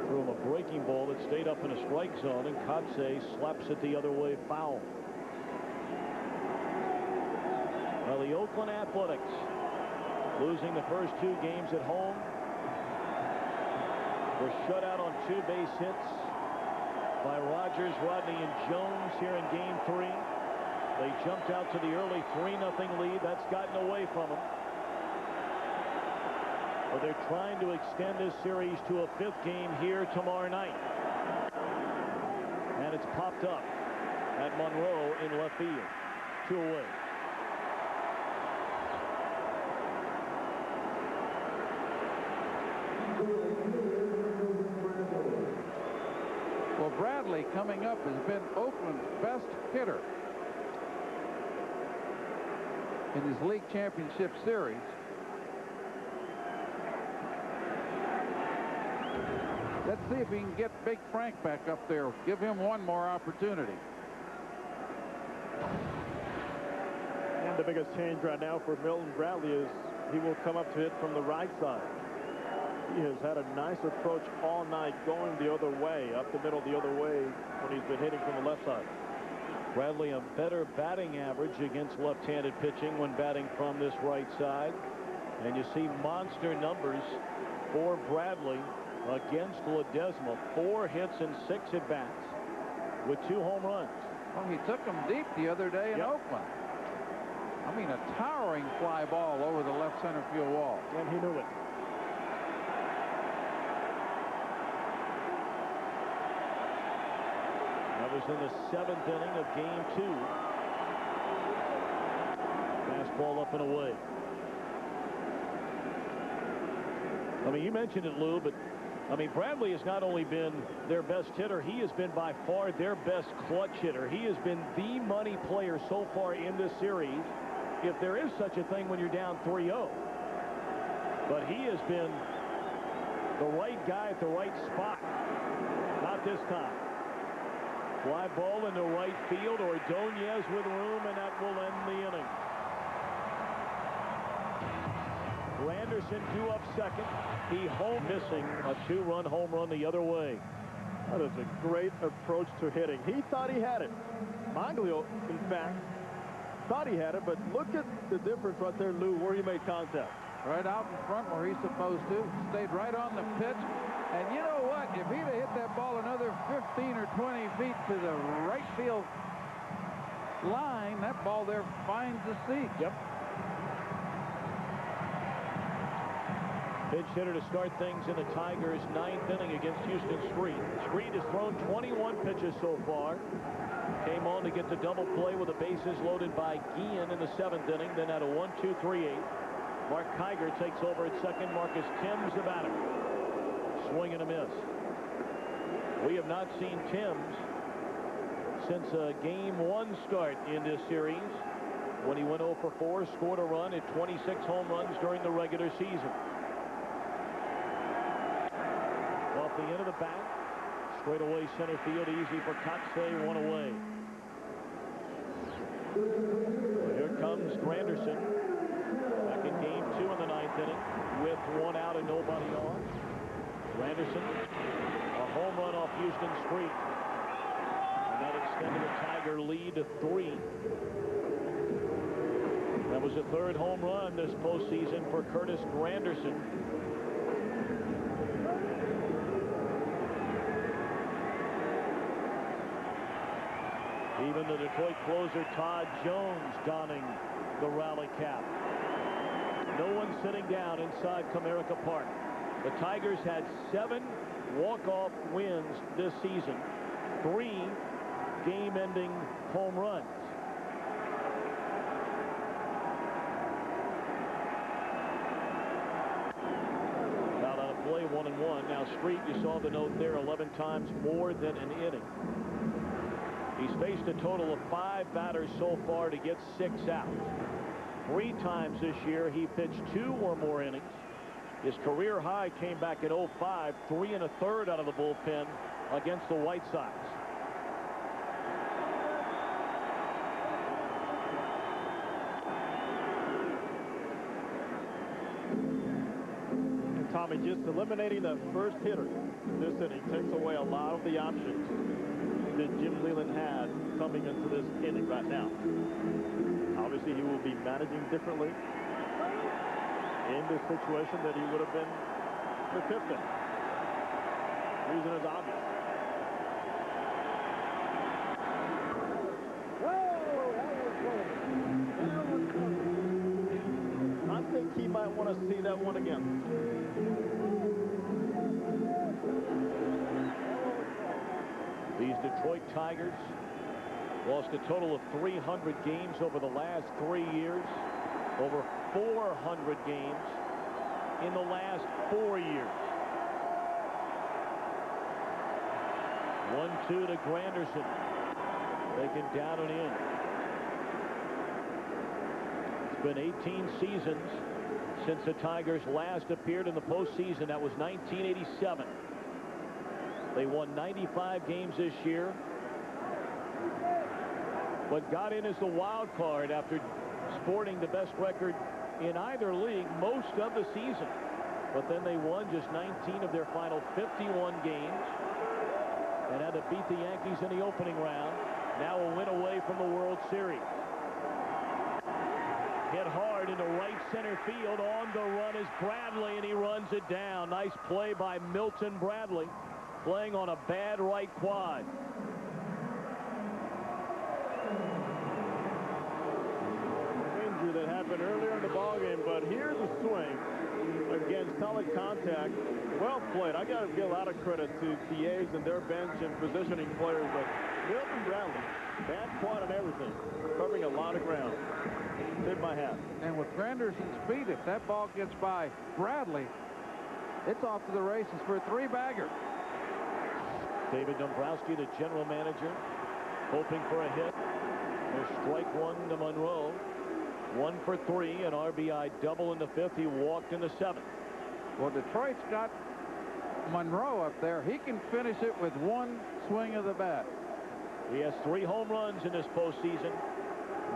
Threw him a breaking ball that stayed up in a strike zone, and Chavez slaps it the other way foul. Well, the Oakland Athletics losing the first two games at home. Were shut out on 2 base hits by Rogers, Rodney, and Jones here in Game 3. They jumped out to the early 3-0 lead. That's gotten away from them. But they're trying to extend this series to a 5th game here tomorrow night. And it's popped up at Monroe in left field. 2 away. Well, Bradley coming up has been Oakland's best hitter in his league championship series. Let's see if he can get Big Frank back up there. Give him one more opportunity. And the biggest change right now for Milton Bradley is he will come up to hit from the right side. He has had a nice approach all night, going the other way, up the middle the other way when he's been hitting from the left side. Bradley a better batting average against left-handed pitching when batting from this right side. And you see monster numbers for Bradley against Ledesma. 4 hits and 6 at-bats with 2 home runs. Well, he took them deep the other day in Oakland. I mean, a towering fly ball over the left center field wall. And he knew it. That was in the 7th inning of Game 2. Fastball up and away. I mean, you mentioned it, Lou, but I mean, Bradley has not only been their best hitter, he has been by far their best clutch hitter. He has been the money player so far in this series, if there is such a thing when you're down 3-0. But he has been the right guy at the right spot. Not this time. Fly ball into right field. Ordonez with room, and that will end the inning. Granderson due up second. He home missing a 2-run home run the other way. That is a great approach to hitting. He thought he had it. Magglio, in fact, thought he had it, but look at the difference right there, Lou, where he made contact. Right out in front where he's supposed to. Stayed right on the pitch. And you know what? If he'd have hit that ball another 15 or 20 feet to the right field line, that ball there finds the seat. Yep. Pitch hitter to start things in the Tigers' 9th inning against Houston Street. Street has thrown 21 pitches so far. Came on to get the double play with the bases loaded by Guillen in the 7th inning. Then had a 1-2-3-8. Mark Kiger takes over at second. Marcus Timms the batter. Swing and a miss. We have not seen Timms since a Game 1 start in this series, when he went 0 for 4, scored a run at 26 home runs during the regular season. Off the end of the bat, straight away center field, easy for Chavez, 1 away. Here comes Granderson. Back in Game 2 in the 9th inning with 1 out and nobody on. Granderson, a home run off Houston Street. And that extended the Tiger lead to 3. That was the third home run this postseason for Curtis Granderson. Even the Detroit closer Todd Jones donning the rally cap. No one sitting down inside Comerica Park. The Tigers had 7 walk-off wins this season, 3 game-ending home runs. Out on a play, 1-1. Now Street, you saw the note there, 11 times more than an inning. He's faced a total of 5 batters so far to get 6 outs. 3 times this year he pitched 2 or more innings. His career high came back in 05, 3 1/3 out of the bullpen against the White Sox. And Tommy, just eliminating the first hitter this inning takes away a lot of the options that Jim Leyland had coming into this inning right now. Obviously, he will be managing differently in this situation that he would have been the 5th inning. Reason is obvious. I think he might want to see that one again. These Detroit Tigers lost a total of 300 games over the last 3 years, over 400 games in the last 4 years. 1-2 to Granderson, taken down and in. It's been 18 seasons since the Tigers last appeared in the postseason. That was 1987. They won 95 games this year, but got in as the wild card after sporting the best record in either league most of the season. But then they won just 19 of their final 51 games and had to beat the Yankees in the opening round. Now a win away from the World Series. Hit hard into right center field. On the run is Bradley, and he runs it down. Nice play by Milton Bradley, playing on a bad right quad. Injury that happened earlier in the ballgame, but here's a swing against solid contact. Well played. I got to give a lot of credit to the A's and their bench and positioning players, but Milton Bradley, bad quad and everything, covering a lot of ground. Tip my hat. And with Granderson's speed, if that ball gets by Bradley, it's off to the races for a 3-bagger. David Dombrowski, the general manager, hoping for a hit. There's strike 1 to Monroe. 1 for 3, an RBI double in the 5th. He walked in the 7th. Well, Detroit's got Monroe up there. He can finish it with 1 swing of the bat. He has 3 home runs in this postseason,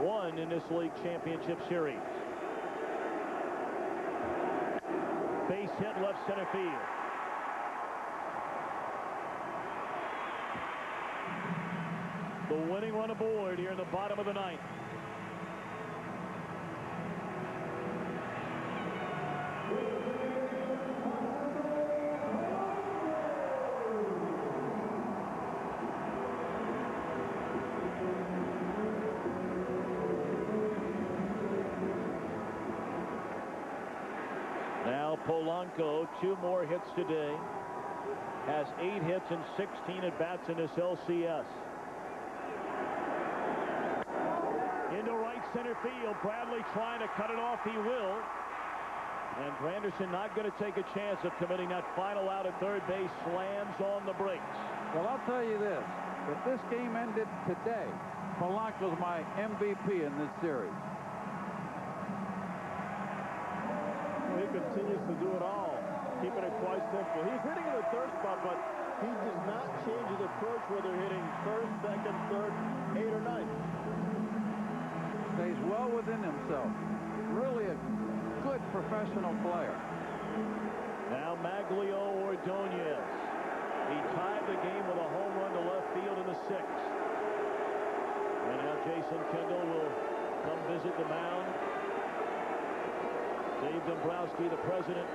1 in this league championship series. Base hit left center field. The winning run aboard here in the bottom of the 9th. Now Polanco, 2 more hits today. Has 8 hits and 16 at-bats in this LCS. Into right center field. Bradley trying to cut it off. He will. And Granderson not going to take a chance of committing that final out at third base. Slams on the brakes. Well, I'll tell you this. If this game ended today, Polanco's my MVP in this series. Well, he continues to do it all, keeping it quite simple. He's hitting in the third spot, but he does not change his approach whether hitting first, second, third, 8, or 9. Stays well within himself. Really a good professional player. Now Magglio Ordonez. He tied the game with a home run to left field in the 6th. And now Jason Kendall will come visit the mound Dave Dombrowski, the president,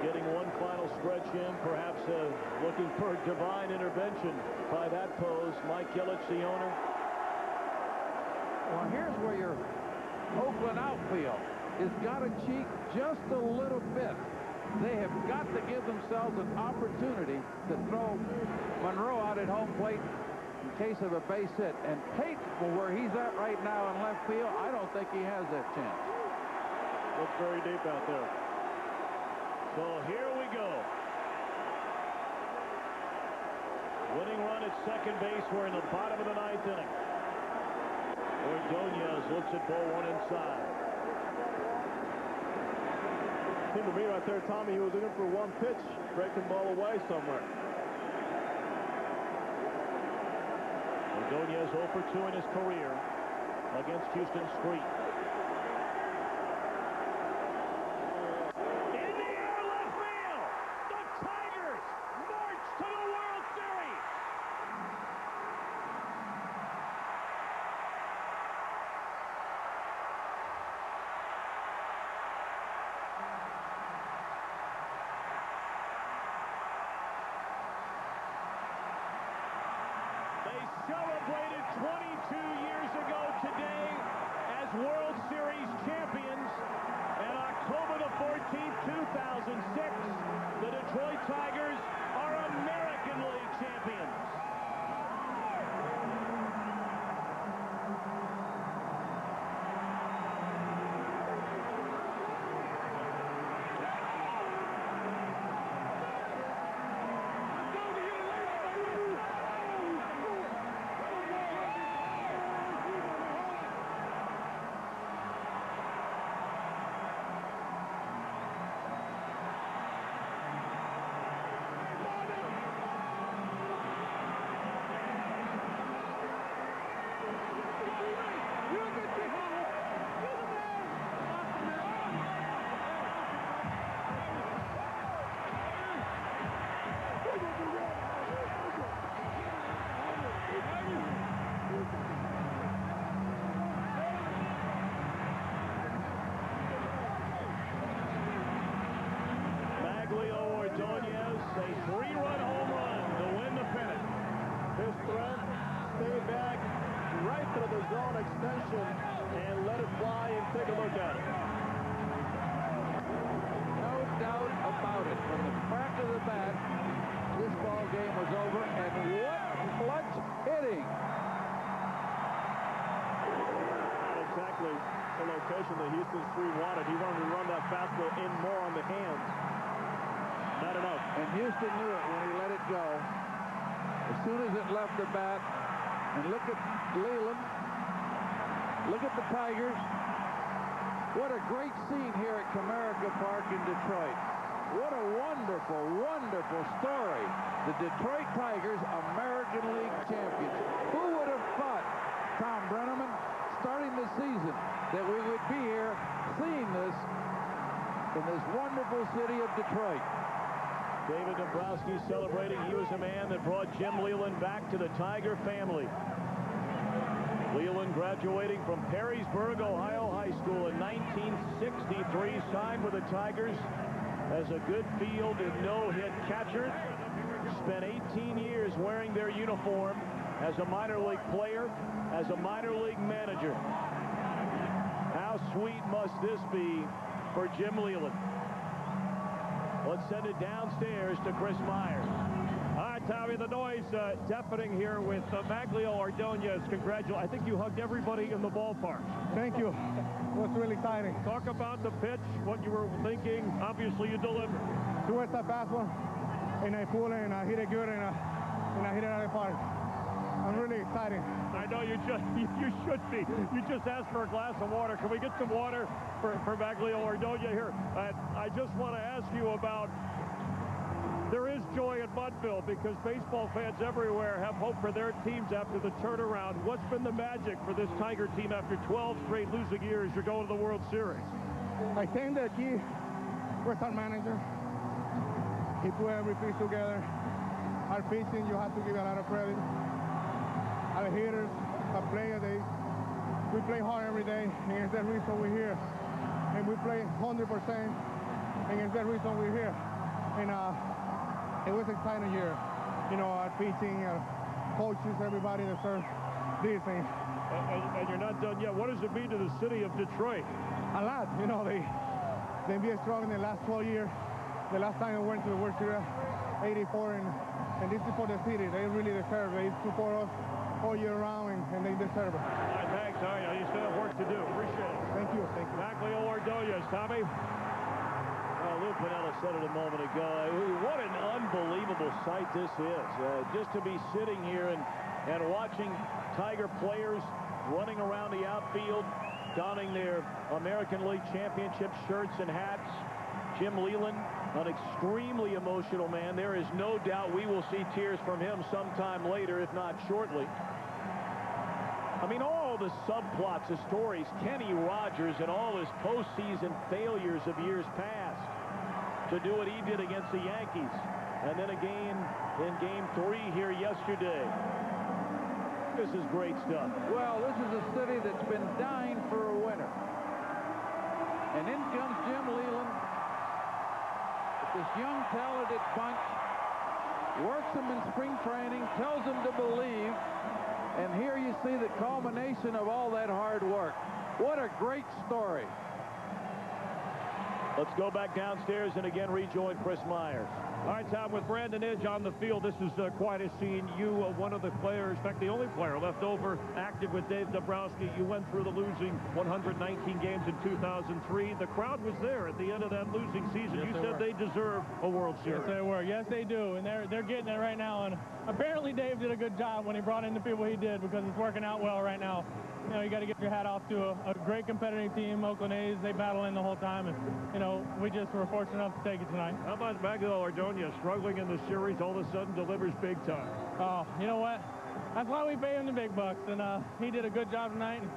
getting one final stretch in, perhaps looking for divine intervention by that pose. Mike Ilitch, the owner. Well, here's where your Oakland outfield has got to cheat just a little bit. They have got to give themselves an opportunity to throw Monroe out at home plate in case of a base hit. And Pate, where he's at right now in left field, I don't think he has that chance. Looks very deep out there. So here we go. Winning run at second base. We're in the bottom of the ninth inning. Ordonez looks at ball one inside. Seemed to me right there, Tommy, he was looking for one pitch, breaking ball away somewhere. Ordonez 0 for 2 in his career against Houston Street. In the air, left field. The Tigers march to the World Series. They celebrated 22 years ago today as World Series champions. And October the 14th, 2006, the Detroit Tigers are American League champions. Magglio Ordonez, a 3-run home run to win the pennant. His threat, stay back right to the zone extension and let it fly and take a look at it. No doubt about it. From the crack of the bat, this ball game was over. And what clutch hitting! Not exactly the location that Houston Street wanted. He wanted to run that fastball in more on the hands. Not enough. And Houston knew it when he let it go. As soon as it left the bat, and look at Leland, look at the Tigers. What a great scene here at Comerica Park in Detroit. What a wonderful, wonderful story. The Detroit Tigers, American League champions. Who would have thought, Thom Brenneman, starting the season, that we would be here seeing this in this wonderful city of Detroit? David Dombrowski celebrating. He was the man that brought Jim Leland back to the Tiger family. Leland graduating from Perrysburg, Ohio High School in 1963, signed with the Tigers as a good field and no-hit catcher. Spent 18 years wearing their uniform as a minor league player, as a minor league manager. How sweet must this be for Jim Leland? Let's send it downstairs to Chris Myers. All right, Tommy, the noise deafening here with Magglio Ordonez. Congratulations. I think you hugged everybody in the ballpark. Thank you. It was really exciting. Talk about the pitch, what you were thinking. Obviously, you delivered. Towards that fastball, and I pulled it, and I hit it good, and I hit it out of the park. I'm really excited. I know you should be. You just asked for a glass of water. Can we get some water for Magglio Ordonez here? I just want to ask you about, there is joy in Mudville because baseball fans everywhere have hope for their teams after the turnaround. What's been the magic for this Tiger team after 12 straight losing years? You're going to the World Series. I think the key was our manager. He put every piece together. Our pitching, you have to give a lot of credit. Our hitters, our players, we play hard every day, and it's the reason we're here. and we play 100%, and it's that reason we're here. And it was an exciting year. You know, our pitching, our coaches, everybody deserves these things. And you're not done yet. What does it mean to the city of Detroit? A lot. You know, they've been strong in the last 12 years. The last time we went to the World Series, 84, and this is for the city. They really deserve it. They support us all year round, and they deserve it. All right, thanks, Tony. You still have work to do. Appreciate it. Thank you. Thank you. Magglio Ordonez, Tommy. Lou Piniella said it a moment ago. What an unbelievable sight this is. Just to be sitting here and watching Tiger players running around the outfield, donning their American League Championship shirts and hats. Jim Leyland, an extremely emotional man. There is no doubt we will see tears from him sometime later, if not shortly. I mean, all the subplots of stories, Kenny Rogers and all his postseason failures of years past, to do what he did against the Yankees, and then again in Game 3 here yesterday. This is great stuff. Well, this is a city that's been dying for a winner. And in comes Jim Leyland with this young, talented bunch, works them in spring training, tells them to believe, and here you see the culmination of all that hard work. What a great story. Let's go back downstairs and again rejoin Chris Myers. All right, Tom, with Brandon Edge on the field, this is quite a scene. You, one of the players, in fact, the only player left over active with Dave Dombrowski. You went through the losing 119 games in 2003. The crowd was there at the end of that losing season. Yes, you said they deserve a World Series. Yes, they were. Yes, they do, and they're getting it right now. And apparently Dave did a good job when he brought in the people he did, because it's working out well right now. You know, you got to get your hat off to a great competitive team, Oakland A's. They battle in the whole time, and, you know, we just were fortunate enough to take it tonight. How about Magglio Ordonez struggling in the series, all of a sudden delivers big time? Oh, you know what? That's why we pay him the big bucks, and he did a good job tonight. And,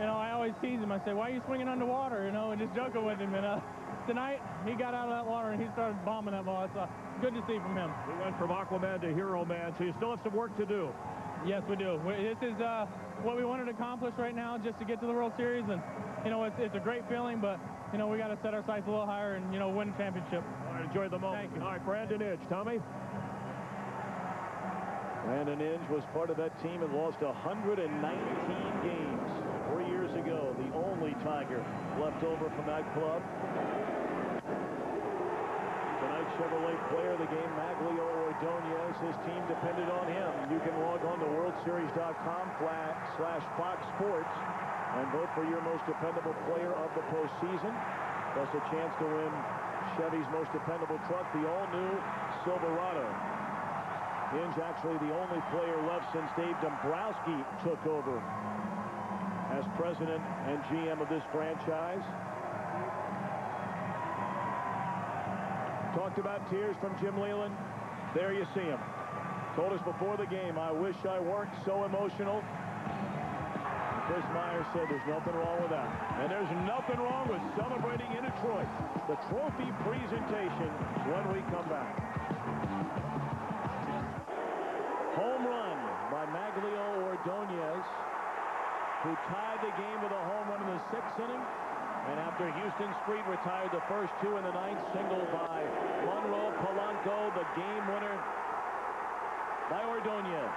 you know, I always tease him. I say, why are you swinging underwater, you know, and just joking with him. And tonight, he got out of that water, and he started bombing that ball. It's good to see from him. He went from Aquaman to Hero Man, so you still have some work to do. Yes, we do. This is what we wanted to accomplish right now, just to get to the World Series. And, you know, it's a great feeling, but, you know, we got to set our sights a little higher and, you know, win a championship. All right, enjoy the moment. Thank you. All right, Brandon Edge. Tommy? Brandon Edge was part of that team and lost 119 games 3 years ago. The only Tiger left over from that club. Tonight's Chevrolet player of the game, Magglio Ordonez. His team depended on him. You can log on to WorldSeries.com/Fox Sports and vote for your most dependable player of the postseason. Plus a chance to win Chevy's most dependable truck, the all-new Silverado. Hinge actually the only player left since Dave Dombrowski took over as president and GM of this franchise. Talked about tears from Jim Leyland. There you see him. Told us before the game, I wish I weren't so emotional. Chris Myers said there's nothing wrong with that. And there's nothing wrong with celebrating in Detroit. The trophy presentation when we come back. Home run by Magglio Ordonez, who tied the game with a home run in the 6th inning. And after Houston Street retired the first 2 in the 9th, single by Monro Polanco, the game winner by Ordonez.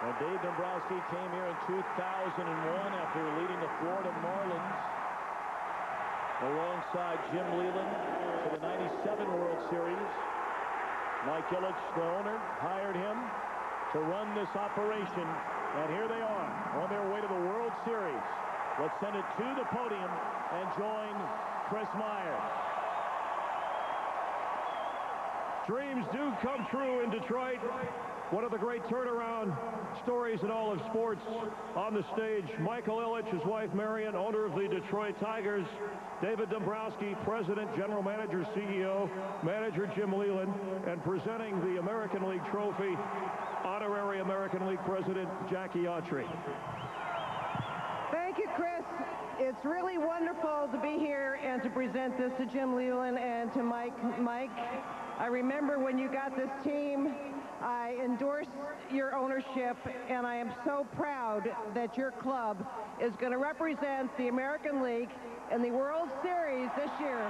And Dave Dombrowski came here in 2001 after leading the Florida Marlins alongside Jim Leyland to the 97 World Series. Mike Ilitch, the owner, hired him to run this operation. And here they are on their way to the World Series. Let's send it to the podium and join Chris Myers. Dreams do come true in Detroit. One of the great turnaround stories in all of sports. On the stage, Michael Ilitch, his wife Marion, owner of the Detroit Tigers. David Dombrowski, president, general manager, CEO, manager Jim Leyland, and presenting the American League trophy, honorary American League president Jackie Autry. Thank you, Chris. It's really wonderful to be here and to present this to Jim Leyland and to Mike. I remember when you got this team, I endorsed your ownership, and I am so proud that your club is going to represent the American League in the World Series this year.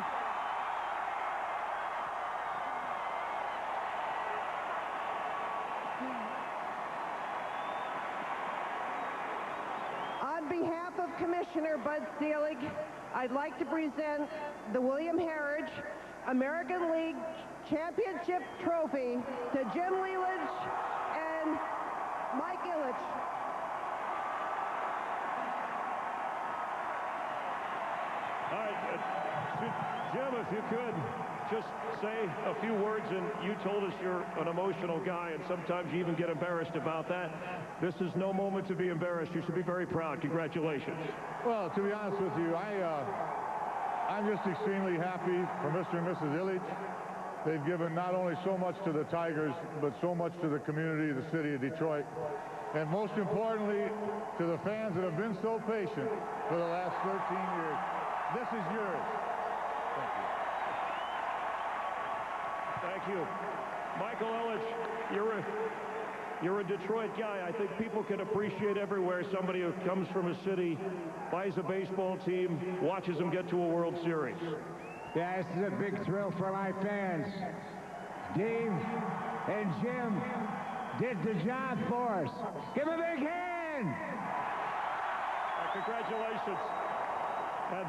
On behalf of Commissioner Bud Selig, I'd like to present the William Harridge American League Championship Trophy to Jim Lelich and Mike Ilitch. All right, Jim, if you could just say a few words, and you told us you're an emotional guy, and sometimes you even get embarrassed about that. This is no moment to be embarrassed. You should be very proud. Congratulations. Well, to be honest with you, I'm just extremely happy for Mr. and Mrs. Illich. They've given not only so much to the Tigers, but so much to the community, the city of Detroit. And most importantly, to the fans that have been so patient for the last 13 years. This is yours. Thank you. Michael Ilitch, you're a Detroit guy. I think people can appreciate everywhere somebody who comes from a city, buys a baseball team, watches them get to a World Series. Yeah, this is a big thrill for my fans. Dave and Jim did the job for us. Give them a big hand! Congratulations. And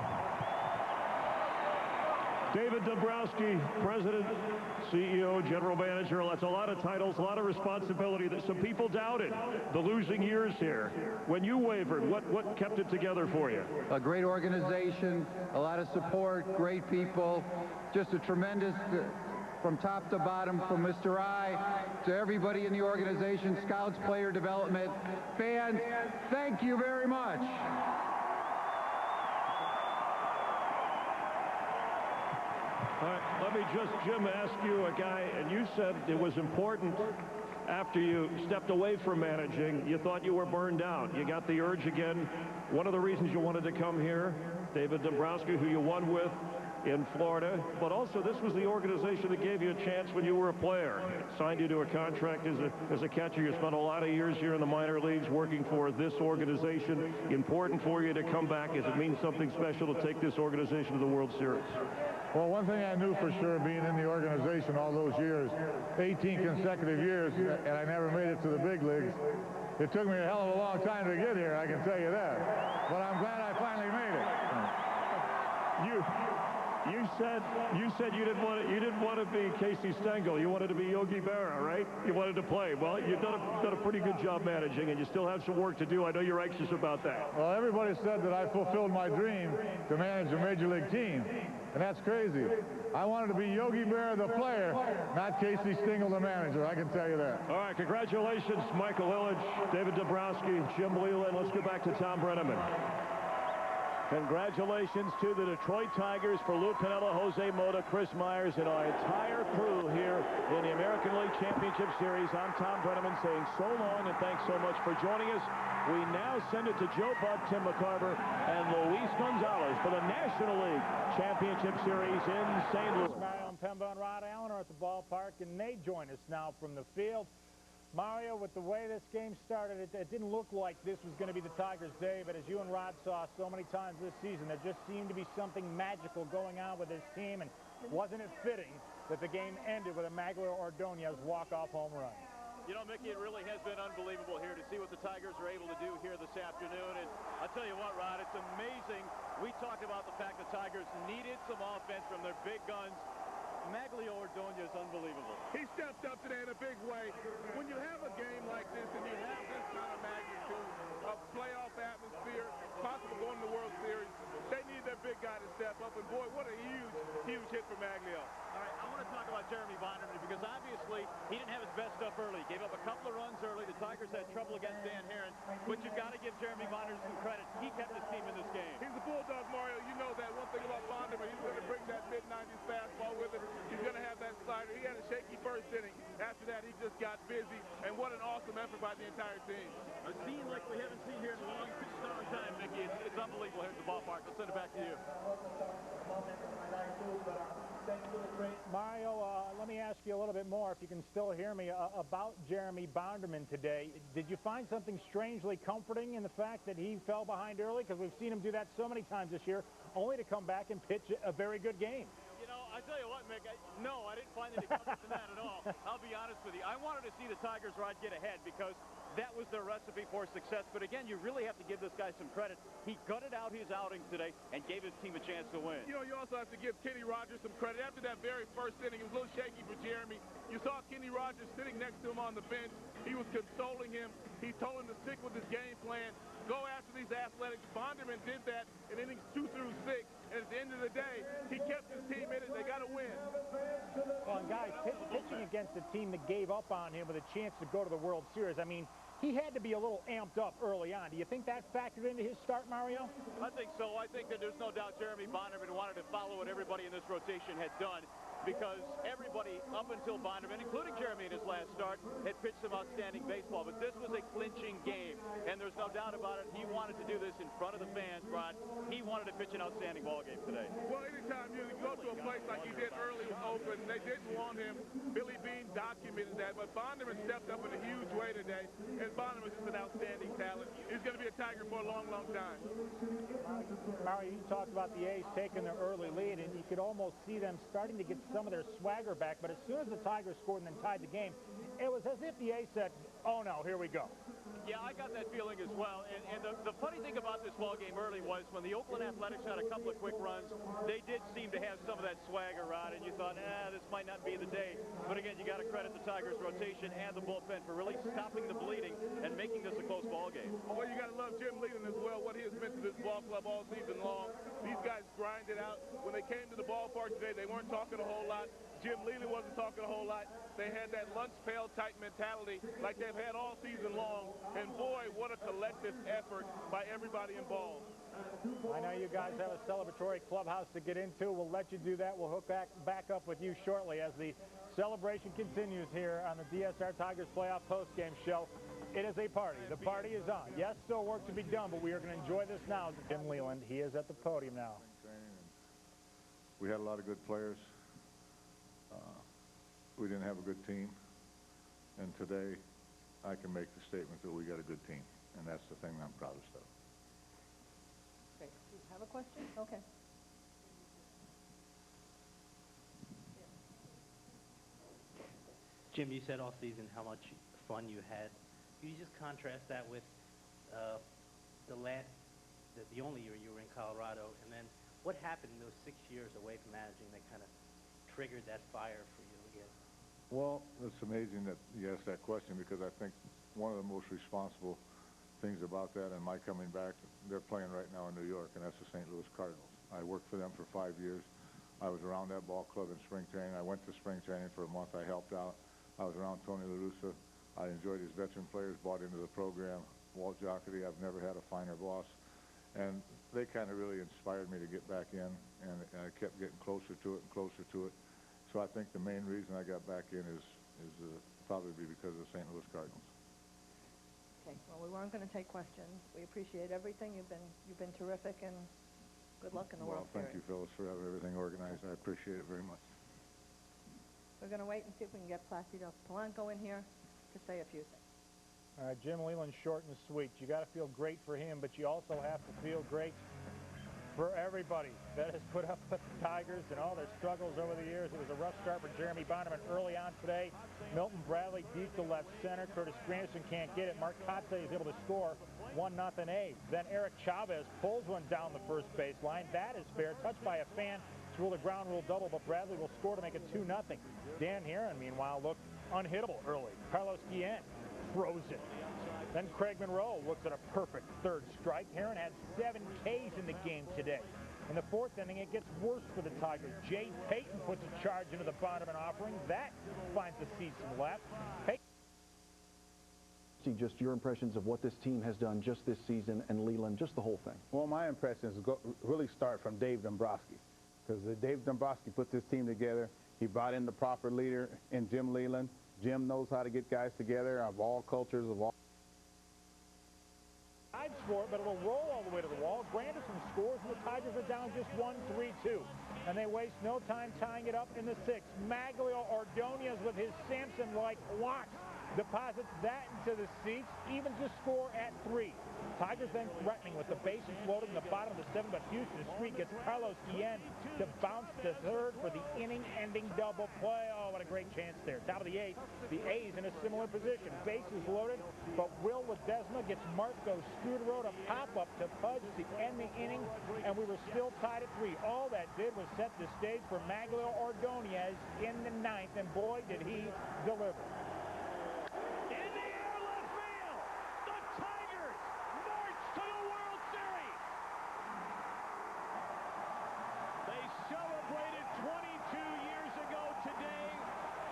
David Dombrowski, President, CEO, General Manager. That's a lot of titles, a lot of responsibility that some people doubted the losing years here. When you wavered, what kept it together for you? A great organization, a lot of support, great people, just a tremendous, from top to bottom, from Mr. I to everybody in the organization, scouts, player development, fans, thank you very much. All right, let me just, Jim, ask you, a guy, and you said it was important after you stepped away from managing, you thought you were burned out. You got the urge again. One of the reasons you wanted to come here, David Dombrowski, who you won with in Florida, but also this was the organization that gave you a chance when you were a player. It signed you to a contract as a catcher. You spent a lot of years here in the minor leagues working for this organization. Important for you to come back as it means something special to take this organization to the World Series. Well, one thing I knew for sure, being in the organization all those years, 18 consecutive years, and I never made it to the big leagues. It took me a hell of a long time to get here, I can tell you that. But I'm glad I finally made it. You said you didn't want to be Casey Stengel. You wanted to be Yogi Berra, right? You wanted to play. Well, you've done a pretty good job managing, and you still have some work to do. I know you're anxious about that. Well, everybody said that I fulfilled my dream to manage a major league team, and that's crazy. I wanted to be Yogi Berra, the player, not Casey Stengel, the manager. I can tell you that. All right, congratulations, Michael Ilitch, David Dombrowski, Jim Leland. Let's get back to Thom Brenneman. Congratulations to the Detroit Tigers for Lou Piniella, Jose Mota, Chris Myers, and our entire crew here in the American League Championship Series. I'm Thom Brenneman saying so long and thanks so much for joining us. We now send it to Joe Buck, Tim McCarver, and Luis Gonzalez for the National League Championship Series in St. Louis. Mario and Pemba and Rod Allen are at the ballpark, and they join us now from the field. Mario, with the way this game started, it didn't look like this was going to be the Tigers' day, but as you and Rod saw so many times this season, there just seemed to be something magical going on with this team, and wasn't it fitting that the game ended with a Magglio Ordonez walk-off home run? You know, Mickey, it really has been unbelievable here to see what the Tigers are able to do here this afternoon. And I'll tell you what, Rod, it's amazing. We talked about the fact the Tigers needed some offense from their big guns. Magglio Ordonez is unbelievable. He stepped up today in a big way. When you have a game like this and you have this kind of magnitude of playoff atmosphere, possible going to the World Series, they need their big guy to step up. And boy, what a huge hit for Magglio. All right, I want to talk about Jeremy Bonderman because obviously he didn't have his best stuff early. Gave up a couple of runs early. The Tigers had trouble against Dan Haren, but you've got to give Jeremy Bonderman some credit. He kept his team in this game. He's a bulldog, Mario. You know that. One thing about Bonderman, he's going to bring that mid-90s fastball with him. He's going to have that slider. He had a shaky first inning, After that, he just got busy, and what an awesome effort by the entire team. A scene like we haven't seen here in a long time, Mickey. It's unbelievable here at the ballpark. I'll send it back to you. Mario, let me ask you a little bit more, if you can still hear me, about Jeremy Bonderman today. Did you find something strangely comforting in the fact that he fell behind early? Because we've seen him do that so many times this year, only to come back and pitch a very good game. You know, I tell you what, Mick, no, I didn't find any comfort in that at all. I'll be honest with you. I wanted to see the Tigers ride get ahead because that was their recipe for success. But again, you really have to give this guy some credit. He gutted out his outing today and gave his team a chance to win. You know, you also have to give Kenny Rogers some credit. After that very first inning, it was a little shaky for Jeremy. You saw Kenny Rogers sitting next to him on the bench. He was consoling him. He told him to stick with his game plan. Go after these Athletics. Bonderman did that in innings 2 through 6. And at the end of the day, he kept his team in it. They got to win. Well, and guys, pitching against a team that gave up on him with a chance to go to the World Series, I mean, he had to be a little amped up early on. Do you think that factored into his start, Mario? I think so. I think that there's no doubt Jeremy Bonderman wanted to follow what everybody in this rotation had done, because everybody up until Bonderman, including Jeremy in his last start, had pitched some outstanding baseball. But this was a clinching game, and there's no doubt about it. He wanted to do this in front of the fans, Ron. He wanted to pitch an outstanding ball game today. Well, anytime you go to a place like he did early with Oakland, they didn't want him. Billy Bean documented that, but Bonderman stepped up in a huge way today, and Bonderman's just an outstanding talent. He's going to be a Tiger for a long, long time. Mario, you talked about the A's taking their early lead, and you could almost see them starting to get some of their swagger back, but as soon as the Tigers scored and then tied the game, it was as if the A's said, oh no, here we go. Yeah, I got that feeling as well. And the funny thing about this ball game early was when the Oakland Athletics had a couple of quick runs, they did seem to have some of that swagger, Rod, and you thought, this might not be the day. But again, you got to credit the Tigers' rotation and the bullpen for really stopping the bleeding and making this a close ball game. Well, you got to love Jim Leland as well, what he has meant to this ball club all season long. These guys grinded out. When they came to the ballpark today, they weren't talking a whole lot. Jim Leland wasn't talking a whole lot. They had that lunch pail type mentality like they've had all season long. And boy, what a collective effort by everybody involved. I know you guys have a celebratory clubhouse to get into. We'll let you do that. We'll hook back up with you shortly as the celebration continues here on the DSR Tigers Playoff Postgame Show. It is a party. The party is on. Yes, still work to be done, but we are going to enjoy this now. Jim Leland, he is at the podium now. We had a lot of good players. We didn't have a good team, and today I can make the statement that we got a good team, and that's the thing I'm proudest of. Great. Do you have a question? Okay. Jim, you said all season how much fun you had. Can you just contrast that with the only year you were in Colorado, and then what happened in those 6 years away from managing that kind of triggered that fire for you again? Well, it's amazing that you asked that question, because I think one of the most responsible things about that and my coming back, they're playing right now in New York, and that's the St. Louis Cardinals. I worked for them for 5 years. I was around that ball club in spring training. I went to spring training for a month. I helped out. I was around Tony La Russa. I enjoyed his veteran players, bought into the program. Walt Jocketty, I've never had a finer boss. And they kind of really inspired me to get back in, and I kept getting closer to it and closer to it. So I think the main reason I got back in is probably because of the St. Louis Cardinals. Okay. Well, we weren't going to take questions. We appreciate everything. You've been terrific, and good luck in the World Series. Thank you, Phyllis, for having everything organized. I appreciate it very much. We're going to wait and see if we can get Placido Polanco in here to say a few things. All right, Jim Leland, short and sweet. You got to feel great for him, but you also have to feel great for everybody that has put up with the Tigers and all their struggles over the years. It was a rough start for Jeremy Bonderman early on today. Milton Bradley deep to left center. Curtis Granderson can't get it. Mark Kotze is able to score 1-0 A's. Then Eric Chavez pulls one down the first baseline. That is fair. Touched by a fan. It's ruled a ground rule double, but Bradley will score to make it 2-0. Dan Haren, meanwhile, looked unhittable early. Carlos Guillen frozen. Then Craig Monroe looks at a perfect third strike. Haren had 7 Ks in the game today. In the fourth inning, it gets worse for the Tigers. Jade Payton puts a charge into the Bonderman offering. That finds the seats left. Just your impressions of what this team has done just this season, and Leland, just the whole thing. Well, my impressions really start from Dave Dombrowski, because Dave Dombrowski put this team together. He brought in the proper leader in Jim Leland. Jim knows how to get guys together of all cultures, of all. Tied for it, but it'll roll all the way to the wall. Granderson scores, and the Tigers are down just 1-3-2. And they waste no time tying it up in the 6th. Magglio Ordonez with his Samson-like locks deposits that into the seats, even to score at 3. Tigers then threatening with the bases loaded in the bottom of the 7th, but Houston Street gets Carlos Guillen to bounce to 3rd for the inning-ending double play. Oh, what a great chance there. Top of the 8th, the A's in a similar position. Bases loaded, but Will Ledesma gets Marco Scudero to pop up to Pudge to end the inning, and we were still tied at 3. All that did was set the stage for Magglio Ordonez in the 9th, and boy, did he deliver. Celebrated 22 years ago today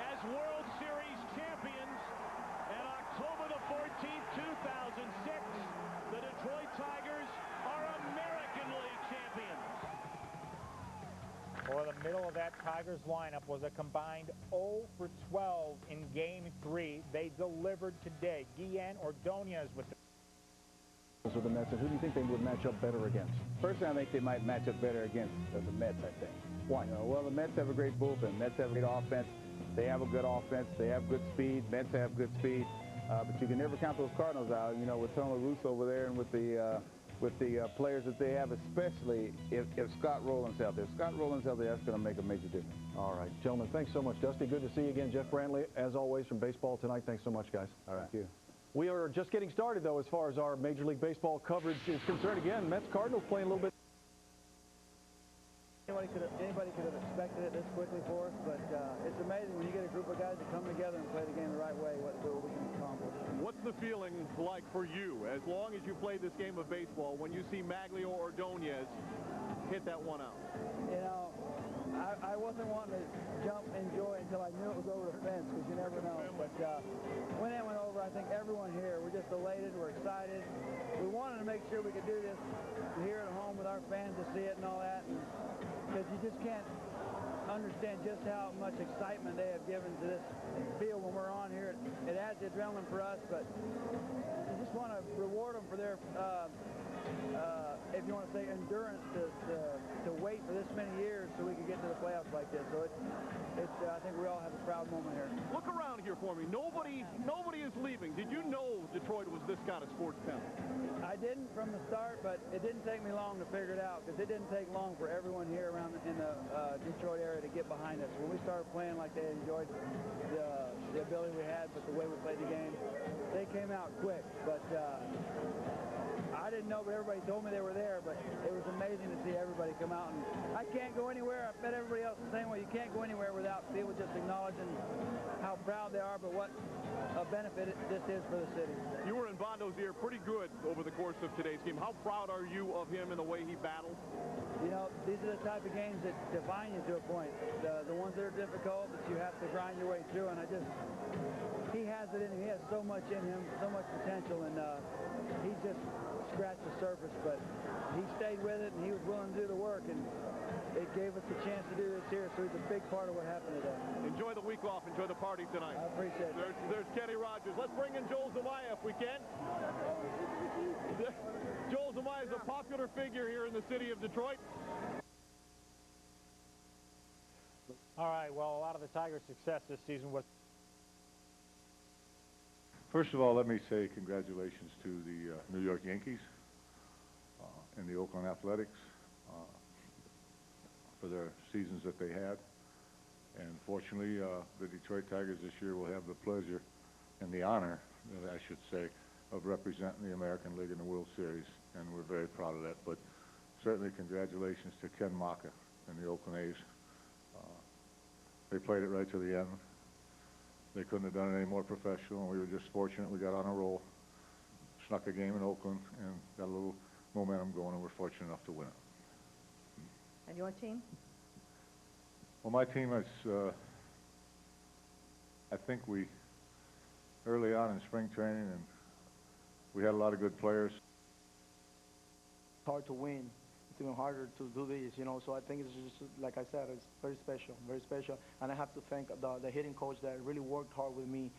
as World Series champions, and October the 14th, 2006, the Detroit Tigers are American League champions. Boy, the middle of that Tigers lineup was a combined 0 for 12 in Game 3. They delivered today. Guillen Ordonez with the Mets, and who do you think they would match up better against? Personally, I think they might match up better against the Mets, I think. Why? Well, the Mets have a great bullpen. Mets have a great offense. They have a good offense. They have good speed. Mets have good speed. But you can never count those Cardinals out, you know, with Tony La Russa over there and with the players that they have, especially if Scott Rowland's out there. If Scott Rowland's out there, that's going to make a major difference. All right, gentlemen, thanks so much. Dusty, good to see you again. Jeff Brantley, as always, from Baseball Tonight. Thanks so much, guys. All right. Thank you. We are just getting started, though, as far as our Major League Baseball coverage is concerned. Again, Mets-Cardinals playing a little bit. Anybody could have expected it this quickly for us, but it's amazing when you get a group of guys that come together and play the game the right way, what we can accomplish. What's the feeling like for you, as long as you played this game of baseball, when you see Magglio Ordonez hit that one out? You know, I wasn't wanting to jump and enjoy until I knew it was over the fence, because you never know. But when it went over, I think everyone here, we're just elated, we're excited. We wanted to make sure we could do this here at home with our fans to see it and all that, because you just can't understand just how much excitement they have given to this field when we're on here. It adds the adrenaline for us, but you just want to reward them for their if you want to say endurance to wait for this many years so we can get to the playoffs like this. So I think we all have a proud moment here. Look around here for me. Nobody is leaving. Did you know Detroit was this kind of sports town? I didn't from the start, but it didn't take me long to figure it out, because it didn't take long for everyone here around in the Detroit area to get behind us. When we started playing like they enjoyed the ability we had, but the way we played the game, they came out quick. But I didn't know, but everybody told me they were there, but it was amazing to see everybody come out. And I can't go anywhere. I bet everybody else the same way. You can't go anywhere without people just acknowledging how proud they are, but what a benefit this is for the city. You were in Bondo's ear pretty good over the course of today's game. How proud are you of him and the way he battled? You know, these are the type of games that define you to a point. The ones that are difficult, that you have to grind your way through, and he has it in him. He has so much in him, so much potential, and he just scratched the surface, but he stayed with it, and he was willing to do the work, and it gave us the chance to do this here, so he's a big part of what happened today. Enjoy the week off. Enjoy the party tonight. I appreciate it. There's Kenny Rogers. Let's bring in Joel Zumaya if we can. Joel Zumaya is a popular figure here in the city of Detroit. All right, well, a lot of the Tigers' success this season was... First of all, let me say congratulations to the New York Yankees and the Oakland Athletics for their seasons that they had. And fortunately, the Detroit Tigers this year will have the pleasure and the honor, I should say, of representing the American League in the World Series, and we're very proud of that. But certainly congratulations to Ken Mota and the Oakland A's. They played it right to the end. They couldn't have done it any more professional, and we were just fortunate we got on a roll, snuck a game in Oakland, and got a little momentum going, and we're fortunate enough to win it. And your team? Well, my team is, I think we, early on in spring training, and we had a lot of good players. It's hard to win even harder to do this, you know. So I think it's just, like I said, it's very special. And I have to thank the hitting coach that really worked hard with me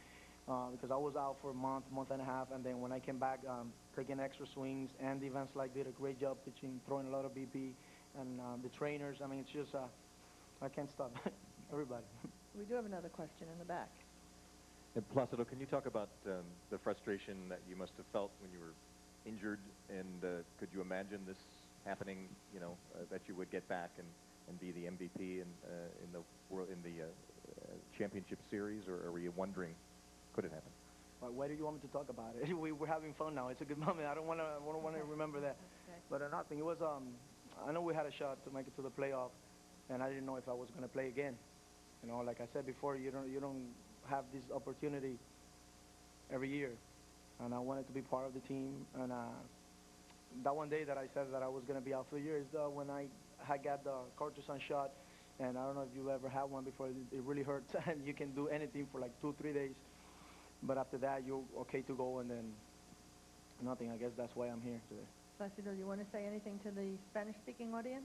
because I was out for a month and a half, and then when I came back, taking extra swings, and Van Slyke did a great job pitching, throwing a lot of BP, and the trainers. I mean, it's just, I can't stop. Everybody. We do have another question in the back. And Placido, can you talk about the frustration that you must have felt when you were injured, and could you imagine this happening, you know, that you would get back and be the MVP in the championship series, or were you wondering, could it happen? Why do you want me to talk about it? We're having fun now. It's a good moment. I don't want to remember that. Okay. But nothing. It was, I know we had a shot to make it to the playoff, and I didn't know if I was going to play again. You know, like I said before, you don't have this opportunity every year, and I wanted to be part of the team. And that one day that I said that I was going to be out for the year is when I had got the cortisone shot, and I don't know if you ever had one before. It really hurts, and you can do anything for like 2-3 days. But after that, you're okay to go, and then nothing. I guess that's why I'm here today. Placido, do you want to say anything to the Spanish-speaking audience?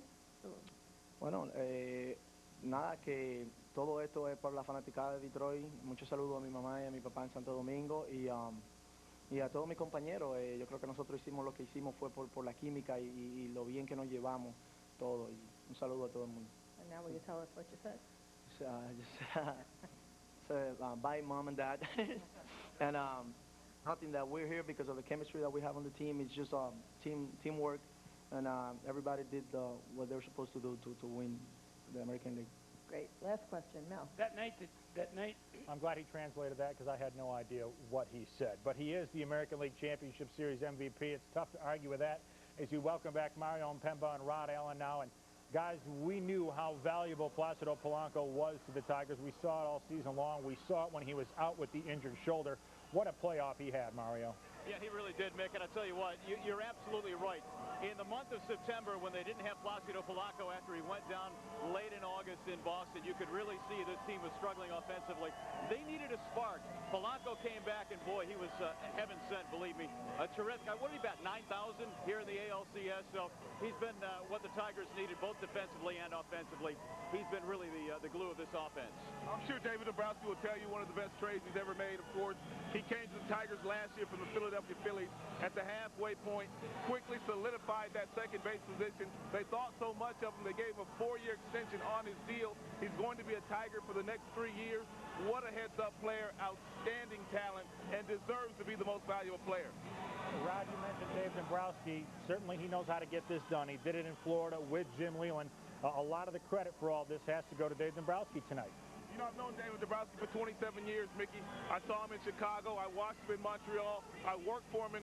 Bueno, nada, que todo esto es para la fanaticada de Detroit. Muchos saludos a mi mamá y a mi papá en Santo Domingo y a todos mis compañeros. Yo creo que nosotros hicimos lo que hicimos fue por la química y lo bien que nos llevamos todo. Y un saludo a todo el mundo. And now will you tell us what you said? Bye, Mom and Dad. And nothing, that we're here because of the chemistry that we have on the team. It's just teamwork, and everybody did what they're supposed to do to win the American League. Great. Last question, Mel. That night, I'm glad he translated that because I had no idea what he said. But he is the American League Championship Series MVP. It's tough to argue with that as you welcome back Mario Mpemba and Rod Allen now. And guys, we knew how valuable Placido Polanco was to the Tigers. We saw it all season long. We saw it when he was out with the injured shoulder. What a playoff he had, Mario. Yeah, he really did, Mick. And I'll tell you what, you're absolutely right. In the month of September, when they didn't have Placido Polanco after he went down late in August in Boston, you could really see this team was struggling offensively. They needed a spark. Polanco came back, and boy, he was heaven sent, believe me. A terrific. What did he bat? 9,000 here in the ALCS. So he's been what the Tigers needed, both defensively and offensively. He's been really the glue of this offense. I'm sure David Dombrowski will tell you one of the best trades he's ever made. Of course, he came to the Tigers last year from the Philadelphia Phillies at the halfway point, quickly solidified that second base position. They thought so much of him, they gave him a 4-year extension on his deal. He's going to be a Tiger for the next 3 years. What a heads-up player, outstanding talent, and deserves to be the most valuable player. Rod, you mentioned Dave Dombrowski. Certainly he knows how to get this done. He did it in Florida with Jim Leland. A lot of the credit for all this has to go to Dave Dombrowski tonight. You know, I've known David Dombrowski for 27 years, Mickey. I saw him in Chicago. I watched him in Montreal. I worked for him in